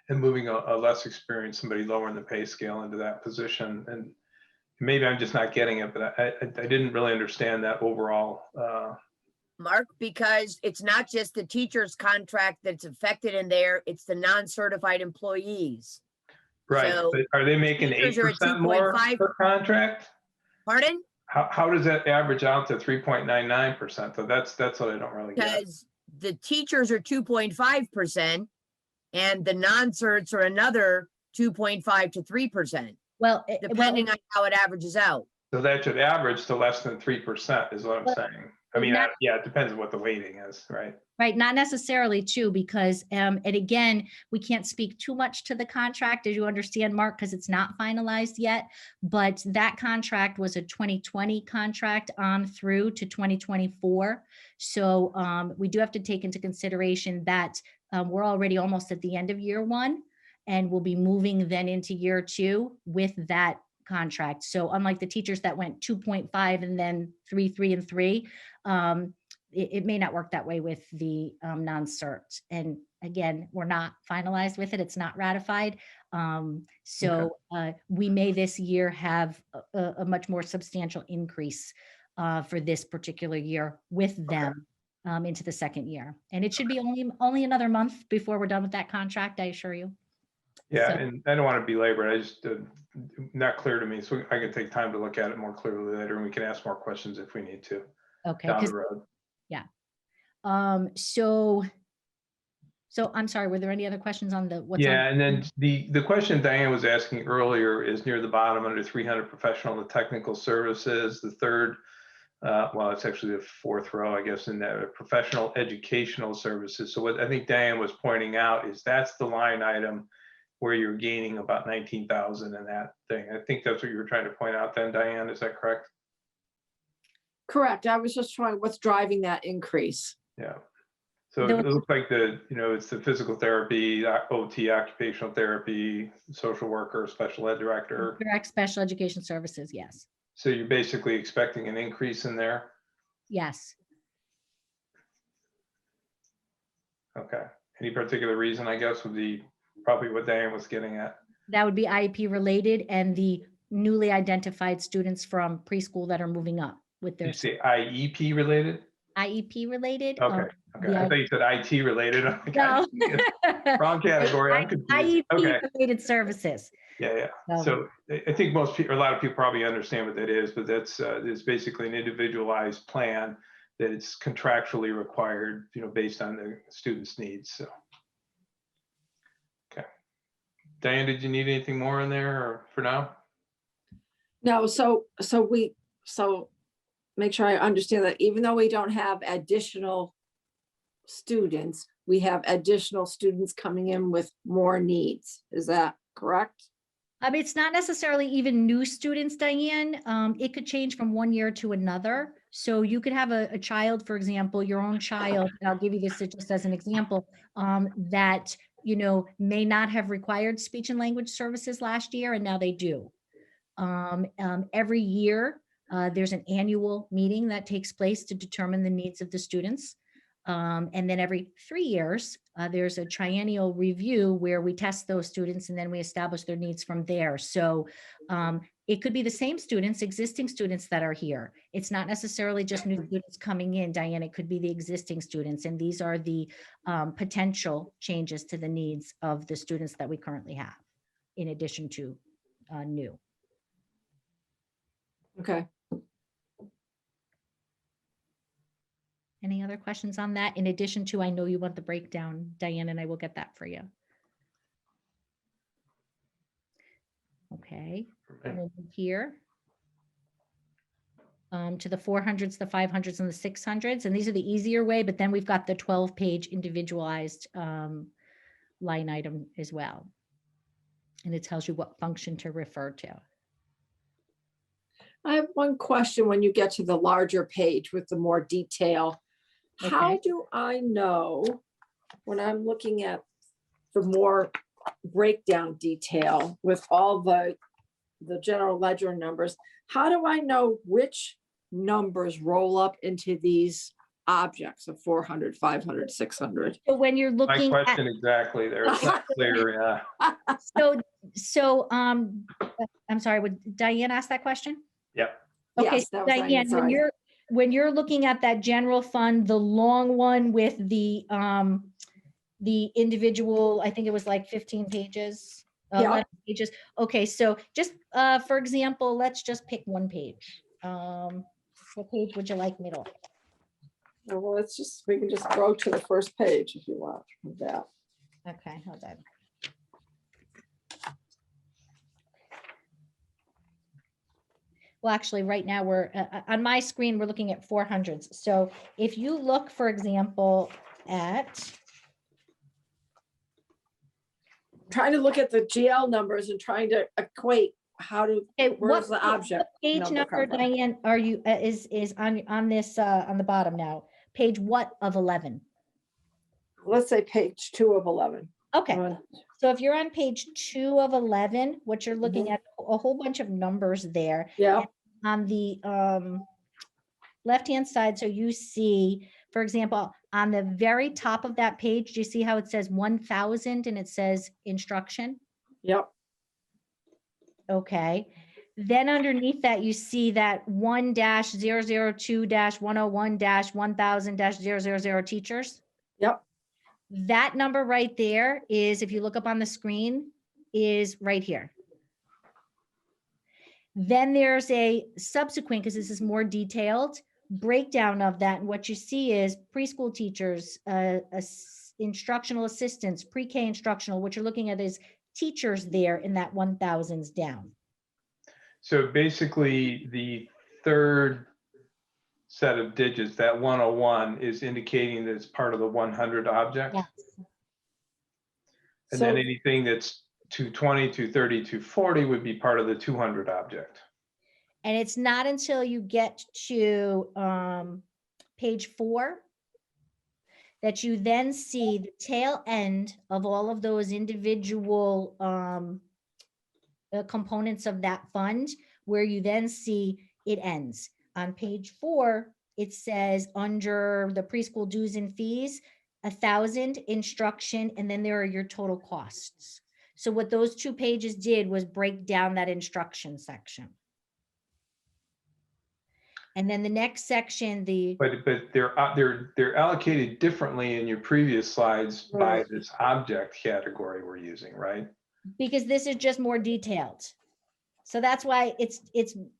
and moving a less experienced, somebody lower in the pay scale into that position. And maybe I'm just not getting it, but I didn't really understand that overall Mark, because it's not just the teacher's contract that's affected in there, it's the non-certified employees. Right, So but are they making teachers are at 8% more 2.5. per contract? Pardon? How does that average out to 3.99%? So that's what I don't really get. Because the teachers are 2.5% and the non-certs are another 2.5 to 3%, Well, depending on how it averages out. So that should average to less than 3% is what I'm Well, saying. I mean, not- yeah, it depends on what the weighting is, right? Right, not necessarily too, because, and again, we can't speak too much to the contract, as you understand, Mark, because it's not finalized yet. But that contract was a 2020 contract on through to 2024. So we do have to take into consideration that we're already almost at the end of year one, and we'll be moving then into year two with that contract. So unlike the teachers that went 2.5 and then 3, 3, and 3, it may not work that way with the non-cert. And again, we're not finalized with it. It's not ratified. We may this year have a much more substantial increase for this particular year with them into the second year. And it should be only another month before we're done with that contract, I assure you. Yeah, So- and I don't want to belabor it. I just not clear to me, so I can take time to look at it more clearly later, and we can ask more questions if we need to Okay. down 'cause- the road. Yeah. So I'm sorry, were there any other questions on the? what's on- Yeah, and then the question Diane was asking earlier is near the bottom under 300 professional and technical services. The third, well, it's actually the fourth row, I guess, in that professional educational services. So what I think Diane was pointing out is that's the line item where you're gaining about 19,000 in that thing. I think that's what you were trying to point out then, Diane, is that correct? Correct. I was just trying, what's driving that increase? Yeah. So There it was- looks like it's the physical therapy, OT, occupational therapy, social worker, special ed director. Direct special education services, yes. So you're basically expecting an increase in there? Yes. Okay. Any particular reason, I guess, would be probably what Diane was getting at. That would be IEP related and the newly identified students from preschool that are moving up with Did their you say IEP related? IEP related. Okay. Okay. I thought you said IT related. I'm like, No. wrong category. I'm confused. IEP Okay. related services. Yeah, yeah. So I think most people, a lot of people probably understand what that is, but that's it's basically an individualized plan that it's contractually required, based on the student's needs. So, okay. Diane, did you need anything more in there or for now? No, so make sure I understand that even though we don't have additional students, we have additional students coming in with more needs. Is that correct? It's not necessarily even new students, Diane. It could change from one year to another. So you could have a child, for example, your own child, and I'll give you this just as an example, that, may not have required speech and language services last year, and now they do. Every year, there's an annual meeting that takes place to determine the needs of the students. And then every 3 years, there's a triennial review where we test those students and then we establish their needs from there. So it could be the same students, existing students that are here. It's not necessarily just new students coming in, Diane. It could be the existing students. And these are the potential changes to the needs of the students that we currently have, in addition to new. Okay. Any other questions on that? In addition to, I know you want the breakdown, Diane, and I will get that for you. Okay, and then here. To the 400s, the 500s, and the 600s. And these are the easier way, but then we've got the 12-page individualized line item as well. And it tells you what function to refer to. I have one question when you get to the larger page with the more detail. How do I know when I'm looking at the more breakdown detail with all the general ledger numbers, how do I know which numbers roll up into these objects of 400, 500, 600? So when you're My looking question exactly there. It's not clear. Yeah. I'm sorry, would Diane ask that question? Yep. Okay, Yes, that was Diane, Diane, sorry. when you're looking at that general fund, the long one with the individual, I think it was like 15 pages. 11 pages. Okay, so just for example, let's just pick one page. What page would you like me to like? Well, we can just go to the first page if you want with that. Okay, hold on. Well, actually, right now we're on my screen, we're looking at 400s. So if you look, for example, at trying to look at the GL numbers and trying to equate how to, where's the object? What page number, Diane, are you, is on this, on the bottom now? Page what of 11? Let's say page 2 of 11. Okay, so if you're on page 2 of 11, what you're looking at, a whole bunch of numbers there. Yeah. On the left-hand side, so you see, for example, on the very top of that page, do you see how it says 1,000 and it says instruction? Yep. Okay. Then underneath that, you see that 1-002-101-1000-000 teachers. Yep. That number right there is, if you look up on the screen, is right here. Then there's a subsequent, because this is more detailed, breakdown of that. And what you see is preschool teachers, instructional assistants, pre-K instructional. What you're looking at is teachers there in that 1,000s down. So basically the third set of digits, that 101, is indicating that it's part of the 100 object. Yes. And then anything that's 220, 230, 240 would be part of the 200 object. And it's not until you get to page 4 that you then see the tail end of all of those individual components of that fund, where you then see it ends. On page 4, it says under the preschool dues and fees, 1,000 instruction, and then there are your total costs. So what those 2 pages did was break down that instruction section. And then the next section, but they're allocated differently in your previous slides by this object category we're using, right? Because this is just more detailed. So that's why it's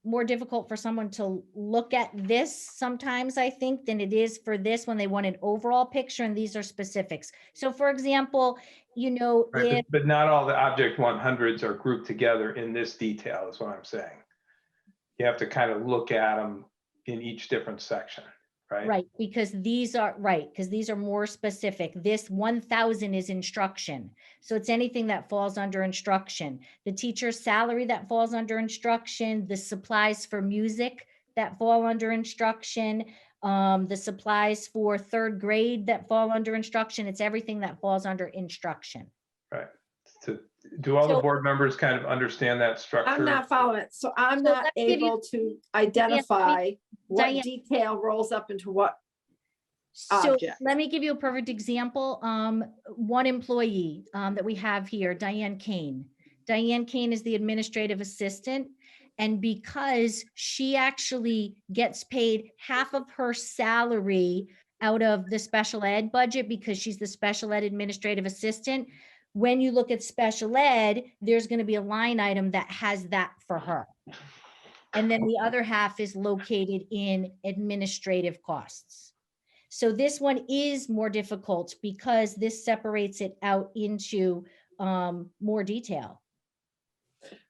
more difficult for someone to look at this sometimes, I think, than it is for this when they want an overall picture and these are specifics. So for example, you know, right, but not all the object 100s are grouped together in this detail is what I'm saying. You have to kind of look at them in each different section, right? Right, because these are more specific. This 1,000 is instruction. So it's anything that falls under instruction. The teacher's salary that falls under instruction, the supplies for music that fall under instruction, the supplies for 3rd grade that fall under instruction. It's everything that falls under instruction. Right. So do all the board members kind of understand that structure? I'm not following it. So I'm not able to identify what detail rolls up into what object. So let me give you a perfect example. One employee that we have here, Diane Kane. Diane Kane is the administrative assistant. And because she actually gets paid half of her salary out of the special ed budget because she's the special ed administrative assistant, when you look at special ed, there's going to be a line item that has that for her. And then the other half is located in administrative costs. So this one is more difficult because this separates it out into more detail.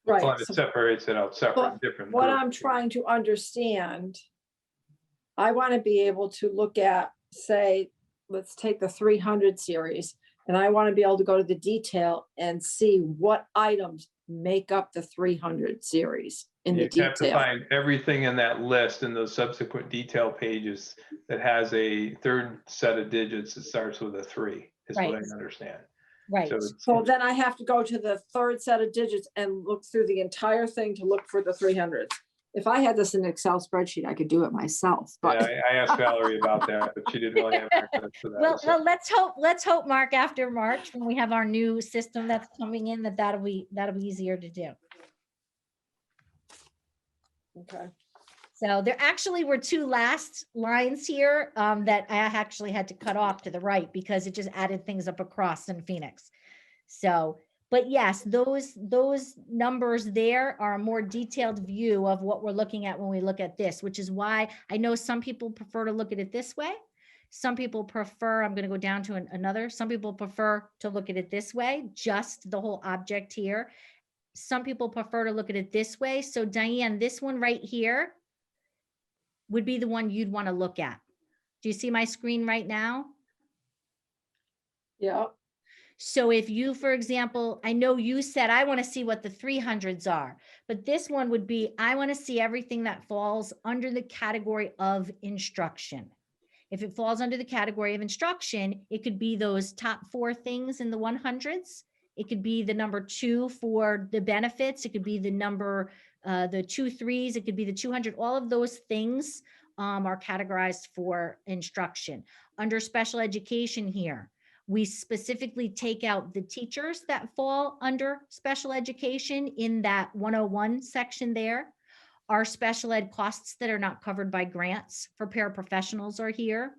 Right. Well, it separates it out separate, different. What groups. I'm trying to understand, I want to be able to look at, say, let's take the 300 series. And I want to be able to go to the detail and see what items make up the 300 series in the detail. You have to find everything in that list in those subsequent detail pages that has a 3rd set of digits that starts with a 3, is what I understand. Right. So then I have to go to the 3rd set of digits and look through the entire thing to look for the 300s. If I had this in an Excel spreadsheet, I could do it myself. But yeah, I asked Valerie about that, but she didn't really have access to that. Well, let's hope, Mark, after March, when we have our new system that's coming in, that'll be easier to do. Okay. So there actually were two last lines here that I actually had to cut off to the right because it just added things up across in Phoenix. So, but yes, those numbers there are a more detailed view of what we're looking at when we look at this, which is why I know some people prefer to look at it this way. Some people prefer, I'm going to go down to another, some people prefer to look at it this way, just the whole object here. Some people prefer to look at it this way. So Diane, this one right here would be the one you'd want to look at. Do you see my screen right now? Yeah. So if you, for example, I know you said, I want to see what the 300s are, but this one would be, I want to see everything that falls under the category of instruction. If it falls under the category of instruction, it could be those top 4 things in the 100s. It could be the number 2 for the benefits. It could be the number, the 2 3s. It could be the 200. All of those things are categorized for instruction. Under special education here, we specifically take out the teachers that fall under special education in that 101 section there. Our special ed costs that are not covered by grants for paraprofessionals are here.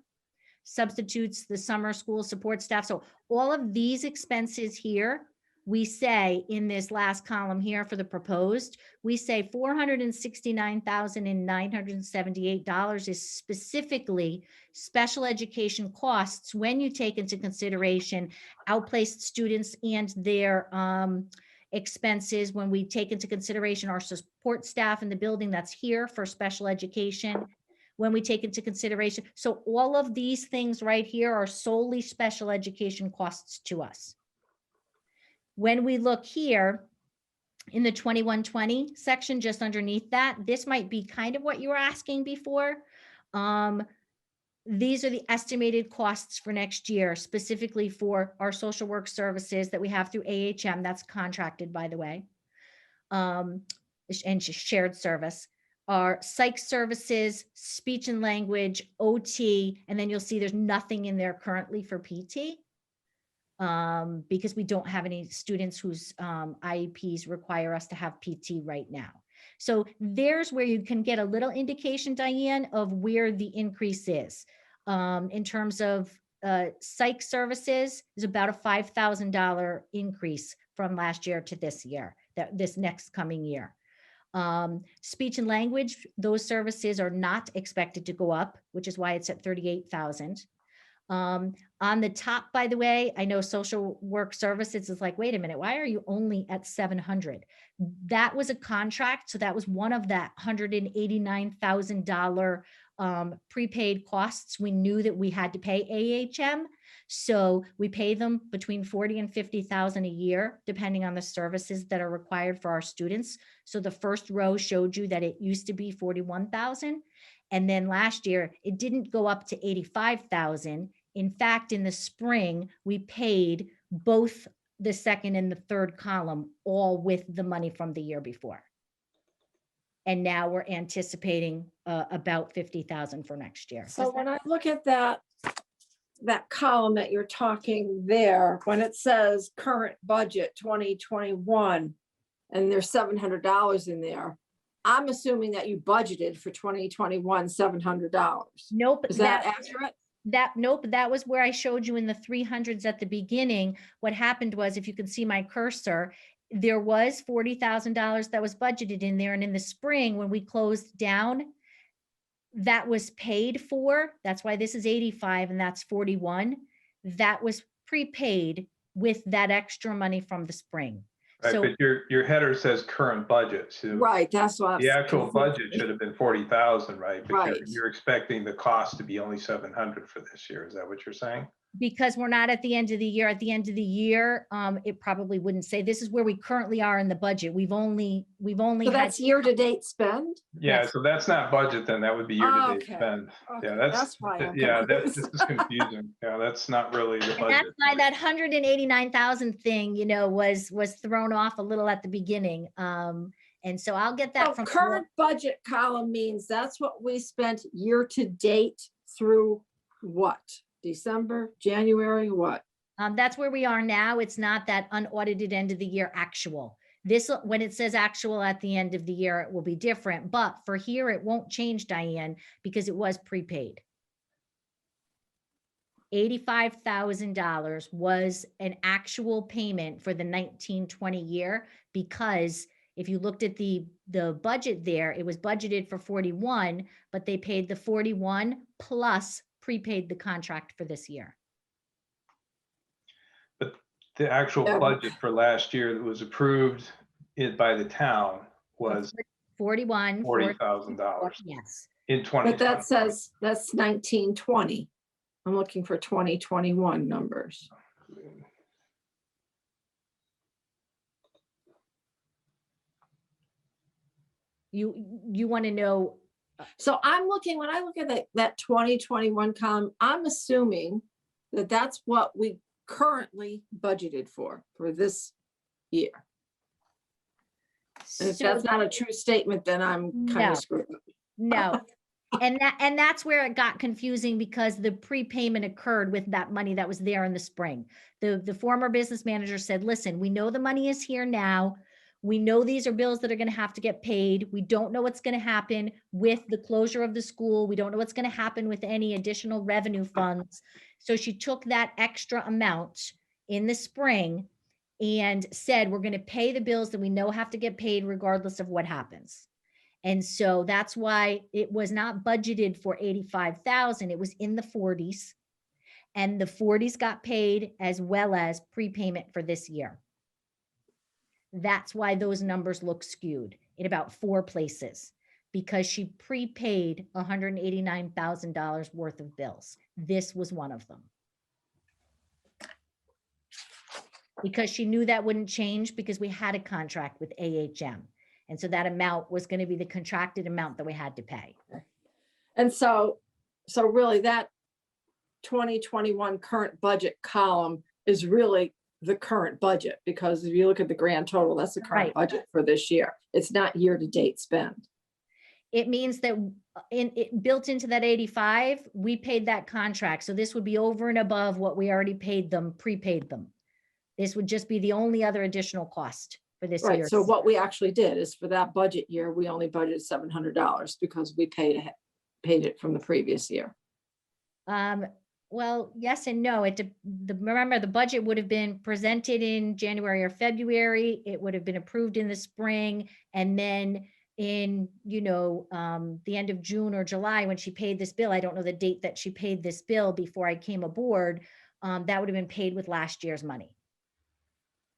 Substitutes, the summer school support staff. So all of these expenses here, we say in this last column here for the proposed, we say $469,978 is specifically special education costs when you take into consideration outplaced students and their expenses, when we take into consideration our support staff in the building that's here for special education, when we take into consideration. So all of these things right here are solely special education costs to us. When we look here in the 2120 section, just underneath that, this might be kind of what you were asking before. These are the estimated costs for next year, specifically for our social work services that we have through AHM, that's contracted, by the way, and shared service. Our psych services, speech and language, OT, and then you'll see there's nothing in there currently for PT. Because we don't have any students whose IEPs require us to have PT right now. So there's where you can get a little indication, Diane, of where the increase is. In terms of psych services, is about a $5,000 increase from last year to this year, this next coming year. Speech and language, those services are not expected to go up, which is why it's at 38,000. On the top, by the way, I know social work services is like, wait a minute, why are you only at 700? That was a contract. So that was one of that $189,000 prepaid costs. We knew that we had to pay AHM. So we pay them between 40 and 50,000 a year, depending on the services that are required for our students. So the first row showed you that it used to be 41,000. And then last year, it didn't go up to 85,000. In fact, in the spring, we paid both the second and the third column, all with the money from the year before. And now we're anticipating about 50,000 for next year. So when I look at that column that you're talking there, when it says current budget 2021, and there's $700 in there, I'm assuming that you budgeted for 2021 $700. Nope. Is that accurate? Nope. That was where I showed you in the 300s at the beginning. What happened was, if you can see my cursor, there was $40,000 that was budgeted in there. And in the spring, when we closed down, that was paid for. That's why this is 85 and that's 41. That was prepaid with that extra money from the spring. Right, So but your header says current budget. So Right, that's what. the actual budget should have been 40,000, right? But Right. you're expecting the cost to be only 700 for this year. Is that what you're saying? because we're not at the end of the year, it probably wouldn't say, this is where we currently are in the budget. We've only So had. that's year-to-date spend? Yeah, so that's not budget then. That would be year-to-date Okay, spend. okay, Yeah, that's why I'm this confused. is confusing. Yeah, that's not really the And budget. that's why that 189,000 thing, was thrown off a little at the beginning. And so I'll get that So from. current budget column means that's what we spent year-to-date through what? December, January, what? That's where we are now. It's not that unaudited end of the year actual. This, when it says actual at the end of the year, it will be different, but for here, it won't change, Diane, because it was prepaid. $85,000 was an actual payment for the 1920 year, because if you looked at the budget there, it was budgeted for 41, but they paid the 41 plus prepaid the contract for this year. But the actual budget for last year that was approved by the town was $40,000. Yes. In 2020. But that says that's 1920. I'm looking for 2021 numbers. You want to know? So I'm looking, when I look at that 2021 column, I'm assuming that that's what we currently budgeted for this year. And if that's not a true statement, then I'm kind of screwed up. No. And that's where it got confusing, because the prepayment occurred with that money that was there in the spring. The former business manager said, listen, we know the money is here now. We know these are bills that are going to have to get paid. We don't know what's going to happen with the closure of the school. We don't know what's going to happen with any additional revenue funds. So she took that extra amount in the spring and said, we're going to pay the bills that we know have to get paid regardless of what happens. And so that's why it was not budgeted for 85,000. It was in the 40s, and the 40s got paid as well as prepayment for this year. That's why those numbers look skewed in about 4 places, because she prepaid $189,000 worth of bills. This was one of them. Because she knew that wouldn't change, because we had a contract with AHM. And so that amount was going to be the contracted amount that we had to pay. And so really that 2021 current budget column is really the current budget, because if you look at the grand total, that's the current budget for this year. It's not year-to-date spend. It means that built into that 85, we paid that contract. So this would be over and above what we already paid them, prepaid them. This would just be the only other additional cost for this year. So what we actually did is, for that budget year, we only budgeted $700 because we paid it from the previous year. Well, yes and no. Remember, the budget would have been presented in January or February. It would have been approved in the spring, and then in the end of June or July, when she paid this bill, I don't know the date that she paid this bill before I came aboard, that would have been paid with last year's money.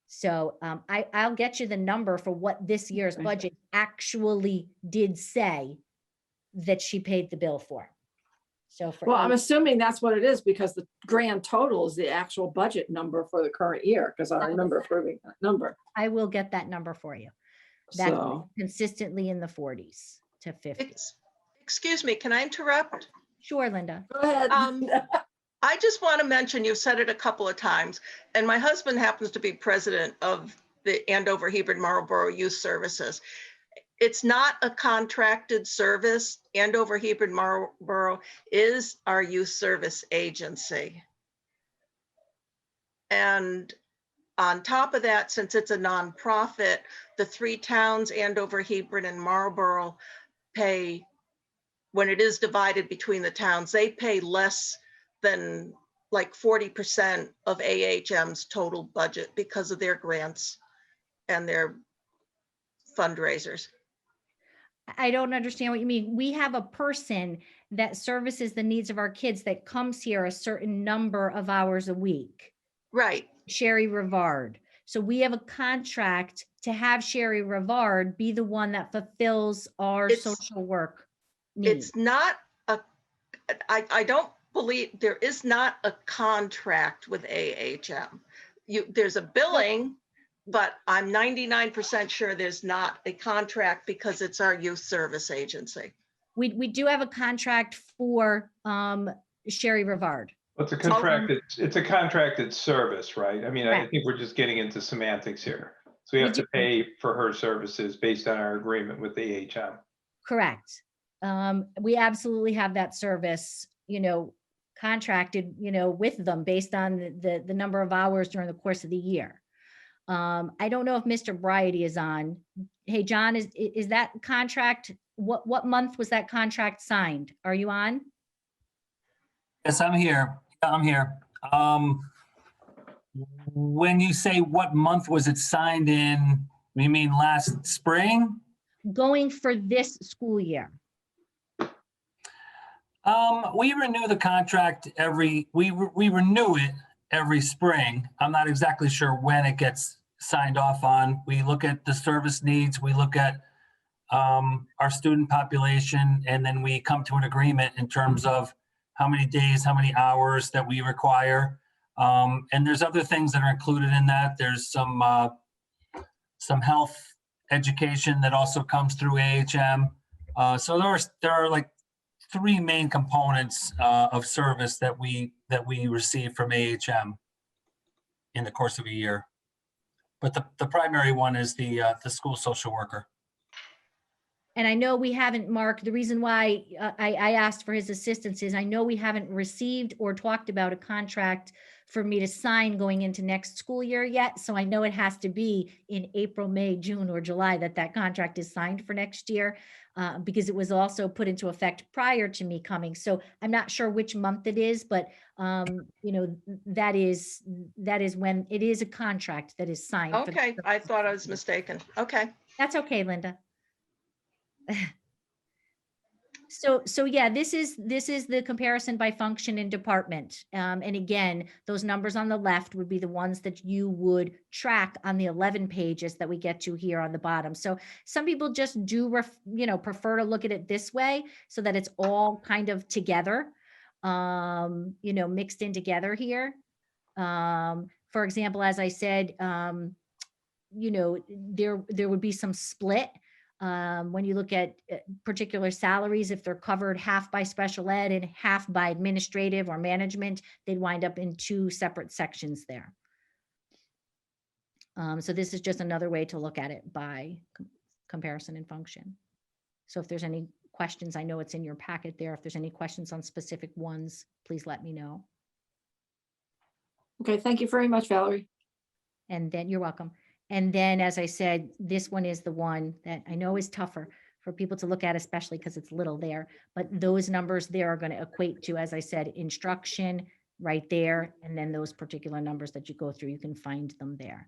So I'll get you the number for what this year's budget actually did say that she paid the bill for. So well, I'm assuming that's what it is, because the grand total is the actual budget number for the current year, because I remember approving that number. I will get that number for you. That's consistently in the 40s to 50s. Excuse me, can I interrupt? Sure, Linda. Go ahead. I just want to mention, you've said it a couple of times, and my husband happens to be president of the Andover, Hebron, Marlboro Youth Services. It's not a contracted service. Andover, Hebron, Marlboro is our youth service agency. And on top of that, since it's a nonprofit, the 3 towns, Andover, Hebron, and Marlboro, pay, when it is divided between the towns, they pay less than like 40% of AHM's total budget because of their grants and their fundraisers. I don't understand what you mean. We have a person that services the needs of our kids that comes here a certain number of hours a week. Right. Sherry Rivard. So we have a contract to have Sherry Rivard be the one that fulfills our social work needs. It's not I don't believe there is not a contract with AHM. There's a billing, but I'm 99% sure there's not a contract, because it's our youth service agency. We do have a contract for Sherry Rivard. It's a contracted service, right? I mean, I think we're just getting into semantics here. So we have to pay for her services based on our agreement with the AHM. Correct. We absolutely have that service, contracted, with them based on the number of hours during the course of the year. I don't know if Mr. Bryady is on. Hey, John, is that contract, what month was that contract signed? Are you on? Yes, I'm here. I'm here. When you say what month was it signed in, you mean last spring? Going for this school year. We renew the contract we renew it every spring. I'm not exactly sure when it gets signed off on. We look at the service needs, we look at our student population, and then we come to an agreement in terms of how many days, how many hours that we require. And there's other things that are included in that. There's some health education that also comes through AHM. So there are like 3 main components of service that we receive from AHM in the course of a year. But the primary one is the school social worker. And I know we haven't, Mark, the reason why I asked for his assistance is I know we haven't received or talked about a contract for me to sign going into next school year yet. So I know it has to be in April, May, June, or July that contract is signed for next year, because it was also put into effect prior to me coming. So I'm not sure which month it is, but that is when it is a contract that is signed. Okay, I thought I was mistaken. Okay. That's okay, Linda. So yeah, this is the comparison by function and department. And again, those numbers on the left would be the ones that you would track on the 11 pages that we get to here on the bottom. So some people just do, prefer to look at it this way so that it's all kind of together, mixed in together here. For example, as I said, there would be some split. When you look at particular salaries, if they're covered half by special ed and half by administrative or management, they'd wind up in 2 separate sections there. So this is just another way to look at it by comparison and function. So if there's any questions, I know it's in your packet there. If there's any questions on specific ones, please let me know. Okay, thank you very much, Valerie. And then you're welcome. And then, as I said, this one is the one that I know is tougher for people to look at, especially because it's little there. But those numbers there are going to equate to, as I said, instruction right there. And then those particular numbers that you go through, you can find them there.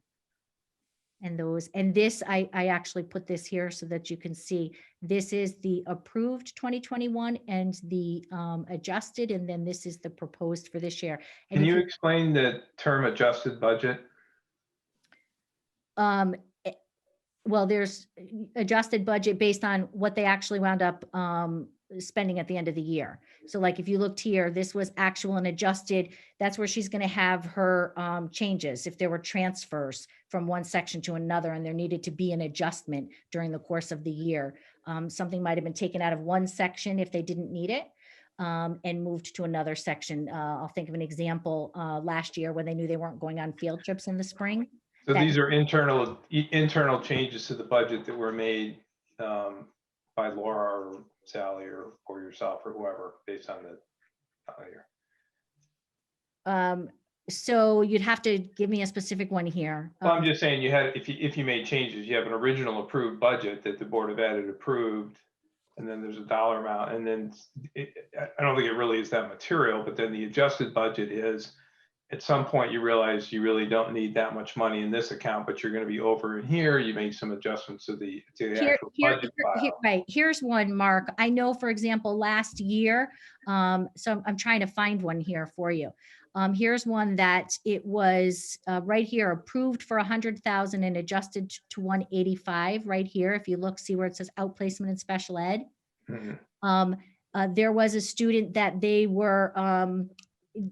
And this, I actually put this here so that you can see, this is the approved 2021 and the adjusted, and then this is the proposed for this year. And can you explain the term adjusted budget? Well, there's adjusted budget based on what they actually wound up spending at the end of the year. So like if you looked here, this was actual and adjusted. That's where she's going to have her changes. If there were transfers from one section to another and there needed to be an adjustment during the course of the year, something might have been taken out of one section if they didn't need it and moved to another section. I'll think of an example last year when they knew they weren't going on field trips in the spring. So these are internal changes to the budget that were made by Laura or Sally or yourself or whoever based on the year. So you'd have to give me a specific one here. Well, I'm just saying you had, if you made changes, you have an original approved budget that the Board of Ed had approved, and then there's a dollar amount, and then I don't think it really is that material, but then the adjusted budget is, at some point you realize you really don't need that much money in this account, but you're going to be over in here. You make some adjustments to the actual budget file. Right. Here's one, Mark. I know, for example, last year, so I'm trying to find one here for you. Here's one that it was right here, approved for 100,000 and adjusted to 185 right here. If you look, see where it says outplacement and special ed. Mm-hmm. There was a student that they were,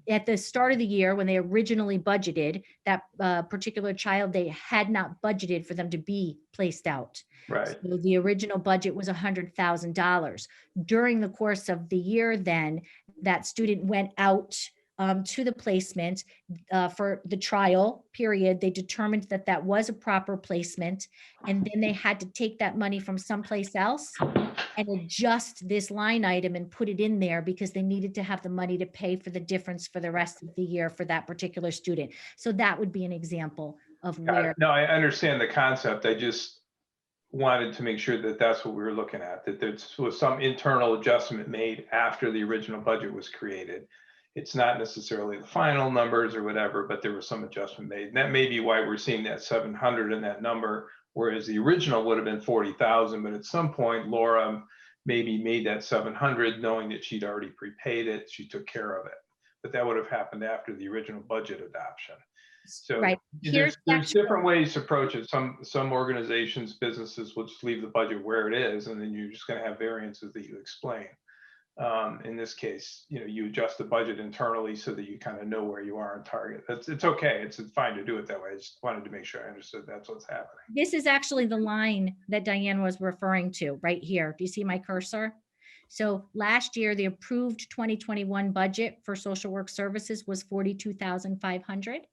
at the start of the year when they originally budgeted, that particular child, they had not budgeted for them to be placed out. Right. So the original budget was $100,000. During the course of the year, then that student went out to the placement for the trial period. They determined that that was a proper placement, and then they had to take that money from someplace else and adjust this line item and put it in there because they needed to have the money to pay for the difference for the rest of the year for that particular student. So that would be an example of Got where. it. No, I understand the concept. I just wanted to make sure that that's what we were looking at, that there was some internal adjustment made after the original budget was created. It's not necessarily the final numbers or whatever, but there was some adjustment made. And that may be why we're seeing that 700 in that number, whereas the original would have been 40,000. But at some point, Laura maybe made that 700 knowing that she'd already prepaid it. She took care of it. But that would have happened after the original budget adoption. So Right. there's different ways to approach it. Some organizations, businesses will just leave the budget where it is, and then you're just going to have variances that you explain. In this case, you adjust the budget internally so that you kind of know where you are on target. It's okay. It's fine to do it that way. I just wanted to make sure I understood that's what's happening. This is actually the line that Diane was referring to right here. Do you see my cursor? So last year, the approved 2021 budget for social work services was 42,500.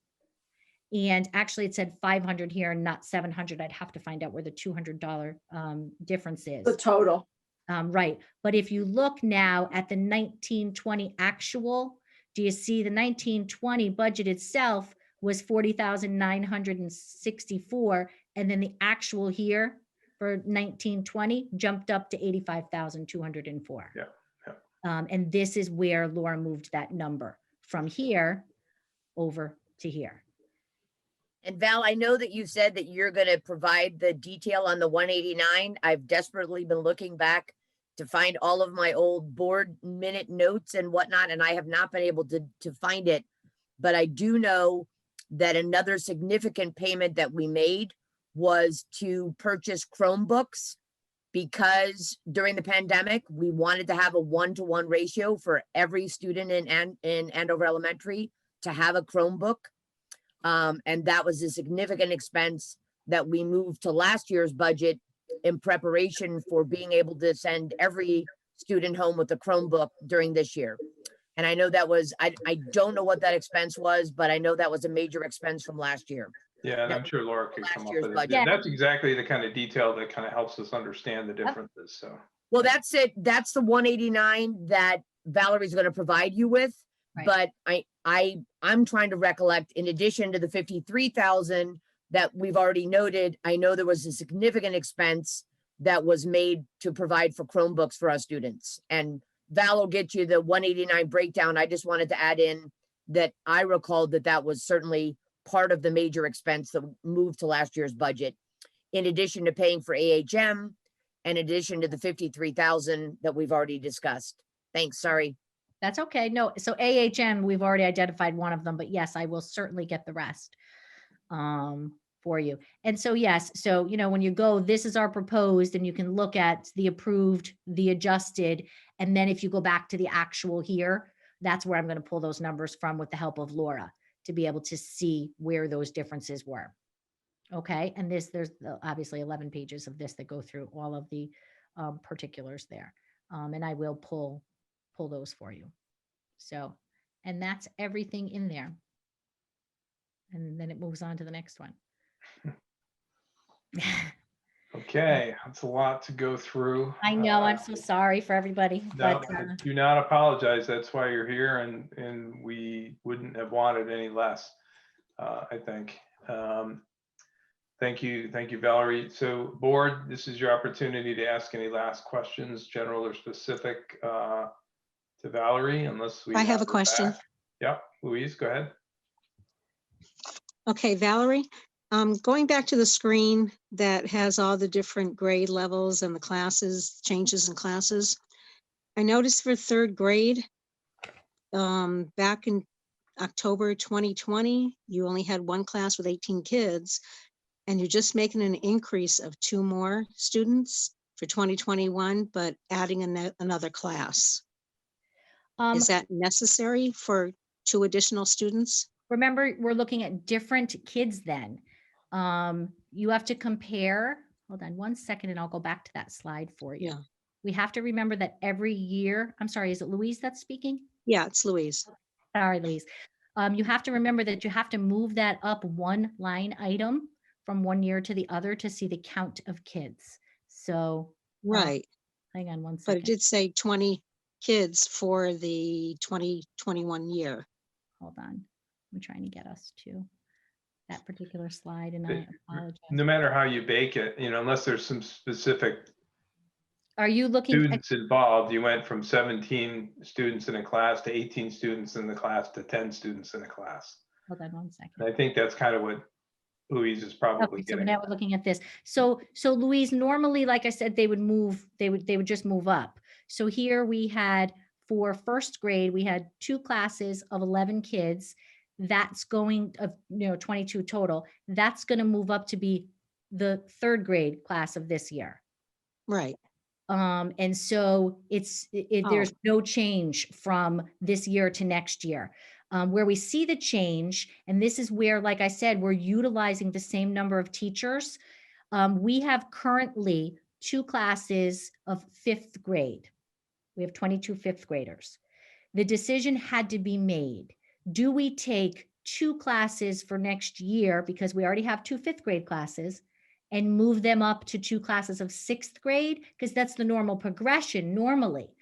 And actually it said 500 here and not 700. I'd have to find out where the $200 difference is. The total. Right. But if you look now at the 1920 actual, do you see the 1920 budget itself was 40,964. And then the actual here for 1920 jumped up to 85,204. Yeah. And this is where Laura moved that number from here over to here. And Val, I know that you said that you're going to provide the detail on the 189. I've desperately been looking back to find all of my old board minute notes and whatnot, and I have not been able to find it. But I do know that another significant payment that we made was to purchase Chromebooks, because during the pandemic, we wanted to have a 1-to-1 ratio for every student in Andover Elementary to have a Chromebook. And that was a significant expense that we moved to last year's budget in preparation for being able to send every student home with a Chromebook during this year. And I know that was, I don't know what that expense was, but I know that was a major expense from last year. Yeah, and I'm sure Laura could come up with it. budget. That's exactly the kind of detail that kind of helps us understand the differences. So. Well, that's it. That's the 189 that Valerie's going to provide you with. Right. But I'm trying to recollect, in addition to the 53,000 that we've already noted, I know there was a significant expense that was made to provide for Chromebooks for our students. And Val will get you the 189 breakdown. I just wanted to add in that I recalled that that was certainly part of the major expense that moved to last year's budget, in addition to paying for AHM, in addition to the 53,000 that we've already discussed. Thanks, sorry. That's okay. No, so AHM, we've already identified one of them, but yes, I will certainly get the rest for you. And so, yes, so, when you go, this is our proposed, and you can look at the approved, the adjusted, and then if you go back to the actual here, that's where I'm going to pull those numbers from with the help of Laura to be able to see where those differences were. Okay. And there's obviously 11 pages of this that go through all of the particulars there. And I will pull those for you. So, and that's everything in there. And then it moves on to the next one. Okay, that's a lot to go through. I know, I'm so sorry for everybody. No, But do not apologize. That's why you're here, and we wouldn't have wanted any less, I think. Thank you, Valerie. So board, this is your opportunity to ask any last questions, general or specific, to Valerie, unless we. I have a her question. back. Yep, Louise, go ahead. Okay, Valerie, going back to the screen that has all the different grade levels and the classes, changes in classes. I noticed for third grade, back in October 2020, you only had one class with 18 kids, and you're just making an increase of 2 more students for 2021, but adding another class. Is that necessary for 2 additional students? remember, we're looking at different kids then. You have to compare, hold on 1 second and I'll go back to that slide for you. Yeah. We have to remember that every year, I'm sorry, is it Louise that's speaking? Yeah, it's Louise. Sorry, Louise. You have to remember that you have to move that up 1 line item from 1 year to the other to see the count of kids. So. Right. Hang on 1 But second. it did say 20 kids for the 2021 year. Hold on. I'm trying to get us to that particular slide, and I apologize. No matter how you bake it, unless there's some specific Are you looking at, students involved, you went from 17 students in a class to 18 students in the class to 10 students in a class. hold on one second. And I think that's kind of what Louise is probably Okay, so getting now at. we're looking at this. So Louise, normally, like I said, they would move, they would just move up. So here we had, for first grade, we had 2 classes of 11 kids. That's going of, 22 total. That's going to move up to be the 3rd grade class of this year. Right. And so there's Oh. no change from this year to next year. Where we see the change, and this is where, like I said, we're utilizing the same number of teachers. We have currently 2 classes of 5th grade. We have 22 5th graders. The decision had to be made. Do we take 2 classes for next year, because we already have 2 5th grade classes, and move them up to 2 classes of 6th grade? Because that's the normal progression normally.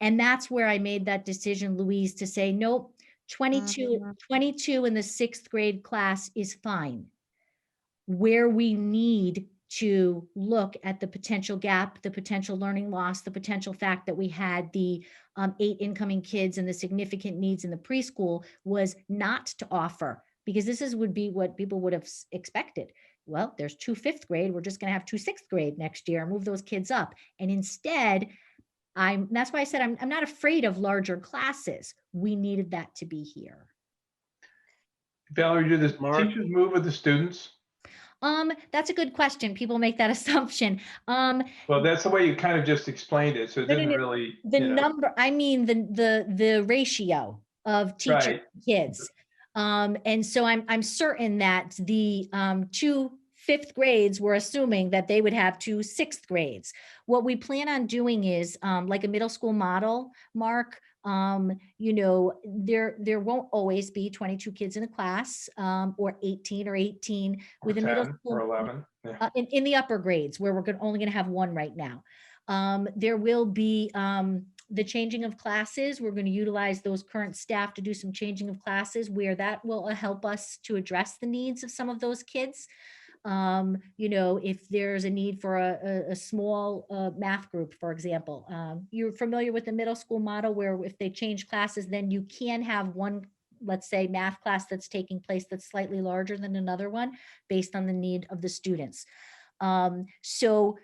And that's where I made that decision, Louise, to say, nope, 22 in the 6th grade class is fine. Where we need to look at the potential gap, the potential learning loss, the potential fact that we had the 8 incoming kids and the significant needs in the preschool, was not to offer, because would be what people would have expected. Well, there's 2 5th grade, we're just going to have 2 6th grade next year, move those kids up. And instead, that's why I said I'm not afraid of larger classes. We needed that to be here. Valerie, do the teachers move with the students? That's a good question. People make that assumption. Well, that's the way you kind of just explained it. So it didn't really, number, I mean, the ratio of teachers Right. to kids. And so I'm certain that the 2 5th grades, we're assuming that they would have 2 6th grades. What we plan on doing is like a middle school model, Mark. There won't always be 22 kids in a class, or 18 with a middle 10 school or 11. Yeah. in the upper grades, where we're only going to have 1 right now. There will be the changing of classes. We're going to utilize those current staff to do some changing of classes, where that will help us to address the needs of some of those kids. If there's a need for a small math group, for example, you're familiar with the middle school model, where if they change classes, then you can have one, let's say, math class that's taking place that's slightly larger than another one based on the need of the students. So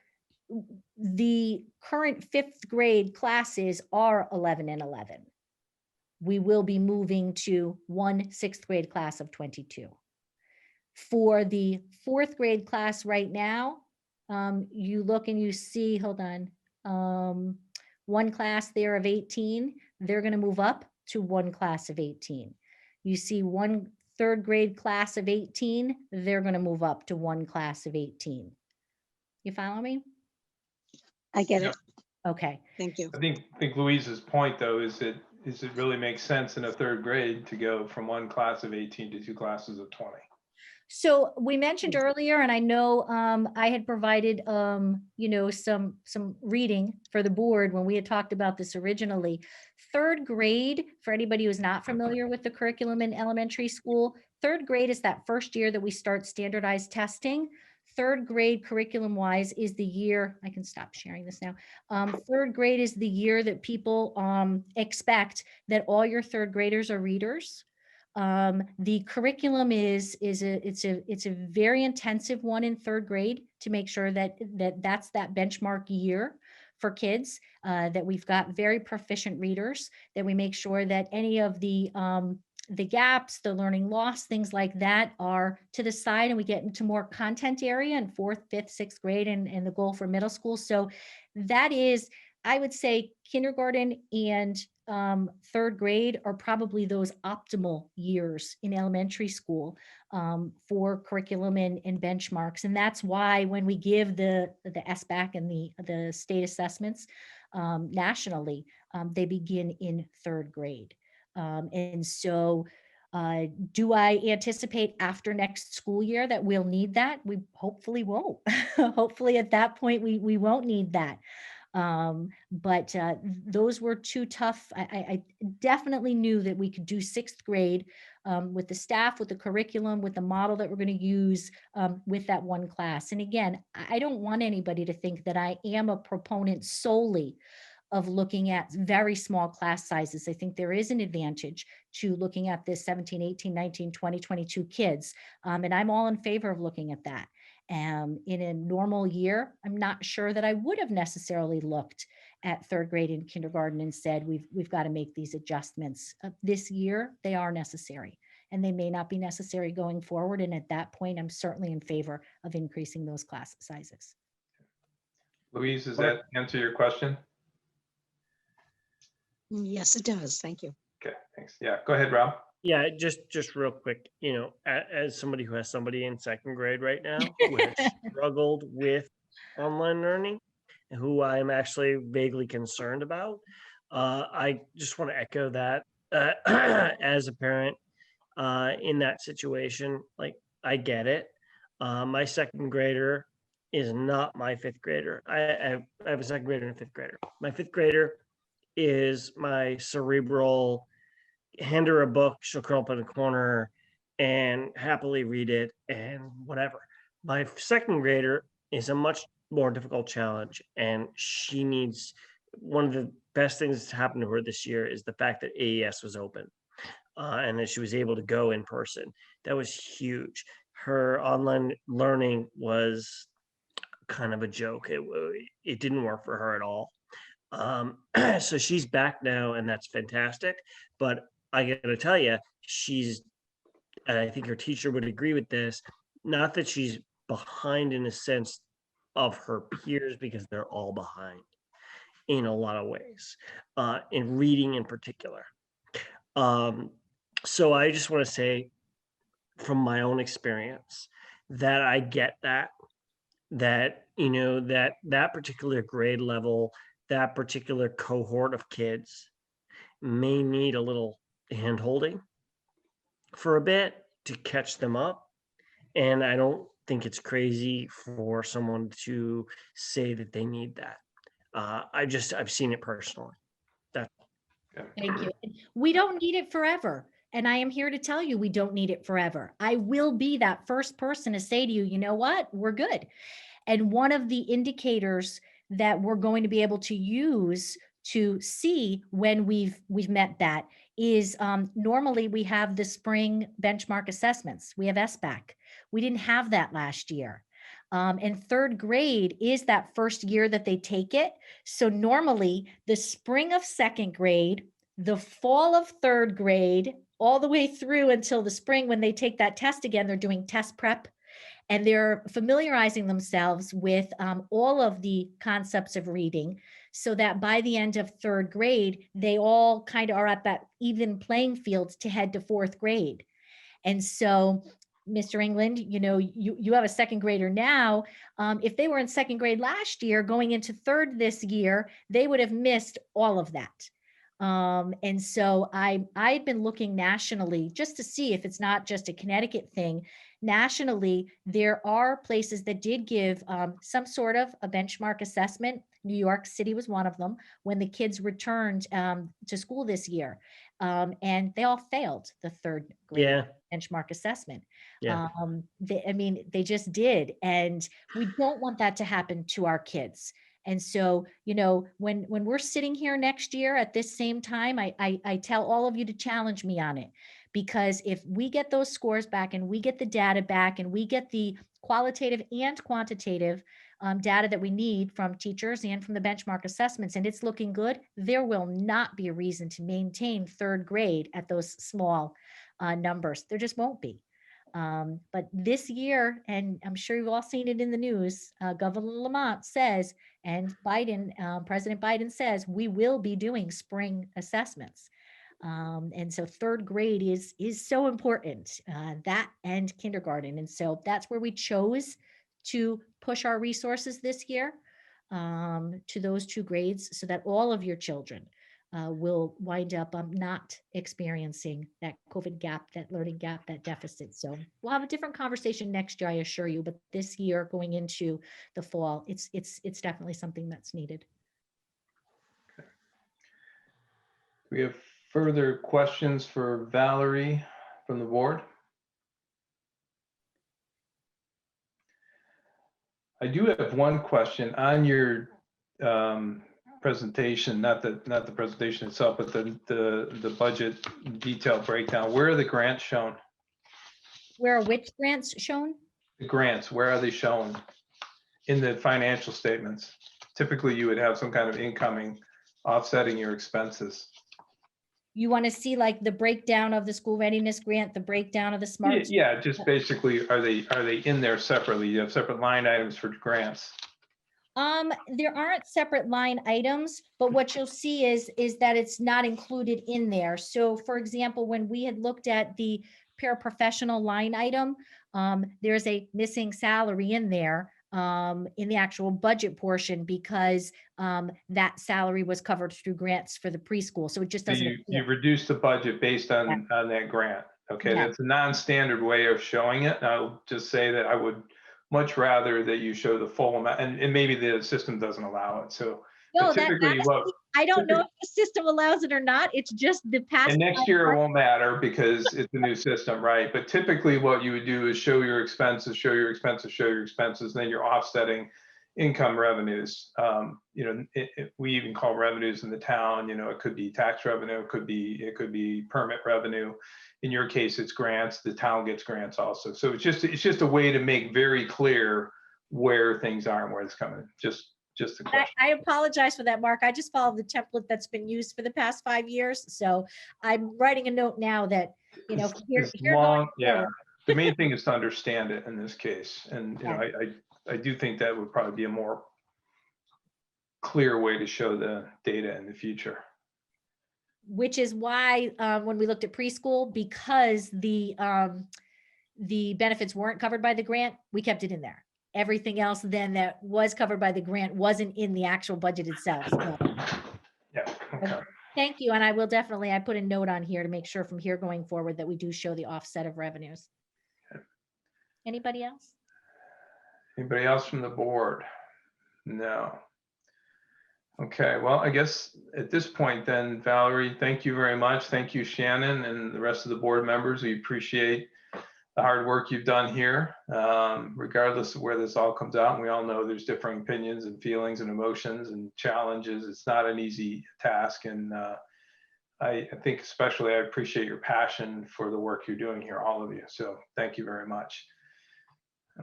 the current 5th grade classes are 11 and 11. We will be moving to 1 6th grade class of 22. For the 4th grade class right now, you look and you see, hold on, 1 class there of 18, they're going to move up to 1 class of 18. You see 1 3rd grade class of 18, they're going to move up to 1 class of 18. You follow me? I get it. Okay. Thank you. I think Louise's point, though, is it really makes sense in a 3rd grade to go from 1 class of 18 to 2 classes of 20. So we mentioned earlier, and I know I had provided, some reading for the board when we had talked about this originally. 3rd grade, for anybody who's not familiar with the curriculum in elementary school, 3rd grade is that first year that we start standardized testing. 3rd grade curriculum wise is the year, I can stop sharing this now. 3rd grade is the year that people expect that all your 3rd graders are readers. The curriculum it's a very intensive one in 3rd grade to make sure that's that benchmark year for kids, that we've got very proficient readers, that we make sure that any of the gaps, the learning loss, things like that are to the side, and we get into more content area in 4th, 5th, 6th grade and the goal for middle school. So that is, I would say, kindergarten and 3rd grade are probably those optimal years in elementary school for curriculum and benchmarks. And that's why when we give the SBAC and the state assessments nationally, they begin in 3rd grade. And so do I anticipate after next school year that we'll need that? We hopefully won't. Hopefully at that point we won't need that. But those were too tough. I definitely knew that we could do 6th grade with the staff, with the curriculum, with the model that we're going to use with that one class. And again, I don't want anybody to think that I am a proponent solely of looking at very small class sizes. I think there is an advantage to looking at this 17, 18, 19, 20, 22 kids. And I'm all in favor of looking at that. In a normal year, I'm not sure that I would have necessarily looked at 3rd grade and kindergarten and said, we've got to make these adjustments. This year, they are necessary, and they may not be necessary going forward. And at that point, I'm certainly in favor of increasing those class sizes. Louise, does that answer your question? Yes, it does. Thank you. Okay, thanks. Yeah, go ahead, Rob. Yeah, just real quick, you know, as somebody who has somebody in 2nd grade right now who has struggled with online learning and who I'm actually vaguely concerned about, I just want to echo that as a parent in that situation. Like, I get it. My 2nd grader is not my 5th grader. I have a 2nd grader and a 5th grader. My 5th grader is my cerebral, hand her a book, she'll curl up in a corner and happily read it and whatever. My 2nd grader is a much more difficult challenge, and she needs, one of the best things that's happened to her this year is the fact that AES was open and that she was able to go in person. That was huge. Her online learning was kind of a joke. It didn't work for her at all. So she's back now, and that's fantastic. But I got to tell you, and I think her teacher would agree with this, not that she's behind in a sense of her peers, because they're all behind in a lot of ways, in reading in particular. So I just want to say from my own experience that I get that, you know, that particular grade level, that particular cohort of kids may need a little hand-holding for a bit to catch them up. And I don't think it's crazy for someone to say that they need that. I've seen it personally. Thank you. We don't need it forever. And I am here to tell you, we don't need it forever. I will be that first person to say to you, you know what, we're good. And one of the indicators that we're going to be able to use to see when we've met that is normally we have the spring benchmark assessments. We have SBAC. We didn't have that last year. And 3rd grade is that first year that they take it. So normally the spring of 2nd grade, the fall of 3rd grade, all the way through until the spring when they take that test again, they're doing test prep. And they're familiarizing themselves with all of the concepts of reading, so that by the end of 3rd grade, they all kind of are at that even playing field to head to 4th grade. And so, Mr. England, you know, you have a 2nd grader now. If they were in 2nd grade last year, going into 3rd this year, they would have missed all of that. And so I've been looking nationally just to see if it's not just a Connecticut thing. Nationally, there are places that did give some sort of a benchmark assessment. New York City was one of them when the kids returned to school this year. And they all failed the 3rd grade benchmark assessment. They just did. And we don't want that to happen to our kids. And so, you know, when we're sitting here next year at this same time, I tell all of you to challenge me on it, because if we get those scores back and we get the data back and we get the qualitative and quantitative data that we need from teachers and from the benchmark assessments, and it's looking good, there will not be a reason to maintain 3rd grade at those small numbers. There just won't be. But this year, and I'm sure you've all seen it in the news, Governor Lamont says, and President Biden says, we will be doing spring assessments. And so 3rd grade is so important, that and kindergarten. And so that's where we chose to push our resources this year to those 2 grades, so that all of your children will wind up not experiencing that COVID gap, that learning gap, that deficit. So we'll have a different conversation next year, I assure you. But this year, going into the fall, it's definitely something that's needed. We have further questions for Valerie from the board? I do have one question on your presentation, not the presentation itself, but the budget detail breakdown. Where are the grants shown? Where are which grants shown? The grants, where are they shown in the financial statements? Typically, you would have some kind of incoming offsetting your expenses. You want to see like the breakdown of the school readiness grant, the breakdown of the smart. Yeah, just basically, are they in there separately? You have separate line items for grants. There aren't separate line items, but what you'll see is that it's not included in there. So for example, when we had looked at the paraprofessional line item, there's a missing salary in there in the actual budget portion because that salary was covered through grants for the preschool. So it just So doesn't. you reduce the budget based on that grant. Okay, Yeah. that's a non-standard way of showing it. I'll just say that I would much rather that you show the full amount, and maybe the system doesn't allow it. So No, but that typically actually, I don't know if the system allows it or not. It's just the past. And next year it won't matter because it's a new system, right? But typically what you would do is show your expenses, show your expenses, show your expenses, then you're offsetting income revenues. We even call revenues in the town, it could be tax revenue, it could be permit revenue. In your case, it's grants, the town gets grants also. So it's just a way to make very clear where things are and where it's coming. Just a question. I apologize for that, Mark. I just followed the template that's been used for the past 5 years. So I'm writing a note now that, It's long, yeah. The main thing is to understand it in this case. And, I do think that would probably be a more clear way to show the data in the future. Which is why when we looked at preschool, because the benefits weren't covered by the grant, we kept it in there. Everything else then that was covered by the grant wasn't in the actual budget itself. So. Yeah. Okay. Thank you. And I will definitely, I put a note on here to make sure from here going forward that we do show the offset of revenues. Okay. Anybody else? Anybody else from the board? No. Okay, well, I guess at this point then, Valerie, thank you very much. Thank you, Shannon, and the rest of the board members. We appreciate the hard work you've done here, regardless of where this all comes out. And we all know there's differing opinions and feelings and emotions and challenges. It's not an easy task. And I think especially I appreciate your passion for the work you're doing here, all of you. So thank you very much.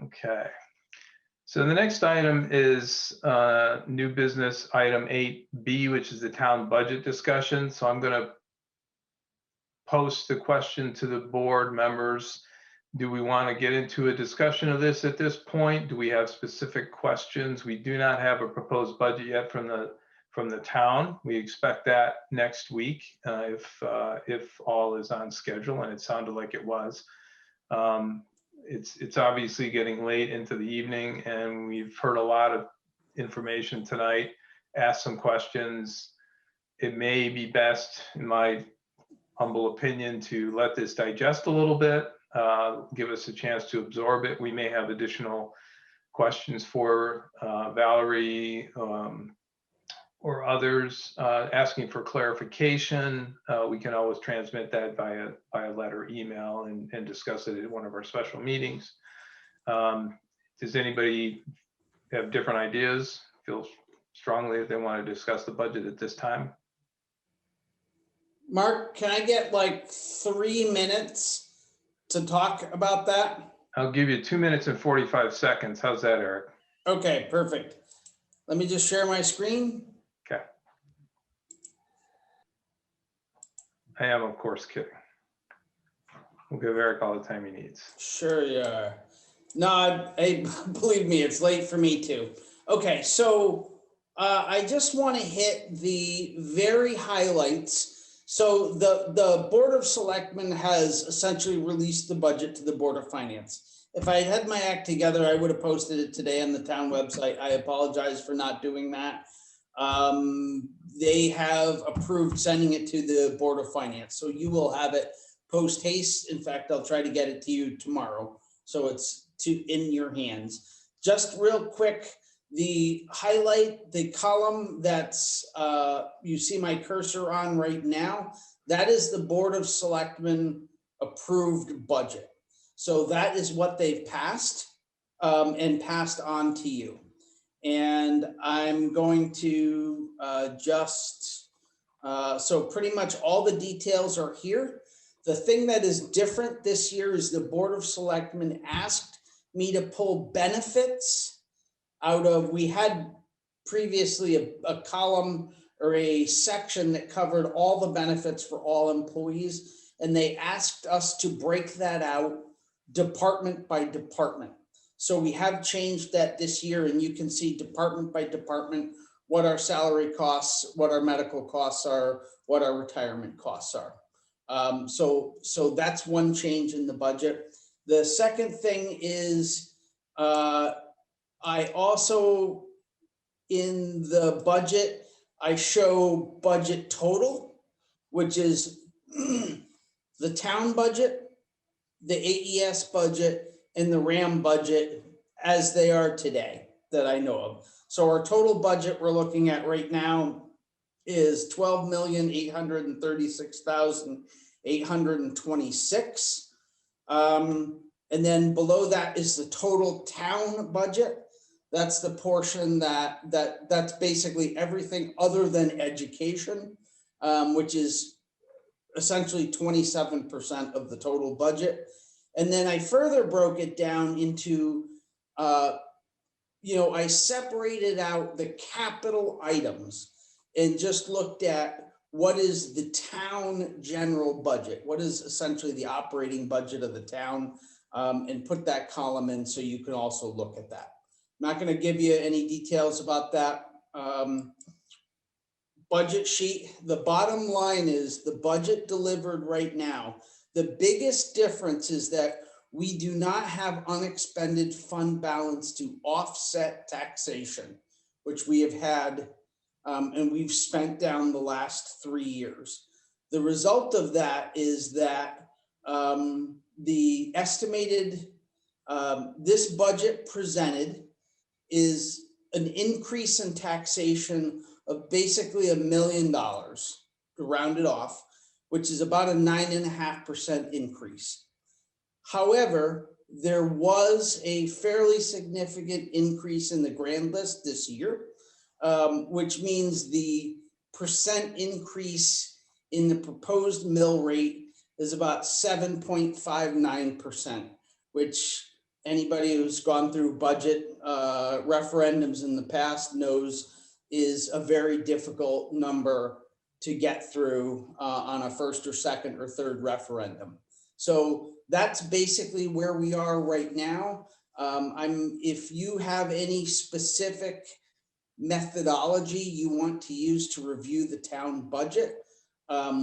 Okay. So the next item is new business item 8B, which is the town budget discussion. So I'm going to post the question to the board members. Do we want to get into a discussion of this at this point? Do we have specific questions? We do not have a proposed budget yet from the town. We expect that next week if all is on schedule, and it sounded like it was. It's obviously getting late into the evening, and we've heard a lot of information tonight. Asked some questions. It may be best, in my humble opinion, to let this digest a little bit. Give us a chance to absorb it. We may have additional questions for Valerie or others asking for clarification. We can always transmit that via letter, email, and discuss it at one of our special meetings. Does anybody have different ideas? Feel strongly that they want to discuss the budget at this time? Mark, can I get like 3 minutes to talk about that? I'll give you 2 minutes and 45 seconds. How's that, Eric? Okay, perfect. Let me just share my screen. Okay. I am, of course, kidding. We'll give Eric all the time he needs. Sure you are. No, believe me, it's late for me too. Okay, so I just want to hit the very highlights. So the Board of Selectmen has essentially released the budget to the Board of Finance. If I had my act together, I would have posted it today on the town website. I apologize for not doing that. They have approved sending it to the Board of Finance. So you will have it post haste. In fact, I'll try to get it to you tomorrow. So it's in your hands. Just real quick, The highlight, the column that's you see my cursor on right now, that is the Board of Selectmen approved budget. So that is what they've passed and passed on to you. And I'm going to so pretty much all the details are here. The thing that is different this year is the Board of Selectmen asked me to pull benefits out of, we had previously a column or a section that covered all the benefits for all employees. And they asked us to break that out department by department. So we have changed that this year, and you can see department by department what our salary costs, what our medical costs are, what our retirement costs are. So that's one change in the budget. The second thing is I also, in the budget, I show budget total, which is the town budget, the AES budget, and the RAM budget as they are today that I know of. So our total budget we're looking at right now is $12,836,826. And then below that is the total town budget. That's the portion that's basically everything other than education, which is essentially 27% of the total budget. And then I further broke it down into, I separated out the capital items and just looked at what is the town general budget, what is essentially the operating budget of the town, and put that column in so you can also look at that. I'm not going to give you any details about that budget sheet. The bottom line is the budget delivered right now. The biggest difference is that we do not have unexpended fund balance to offset taxation, which we have had and we've spent down the last 3 years. The result of that is that the estimated, this budget presented is an increase in taxation of basically $1 million, to round it off, which is about a 9.5% increase. However, there was a fairly significant increase in the grand list this year, which means the percent increase in the proposed mill rate is about 7.59%, which anybody who's gone through budget referendums in the past knows is a very difficult number to get through on a first or second or third referendum. So that's basically where we are right now. If you have any specific methodology you want to use to review the town budget,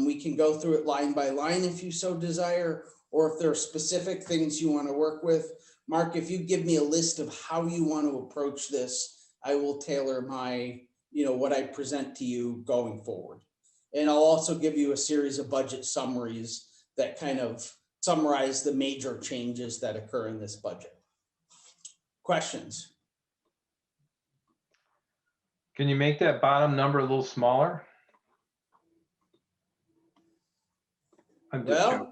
we can go through it line by line if you so desire, or if there are specific things you want to work with. Mark, if you give me a list of how you want to approach this, I will tailor my, what I present to you going forward. And I'll also give you a series of budget summaries that kind of summarize the major changes that occur in this budget. Questions? Can you make that bottom number a little smaller? I'm just joking.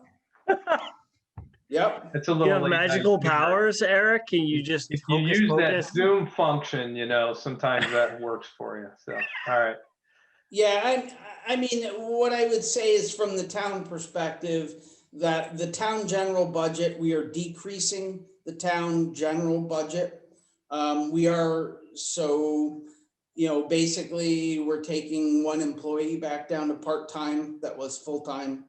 Yep. It's a little You have late night magical humor. powers, Eric? Can you just If you focus, use focus? that Zoom function, sometimes that works for you. So, all right. Yeah, I mean, what I would say is from the town perspective, that the town general budget, we are decreasing the town general budget. We are, basically we're taking one employee back down to part-time that was full-time.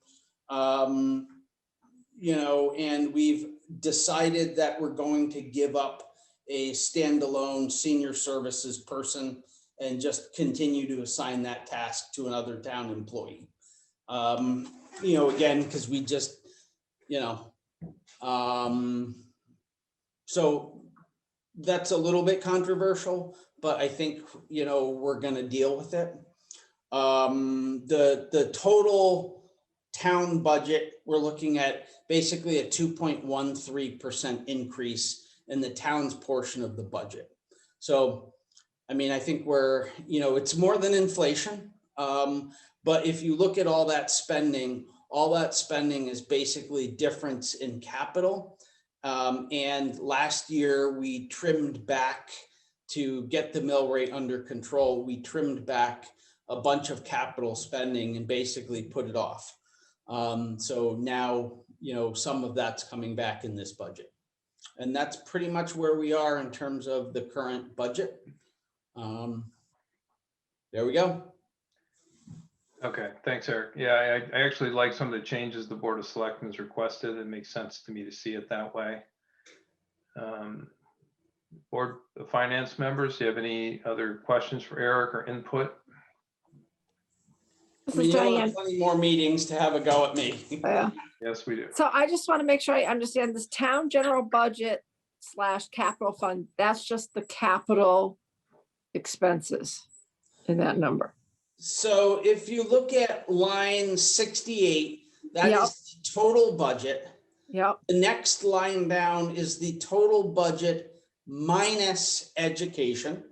And we've decided that we're going to give up a standalone senior services person and just continue to assign that task to another town employee. Again, because we just, so that's a little bit controversial, but I think, we're going to deal with it. The total town budget, we're looking at basically a 2.13% increase in the town's portion of the budget. So I mean, I think we're, you know, it's more than inflation. But if you look at all that spending is basically difference in capital. And last year we trimmed back to get the mill rate under control. We trimmed back a bunch of capital spending and basically put it off. So now, you know, some of that's coming back in this budget. And that's pretty much where we are in terms of the current budget. There we go. Okay, thanks, Eric. Yeah, I actually like some of the changes the Board of Selectmen has requested. It makes sense to me to see it that way. Board of Finance members, do you have any other questions for Eric or input? This I mean, is you have Diane. plenty more meetings to have a go at me. Yeah. Yes, we do. So I just want to make sure I understand this town general budget / capital fund. That's just the capital expenses in that number. So if you look at line 68, that Yep. is the total budget. Yep. The next line down is the total budget minus education.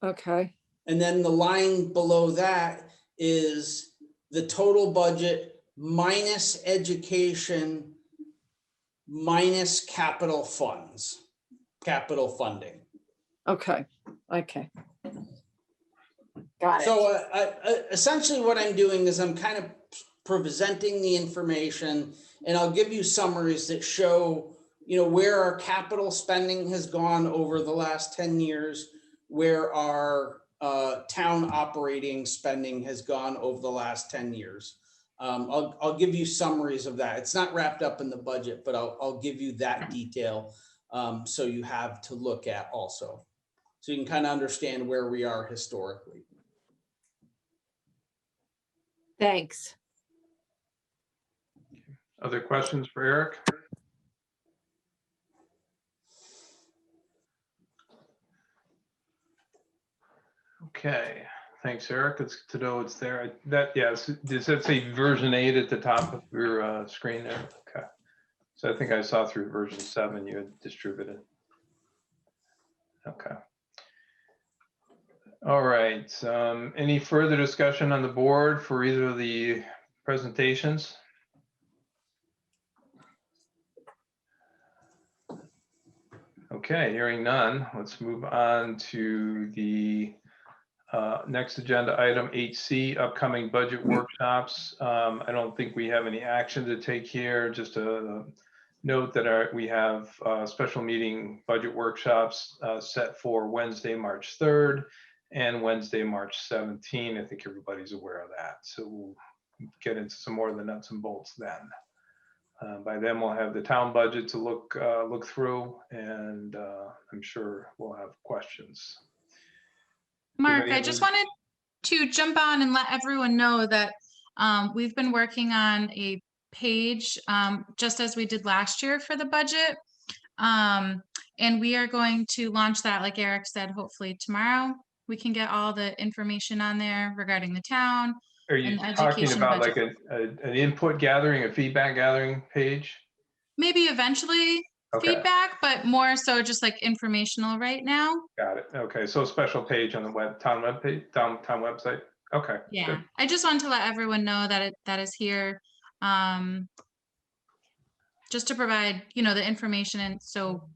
Okay. And then the line below that is the total budget minus education minus capital funds, capital funding. Okay. Okay. Got it. So essentially what I'm doing is I'm kind of presenting the information, and I'll give you summaries that show, you know, where our capital spending has gone over the last 10 years, where our town operating spending has gone over the last 10 years. I'll give you summaries of that. It's not wrapped up in the budget, but I'll give you that detail so you have to look at also. So you can kind of understand where we are historically. Thanks. Other questions for Eric? Okay, thanks, Eric. It's good to know it's there. That, yes, does that say version 8 at the top of your screen there? Okay. So I think I saw through version 7 you had distributed. Okay. All right. Any further discussion on the board for either of the presentations? Okay, hearing none, let's move on to the next agenda item 8C, upcoming budget workshops. I don't think we have any action to take here. Just a note that we have special meeting budget workshops set for Wednesday, March 3rd and Wednesday, March 17. I think everybody's aware of that. So we'll get into some more of the nuts and bolts then. By then we'll have the town budget to look through, and I'm sure we'll have questions. Mark, I just wanted to jump on and let everyone know that we've been working on a page just as we did last year for the budget. And we are going to launch that, like Eric said, hopefully tomorrow. We can get all the information on there regarding the town. Are you talking about like an input gathering, a feedback gathering page? Maybe eventually feedback, but more so just like informational right now. Got it. Okay, so a special page on the town website. Okay. Yeah, good. I just want to let everyone know that that is here, just to provide, you know, the information, and so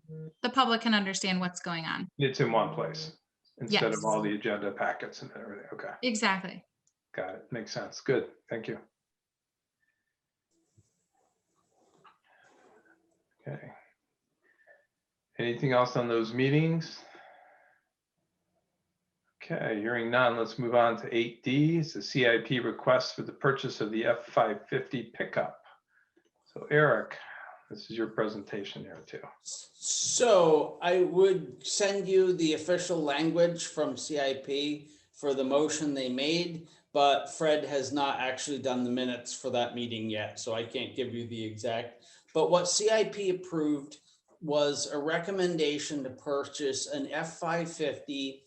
the public can understand what's going on. It's in one place instead Yes. of all the agenda packets and everything. Okay. Exactly. Got it. Makes sense. Good. Thank you. Okay. Anything else on those meetings? Okay, hearing none, let's move on to 8D. It's the CIP request for the purchase of the F-550 pickup. So Eric, this is your presentation here too. So I would send you the official language from CIP for the motion they made, but Fred has not actually done the minutes for that meeting yet, so I can't give you the exact. But what CIP approved was a recommendation to purchase an F-550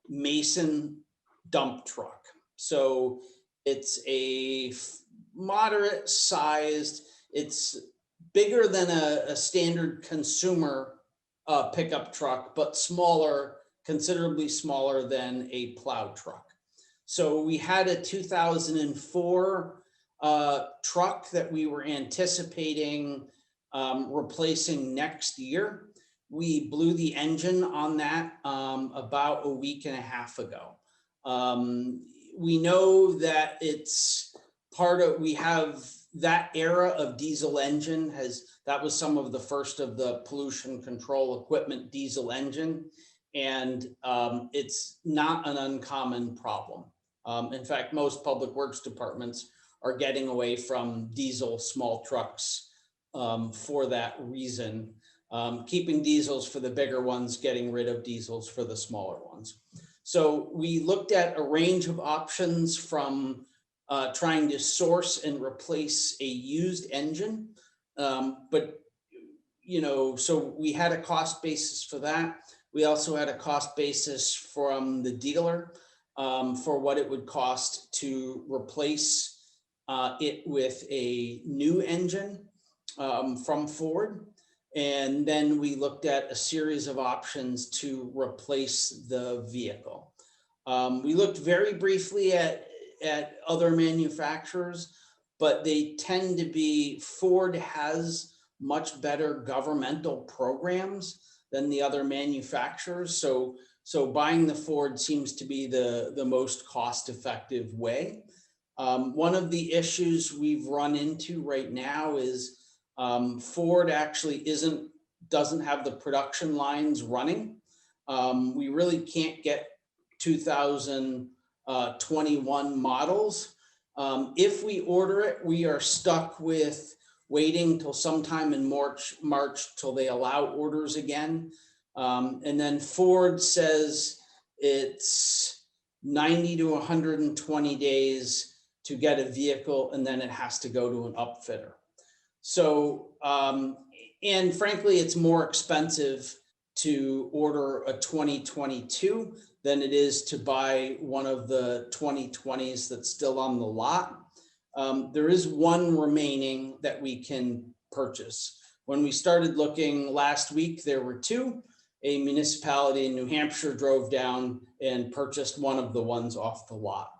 Mason dump truck. So it's a moderate sized, it's bigger than a standard consumer pickup truck, but smaller considerably smaller than a plow truck. So we had a 2004 truck that we were anticipating replacing next year. We blew the engine on that about a week and a half ago. We know that it's part of, we have that era of diesel engine that was some of the first of the pollution control equipment diesel engine. And it's not an uncommon problem. In fact, most public works departments are getting away from diesel small trucks for that reason. Keeping diesels for the bigger ones, getting rid of diesels for the smaller ones. So we looked at a range of options from trying to source and replace a used engine. But, you know, so we had a cost basis for that. We also had a cost basis from the dealer for what it would cost to replace it with a new engine from Ford. And then we looked at a series of options to replace the vehicle. We looked very briefly at other manufacturers, but they tend to be, Ford has much better governmental programs than the other manufacturers. So buying the Ford seems to be the most cost-effective way. One of the issues we've run into right now is Ford actually doesn't have the production lines running. We really can't get 2021 models. If we order it, we are stuck with waiting till sometime in March till they allow orders again. And then Ford says it's 90 to 120 days to get a vehicle, and then it has to go to an upfitter. So, and frankly, it's more expensive to order a 2022 than it is to buy one of the 2020s that's still on the lot. There is one remaining that we can purchase. When we started looking last week, there were two. A municipality in New Hampshire drove down and purchased one of the ones off the lot.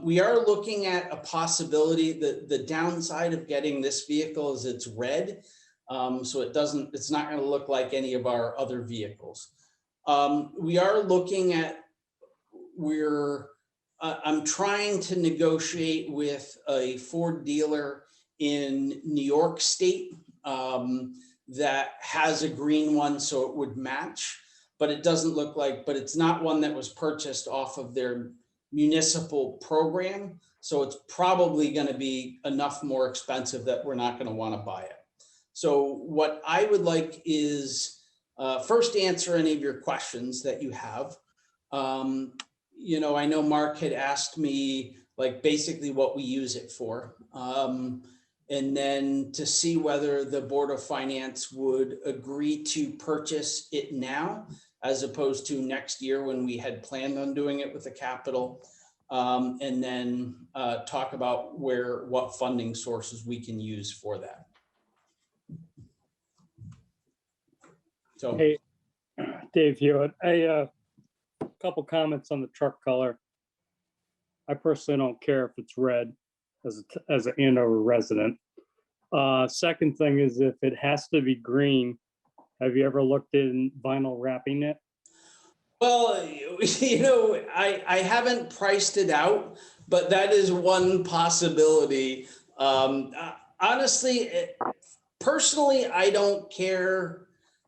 We are looking at a possibility that the downside of getting this vehicle is it's red. So it's not going to look like any of our other vehicles. We are looking at, I'm trying to negotiate with a Ford dealer in New York State that has a green one, so it would match, but it doesn't look like, but it's not one that was purchased off of their municipal program. So it's probably going to be enough more expensive that we're not going to want to buy it. So what I would like is first answer any of your questions that you have. You know, I know Mark had asked me like basically what we use it for. And then to see whether the Board of Finance would agree to purchase it now, as opposed to next year when we had planned on doing it with the capital. And then talk about what funding sources we can use for that. So, hey, Dave Hewitt, a couple comments on the truck color. I personally don't care if it's red as an Andover resident. Second thing is if it has to be green, have you ever looked in vinyl wrapping it? well, you know, I haven't priced it out, but that is one possibility. Honestly, personally, I don't care.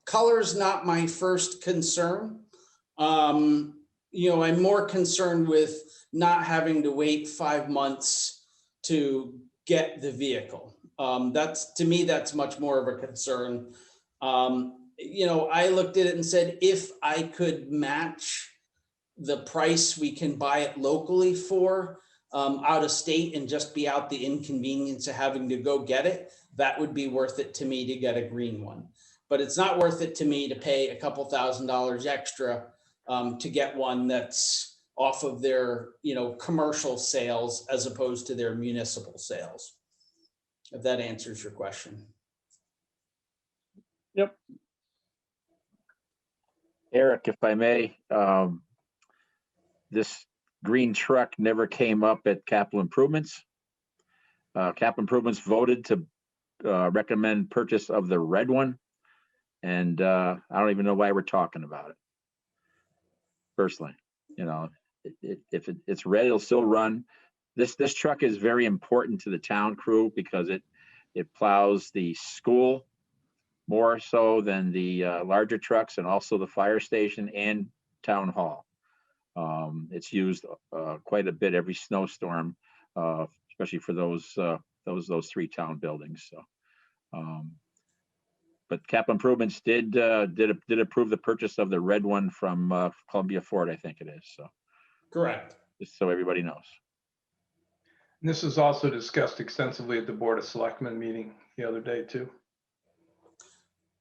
Color's not my first concern. You know, I'm more concerned with not having to wait 5 months to get the vehicle. To me, that's much more of a concern. You know, I looked at it and said, if I could match the price we can buy it locally for out of state and just be out the inconvenience of having to go get it, that would be worth it to me to get a green one. But it's not worth it to me to pay a couple $1,000s extra to get one that's off of their, you know, commercial sales as opposed to their municipal sales. If that answers your question. Yep. Eric, if I may, this green truck never came up at capital improvements. Capital improvements voted to recommend purchase of the red one. And I don't even know why we're talking about it. Personally, you know, if it's red, it'll still run. This truck is very important to the town crew because it plows the school more so than the larger trucks, and also the fire station and town hall. It's used quite a bit every snowstorm, especially for those 3 town buildings. So, but capital improvements did approve the purchase of the red one from Columbia Ford, I think it is. So, correct. Just so everybody knows. And this was also discussed extensively at the Board of Selectmen meeting the other day too.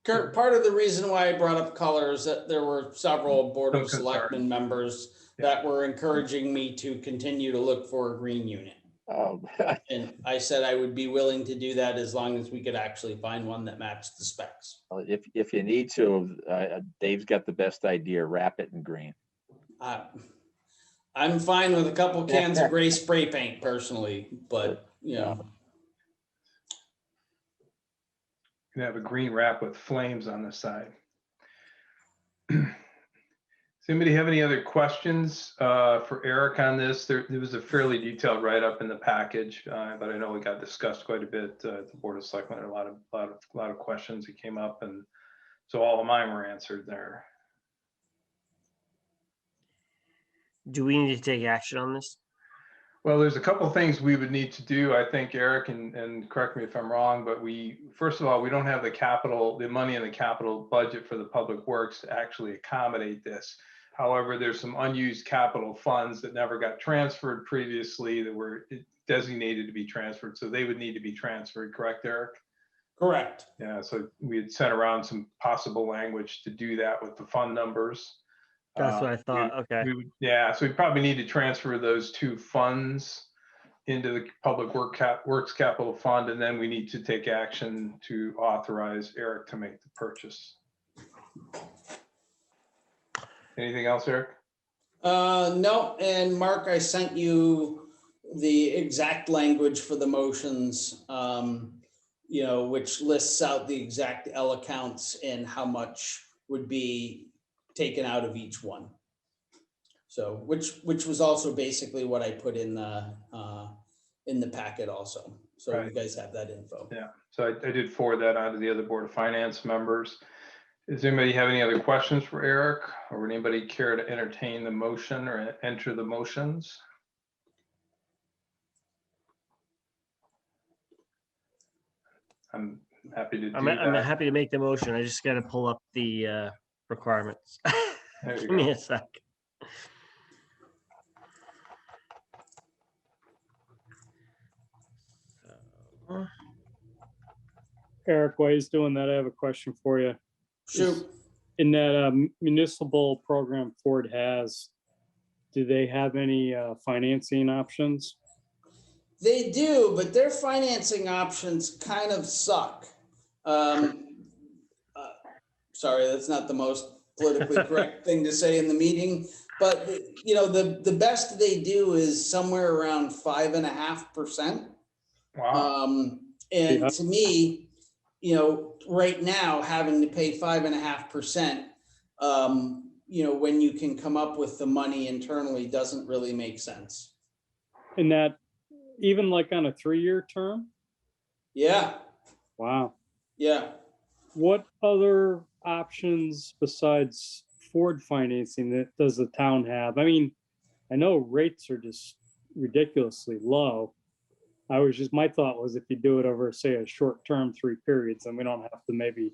Kurt, part of the reason why I brought up color is that there were several Board of Selectmen members that were encouraging me to continue to look for a green unit. And I said I would be willing to do that as long as we could actually find one that matched the specs. If you need to, Dave's got the best idea. Wrap it in green. I'm fine with a couple cans of gray spray paint personally, but you know. You can have a green wrap with flames on the side. Does anybody have any other questions for Eric on this? There was a fairly detailed write-up in the package, but I know it got discussed quite a bit at the Board of Selectmen. A lot of questions that came up, and so all of mine were answered there. Do we need to take action on this? Well, there's a couple of things we would need to do, I think, Eric, and correct me if I'm wrong, but first of all, we don't have the money in the capital budget for the public works to actually accommodate this. However, there's some unused capital funds that never got transferred previously that were designated to be transferred. So they would need to be transferred, correct, Eric? Correct. Yeah, so we had sent around some possible language to do that with the fund numbers. That's what I thought. Okay. So we probably need to transfer those 2 funds into the Public Works Capital Fund, and then we need to take action to authorize Eric to make the purchase. Anything else, Eric? No, and Mark, I sent you the exact language for the motions, you know, which lists out the exact L accounts and how much would be taken out of each one. So, which was also basically what I put in the packet also. So right. You guys have that info. Yeah. So I did forward that on to the other Board of Finance members. Does anybody have any other questions for Eric, or would anybody care to entertain the motion or enter the motions? I'm happy to do I'm happy to make the motion. I just got to pull up the requirements. Give me a sec. Eric, while he's doing that, I have a question for you. Shoot. In that municipal program Ford has, do they have any financing options? They do, but their financing options kind of suck. Sorry, that's not the most politically correct thing to say in the meeting, but you know, the best they do is somewhere around 5.5%. Wow. And to me, you know, right now having to pay 5.5%, you know, when you can come up with the money internally doesn't really make sense. And that even like on a 3-year term? Yeah. Wow. Yeah. What other options besides Ford financing that does the town have? I mean, I know rates are just ridiculously low. My thought was if you do it over, say, a short term, 3 periods, then we don't have to maybe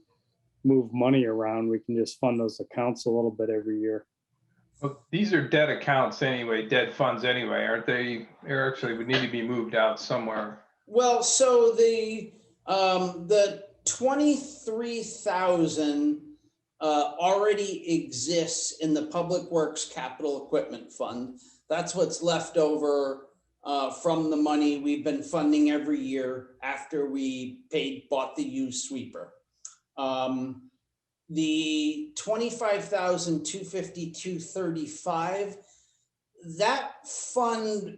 move money around. We can just fund those accounts a little bit every year. Well, these are debt accounts anyway, debt funds anyway, aren't they, Eric? So they would need to be moved out somewhere. Well, so the 23,000 already exists in the Public Works Capital Equipment Fund. That's what's left over from the money we've been funding every year after we bought the used sweeper. the 25,252.35, that fund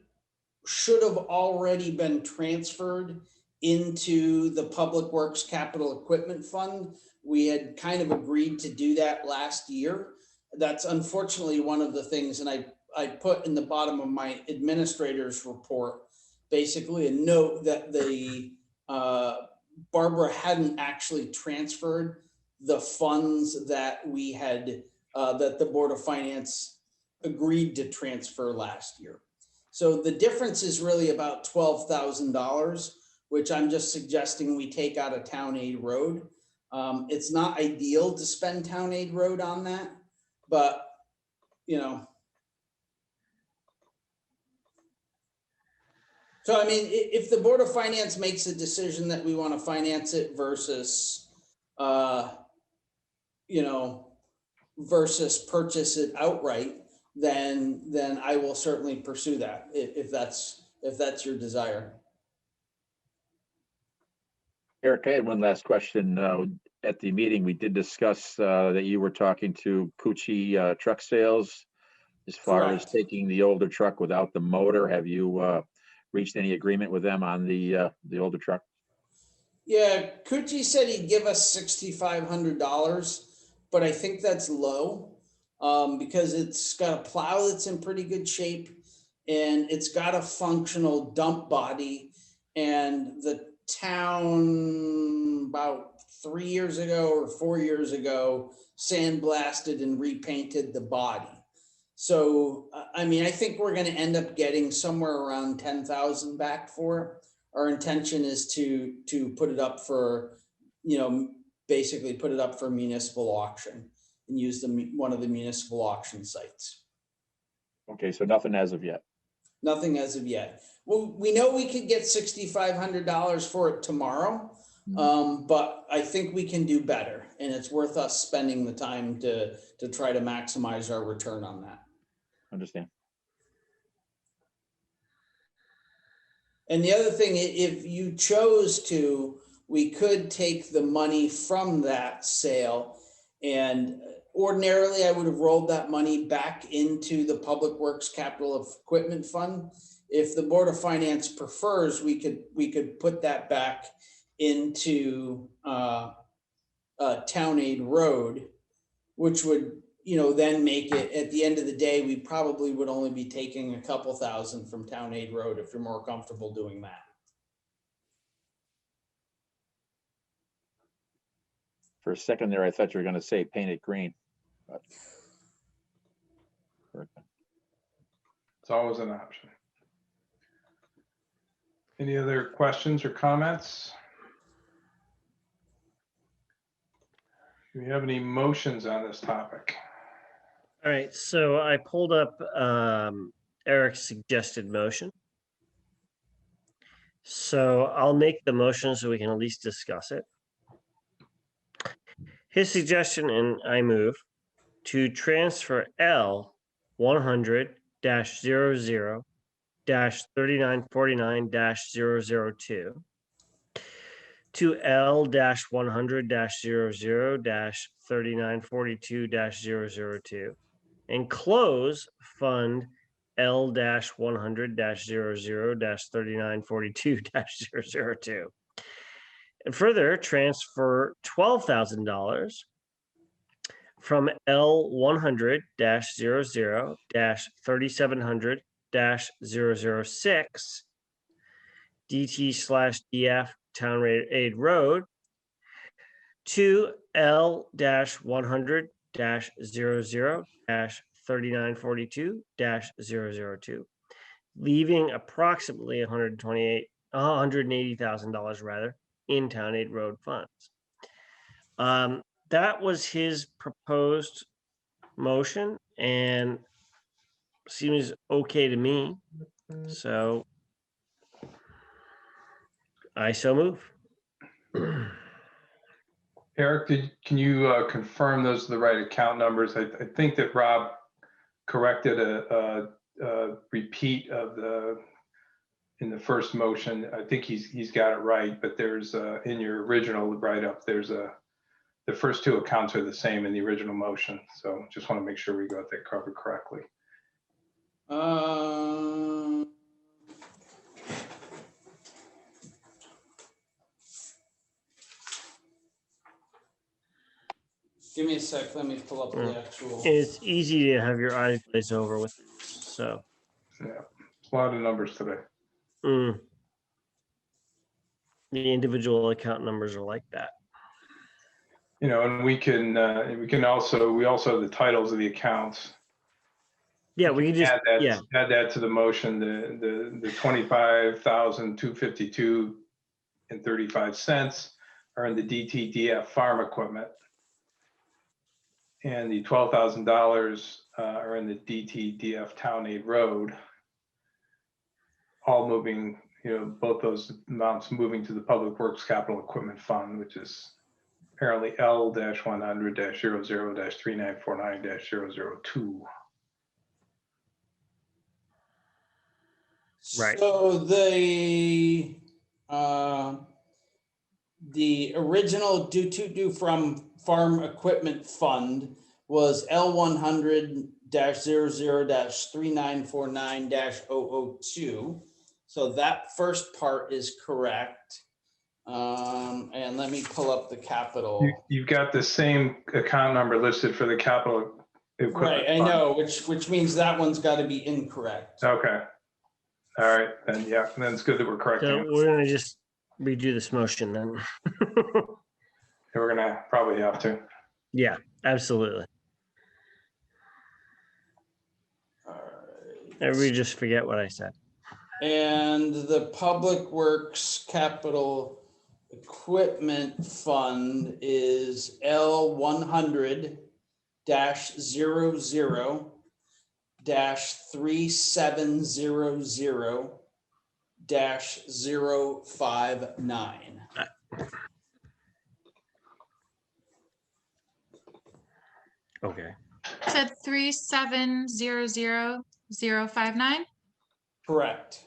should have already been transferred into the Public Works Capital Equipment Fund. We had kind of agreed to do that last year. That's unfortunately one of the things, and I put in the bottom of my administrator's report, basically a note that the Barbara hadn't actually transferred the funds that we had, that the Board of Finance agreed to transfer last year. So the difference is really about $12,000, which I'm just suggesting we take out of Town Aid Road. It's not ideal to spend Town Aid Road on that, but you know. So I mean, if the Board of Finance makes a decision that we want to finance it versus, you know, versus purchase it outright, then I will certainly pursue that if that's your desire. Eric, I had one last question. At the meeting, we did discuss that you were talking to Pucci Truck Sales as far as taking the older truck without the motor. Have you reached any agreement with them on the older truck? Yeah, Cucci said he'd give us $6,500, but I think that's low because it's got a plow that's in pretty good shape and it's got a functional dump body, and the town about 3 years ago or 4 years ago sandblasted and repainted the body. So, I mean, I think we're going to end up getting somewhere around 10,000 back for it. Our intention is to put it up for, you know, basically put it up for municipal auction and use one of the municipal auction sites. Okay, so nothing as of yet. Nothing as of yet. Well, we know we could get $6,500 for it tomorrow, but I think we can do better, and it's worth us spending the time to try to maximize our return on that. Understand. And the other thing, if you chose to, we could take the money from that sale, and ordinarily I would have rolled that money back into the Public Works Capital Equipment Fund. If the Board of Finance prefers, we could put that back into Town Aid Road, which would, you know, then make it, at the end of the day, we probably would only be taking a couple thousand from Town Aid Road if you're more comfortable doing that. For a second there, I thought you were going to say paint it green. But... It's always an option. Any other questions or comments? Do we have any motions on this topic? All right, so I pulled up Eric's suggested motion. So I'll make the motion so we can at least discuss it. His suggestion, and I move, to transfer L 100-00-3949-002 to L 100-00-3942-002 and close Fund L 100-00-3942-002. And further, transfer $12,000 from L 100-00-3700-006 DT/DF Town Aid Road to L 100-00-3942-002, leaving approximately $180,000 rather in Town Aid Road funds. That was his proposed motion and seems okay to me. So I so move. Eric, can you confirm those are the right account numbers? I think that Rob corrected a repeat of in the first motion. I think he's got it right, but there's in your original write-up, there's the first two accounts are the same in the original motion. So just want to make sure we got that covered correctly. Give me a sec. Let me pull up the actual. It's easy to have your eyes glaze over with, so. Yeah, a lot of numbers today. The individual account numbers are like that. You know, and we also have the titles of the accounts. Yeah, we can just add that to the motion. The 25,252.35 are in the DTDF farm equipment, and the $12,000 are in the DTDF town aid road. All moving, you know, both those amounts moving to the Public Works Capital Equipment Fund, which is apparently L-100-00-3949-002. Right. So the original due from farm equipment fund was L100-00-3949-002. So that first part is correct. And let me pull up the capital. You've got the same account number listed for the capital equipment Right, I fund. know, which means that one's got to be incorrect. Okay. All right, then, yeah, then it's good that we're correcting So it. we're gonna just redo this motion then. We're gonna probably have to. Yeah, absolutely. Everybody just forget what I said. And the Public Works Capital Equipment Fund is L100-3700-059. Okay. Said 3700-059. Correct.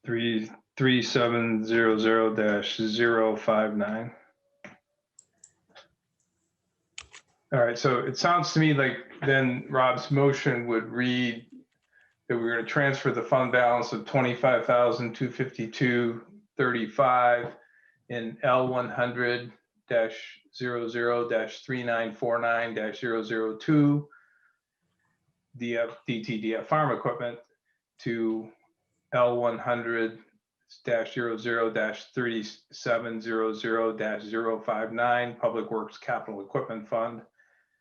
Three 3700-059. All right, so it sounds to me like then Rob's motion would read that we're going to transfer the fund balance of $25,252.35 in L100-00-3949-002 DTDF farm equipment to L100-00-3700-059 Public Works Capital Equipment Fund.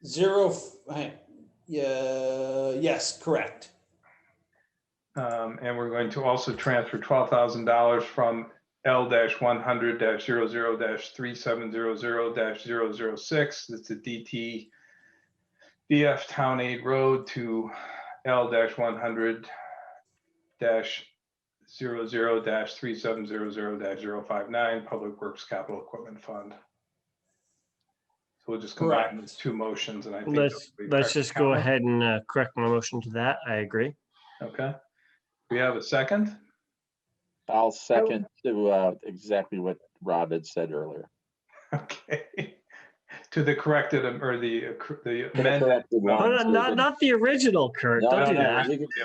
Yes, correct. And we're going to also transfer $12,000 from L-100-00-3700-006. That's the DTDF Town Aid Road to L-100-00-3700-059 Public Works Capital Equipment Fund. So we'll just combine those two motions, and I think Let's just go ahead and correct my motion to that. I agree. Okay. We have a second? I'll second to exactly what Rob had said earlier. Okay. To the corrected or the amended. Not the original, Kurt. No, Don't do no,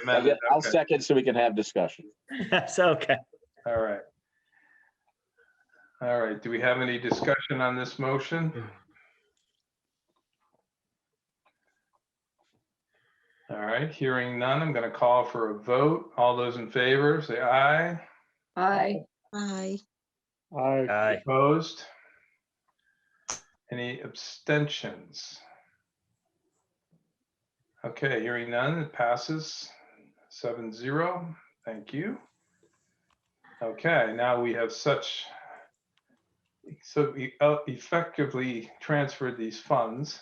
that. I'll second so we can have discussion. That's okay. All right. All right. Do we have any discussion on this motion? All right. Hearing none, I'm going to call for a vote. All those in favor, say aye. Aye. Aye. Aye. Opposed? Any abstentions? Okay, hearing none, it passes 7-0. Thank you. Okay, now we have so we effectively transferred these funds.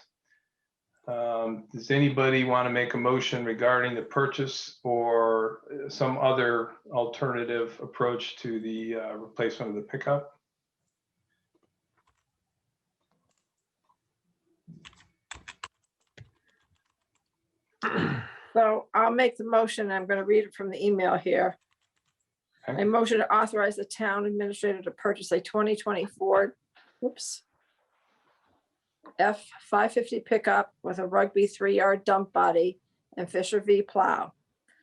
Does anybody want to make a motion regarding the purchase or some other alternative approach to the replacement of the pickup? So I'll make the motion. I'm going to read it from the email here. I motion to authorize the town administrator to purchase a 2024, F-550 pickup with a Rugby 3-yard dump body and Fisher V plow.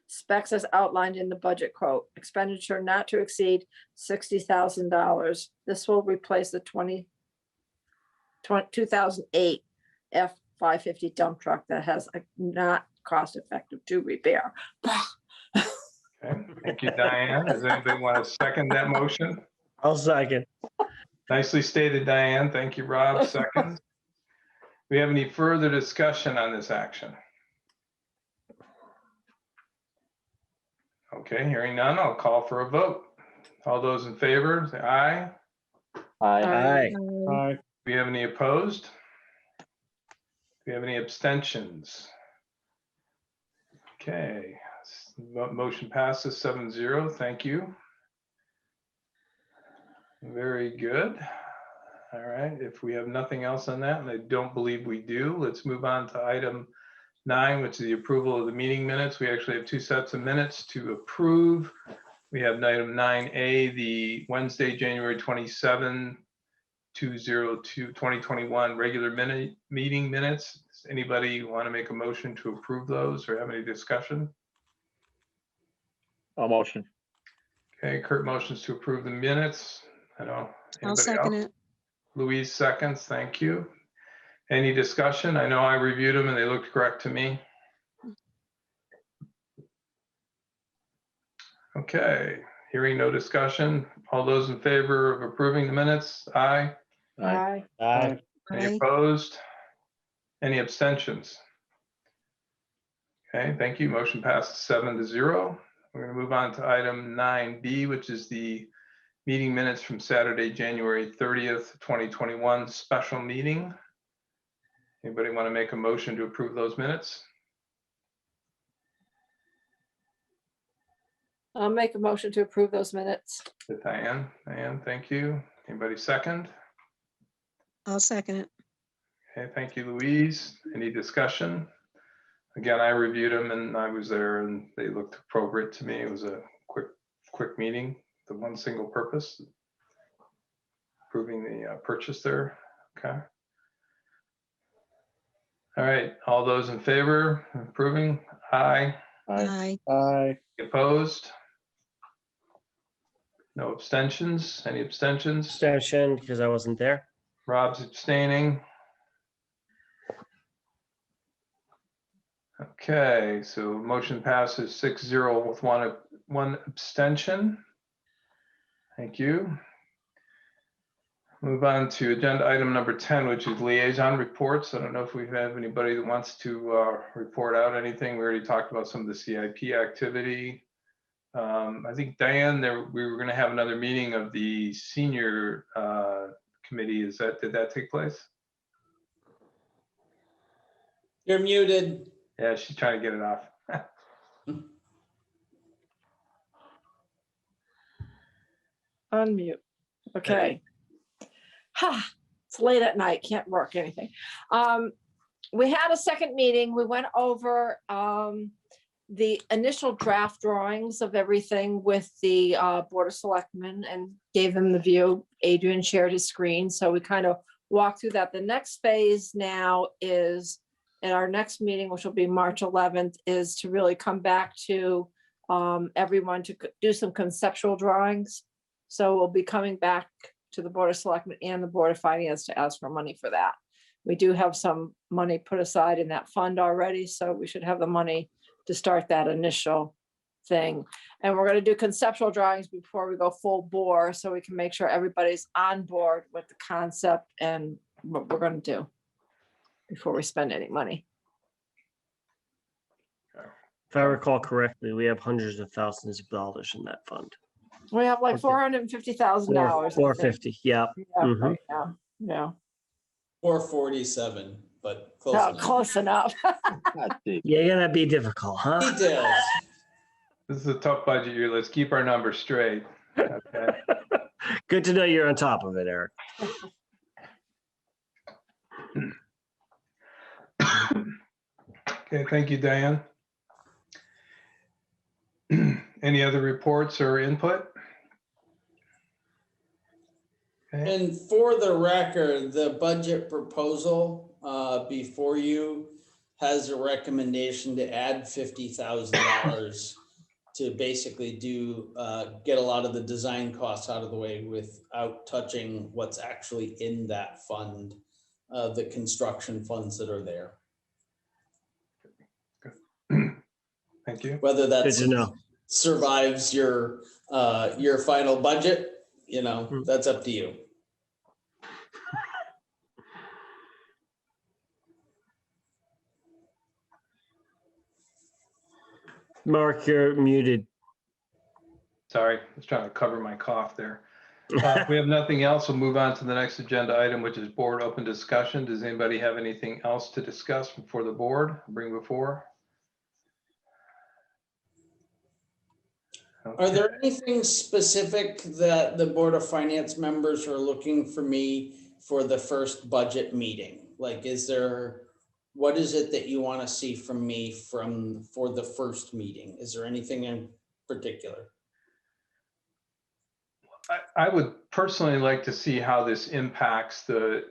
Specs as outlined in the budget quote. Expenditure not to exceed $60,000. This will replace the 2008 F-550 dump truck that has a not cost effective to repair. Okay, thank you, Diane. Does anybody want to second that motion? I'll second. Nicely stated, Diane. Thank you, Rob. Second. Do we have any further discussion on this action? Okay, hearing none, I'll call for a vote. All those in favor, say aye. Aye. Aye. Do we have any opposed? Do we have any abstentions? Okay, motion passes 7-0. Thank you. Very good. All right, if we have nothing else on that, and I don't believe we do, let's move on to item 9, which is the approval of the meeting minutes. We actually have 2 sets of minutes to approve. We have item 9A, the Wednesday, January 27, 2021 regular meeting minutes. Does anybody want to make a motion to approve those or have any discussion? I'll motion. Okay, Kurt motions to approve the minutes. I don't. I'll second it. Louise seconds. Thank you. Any discussion? I know I reviewed them and they looked correct to me. Okay, hearing no discussion. All those in favor of approving the minutes? Aye. Aye. Aye. Any opposed? Any abstentions? Okay, thank you. Motion passes 7-0. We're going to move on to item 9B, which is the meeting minutes from Saturday, January 30th, 2021 special meeting. Anybody want to make a motion to approve those minutes? I'll make a motion to approve those minutes. Diane, thank you. Anybody second? I'll second it. Okay, thank you, Louise. Any discussion? Again, I reviewed them and I was there and they looked appropriate to me. It was a quick meeting, the one single purpose, approving the purchase there. Okay. All right, all those in favor of approving? Aye. Aye. Aye. Opposed? No abstentions? Any abstentions? Abstention because I wasn't there. Rob's abstaining. Okay, so motion passes 6-0 with one abstention. Thank you. Move on to agenda item number 10, which is liaison reports. I don't know if we have anybody that wants to report out anything. We already talked about some of the CIP activity. I think Diane, we were going to have another meeting of the senior committee. Did that take place? You're muted. Yeah, she's trying to get it off. Unmute. Okay. It's late at night, can't work anything. We had a second meeting. We went over the initial draft drawings of everything with the Board of Selectmen and gave them the view. Adrian shared his screen, so we kind of walked through that. The next phase now is, at our next meeting, which will be March 11th, is to really come back to everyone to do some conceptual drawings. So we'll be coming back to the Board of Selectmen and the Board of Finance to ask for money for that. We do have some money put aside in that fund already, so we should have the money to start that initial thing. And we're going to do conceptual drawings before we go full bore, so we can make sure everybody's on board with the concept and what we're going to do before we spend any money. If I recall correctly, we have hundreds of thousands of dollars in that fund. We have like $450,000. 450, yeah. Mhm. Right now. Yeah. 447, but close No, enough. close enough. You're gonna be difficult, huh? Details. This is a tough budget year. Let's keep our numbers straight. Okay. Good to know you're on top of it, Eric. Okay, thank you, Diane. Any other reports or input? Okay. And for the record, the budget proposal before you has a recommendation to add $50,000 to basically do get a lot of the design costs out of the way without touching what's actually in that fund, the construction funds that are there. Thank you. Whether that Good to know. survives your final budget, you know, that's up to you. Mark, you're muted. Sorry, I was trying to cover my cough there. If we have nothing else, we'll move on to the next agenda item, which is board open discussion. Does anybody have anything else to discuss before the board, bring before? Okay. Are there anything specific that the Board of Finance members are looking for me for the first budget meeting? Like, what is it that you want to see from me for the first meeting? Is there anything in particular? I would personally like to see how this impacts the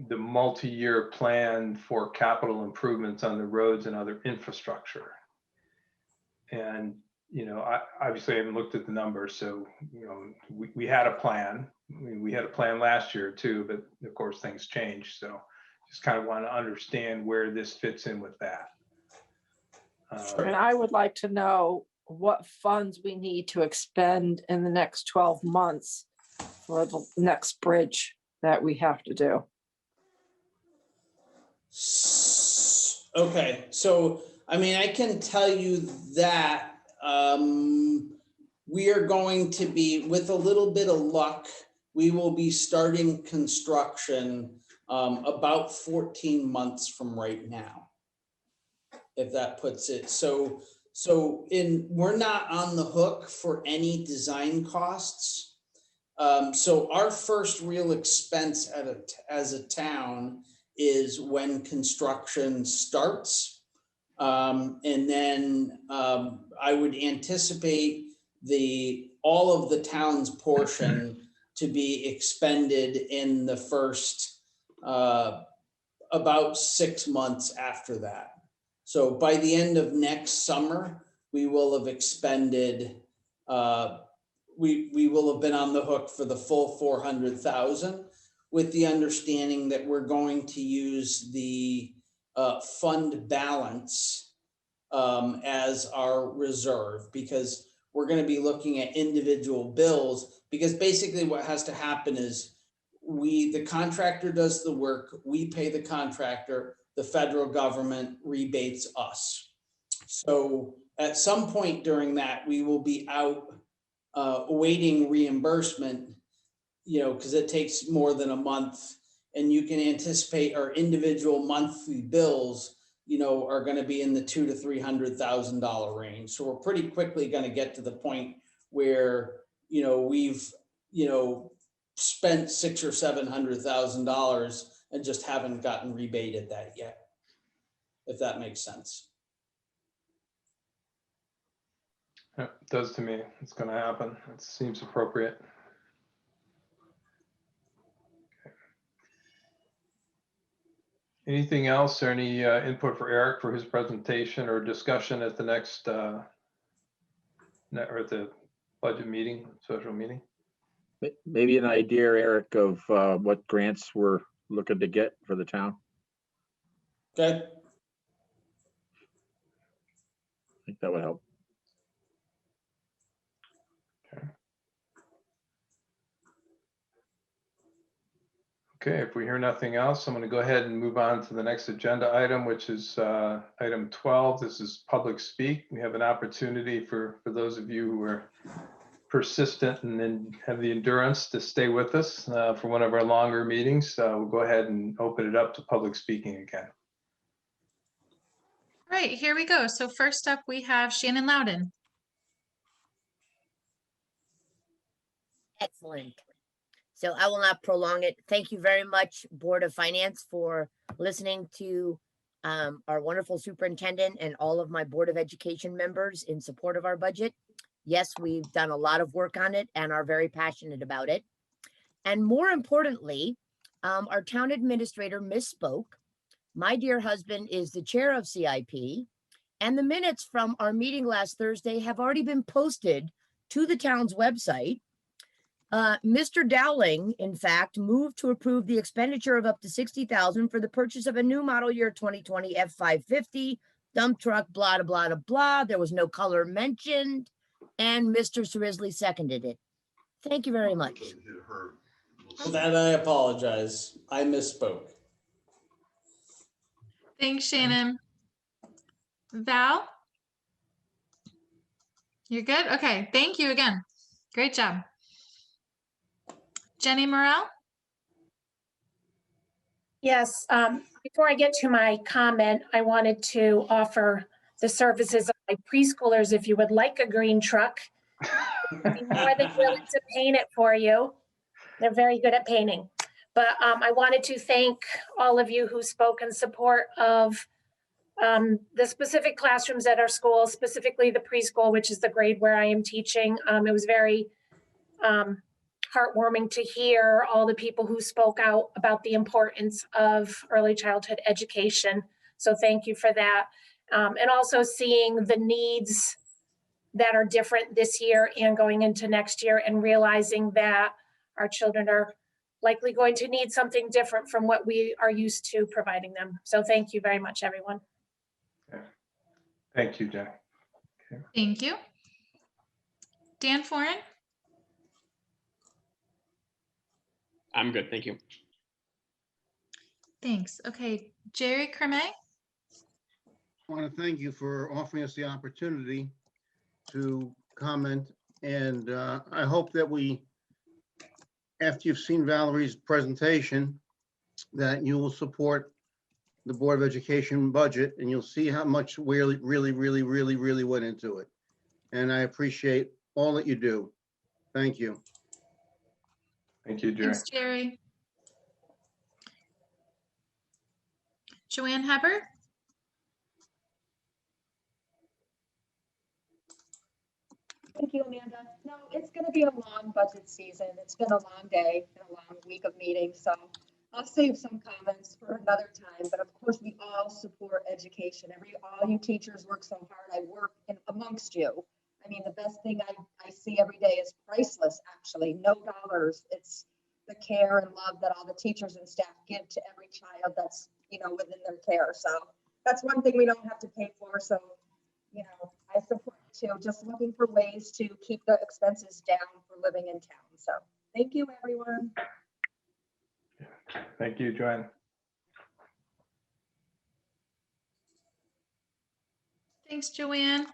multi-year plan for capital improvements on the roads and other infrastructure. And, you know, I obviously haven't looked at the numbers, so, you know, we had a plan. We had a plan last year too, but of course things changed. So just kind of want to understand where this fits in with that. And I would like to know what funds we need to expend in the next 12 months for the next bridge that we have to do. Okay, so, I mean, I can tell you that we are going to be, with a little bit of luck, we will be starting construction about 14 months from right now, if that puts it. So we're not on the hook for any design costs. So our first real expense as a town is when construction starts. And then I would anticipate all of the town's portion to be expended in the first about 6 months after that. So by the end of next summer, we will have expended, we will have been on the hook for the full 400,000, with the understanding that we're going to use the fund balance as our reserve, because we're going to be looking at individual bills, because basically what has to happen is the contractor does the work, we pay the contractor, the federal government rebates us. So at some point during that, we will be out awaiting reimbursement, you know, because it takes more than a month, and you can anticipate our individual monthly bills, you know, are going to be in the $200,000 to $300,000 range. So we're pretty quickly going to get to the point where, you know, we've, you know, spent $600,000 or $700,000 and just haven't gotten rebated that yet, if that makes sense. Yeah, it does to me. It's going to happen. It seems appropriate. Okay. Anything else or any input for Eric for his presentation or discussion at the next or at the budget meeting, special meeting? Maybe an idea, Eric, of what grants we're looking to get for the town. Okay. I think that would help. Okay, if we hear nothing else, I'm going to go ahead and move on to the next agenda item, which is item 12. This is public speak. We have an opportunity for those of you who are persistent and then have the endurance to stay with us for one of our longer meetings. We'll go ahead and open it up to public speaking again. All right, here we go. So first up, we have Shannon Loudon. Excellent. So I will not prolong it. Thank you very much, Board of Finance, for listening to our wonderful superintendent and all of my Board of Education members in support of our budget. Yes, we've done a lot of work on it and are very passionate about it. And more importantly, our town administrator misspoke. My dear husband is the chair of CIP, and the minutes from our meeting last Thursday have already been posted to the town's website. Mr. Dowling, in fact, moved to approve the expenditure of up to $60,000 for the purchase of a new model year 2020 F-550 dump truck, blah, blah, blah, blah. There was no color mentioned, and Mr. Cerisley seconded it. Thank you very much. For that, I apologize. I misspoke. Thanks, Shannon. Val? You're good? Okay, thank you again. Great job. Jenny Morrell? Yes, before I get to my comment, I wanted to offer the services of my preschoolers. If you would like a green truck, I'd be more than willing to paint it for you. They're very good at painting. But I wanted to thank all of you who spoke in support of the specific classrooms at our school, specifically the preschool, which is the grade where I am teaching. It was very heartwarming to hear all the people who spoke out about the importance of early childhood education. So thank you for that. And also seeing the needs that are different this year and going into next year, and realizing that our children are likely going to need something different from what we are used to providing them. So thank you very much, everyone. Thank you, Jenny. Thank you. Dan Foran? I'm good, thank you. Thanks. Okay, Jerry Creme? I want to thank you for offering us the opportunity to comment, and I hope that after you've seen Valerie's presentation, that you will support the Board of Education budget, and you'll see how much really went into it. And I appreciate all that you do. Thank you. Thank you, Jerry. Thanks, Jerry. Joanne Hubbard? Thank you, Amanda. No, it's going to be a long budget season. It's been a long day and a long week of meetings, so I'll save some comments for another time. But of course, we all support education. All you teachers work so hard. I work amongst you. I mean, the best thing I see every day is priceless, actually. No dollars. It's the care and love that all the teachers and staff give to every child that's, within their care. So that's one thing we don't have to pay for. So, I support too, just looking for ways to keep the expenses down for living in town. So thank you, everyone. Thank you, Joanne. Thanks, Joanne.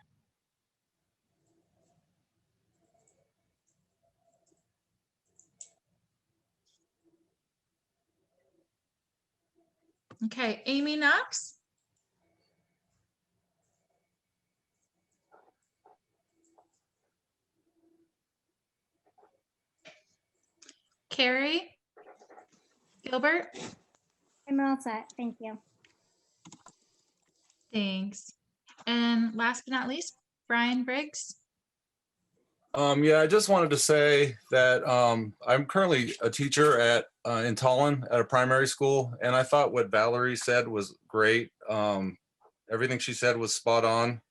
Okay, Amy Knox? Carrie Gilbert? I'm all set. Thank you. Thanks. And last but not least, Brian Briggs? Yeah, I just wanted to say that I'm currently a teacher in Tallinn at a primary school, and I thought what Valerie said was great. Everything she said was spot on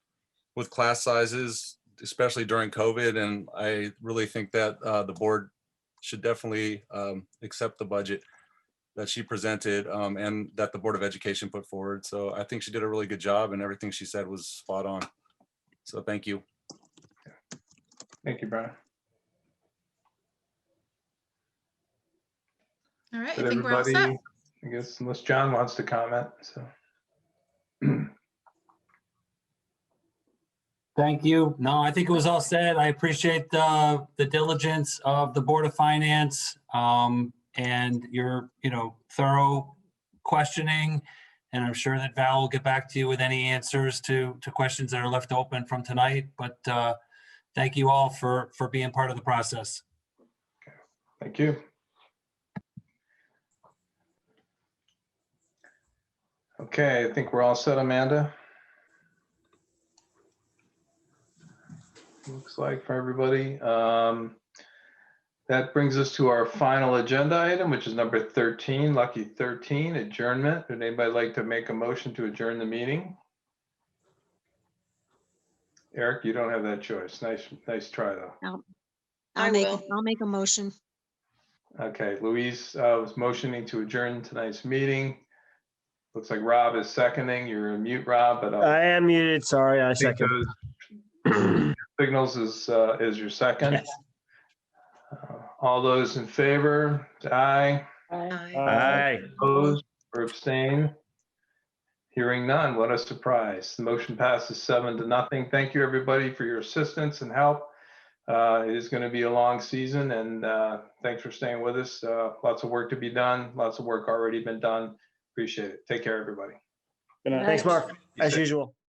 with class sizes, especially during COVID, and I really think that the board should definitely accept the budget that she presented and that the Board of Education put forward. So I think she did a really good job, and everything she said was spot on. So thank you. Thank you, Brian. All right, But I think we're all set. everybody, I guess, unless John wants to comment, so. Thank you. No, I think it was all said. I appreciate the diligence of the Board of Finance and your, thorough questioning. And I'm sure that Val will get back to you with any answers to questions that are left open from tonight. But thank you all for being part of the process. Thank you. Okay, I think we're all set, Amanda. looks like for everybody. That brings us to our final agenda item, which is number 13, lucky 13, adjournment. Would anybody like to make a motion to adjourn the meeting? Eric, you don't have that choice. Nice try though. I will. I'll make a motion. Okay, Louise was motioning to adjourn tonight's meeting. Looks like Rob is seconding. You're on mute, Rob, but I am muted. Sorry, I think second. those signals is your second. Yes. All those in favor, say aye. Aye. Opposed or abstain? Hearing none, what a surprise. The motion passes 7-0. Thank you, everybody, for your assistance and help. It is going to be a long season, and thanks for staying with us. Lots of work to be done. Lots of work already been done. Appreciate it. Take care, everybody. Thanks, Mark, as usual.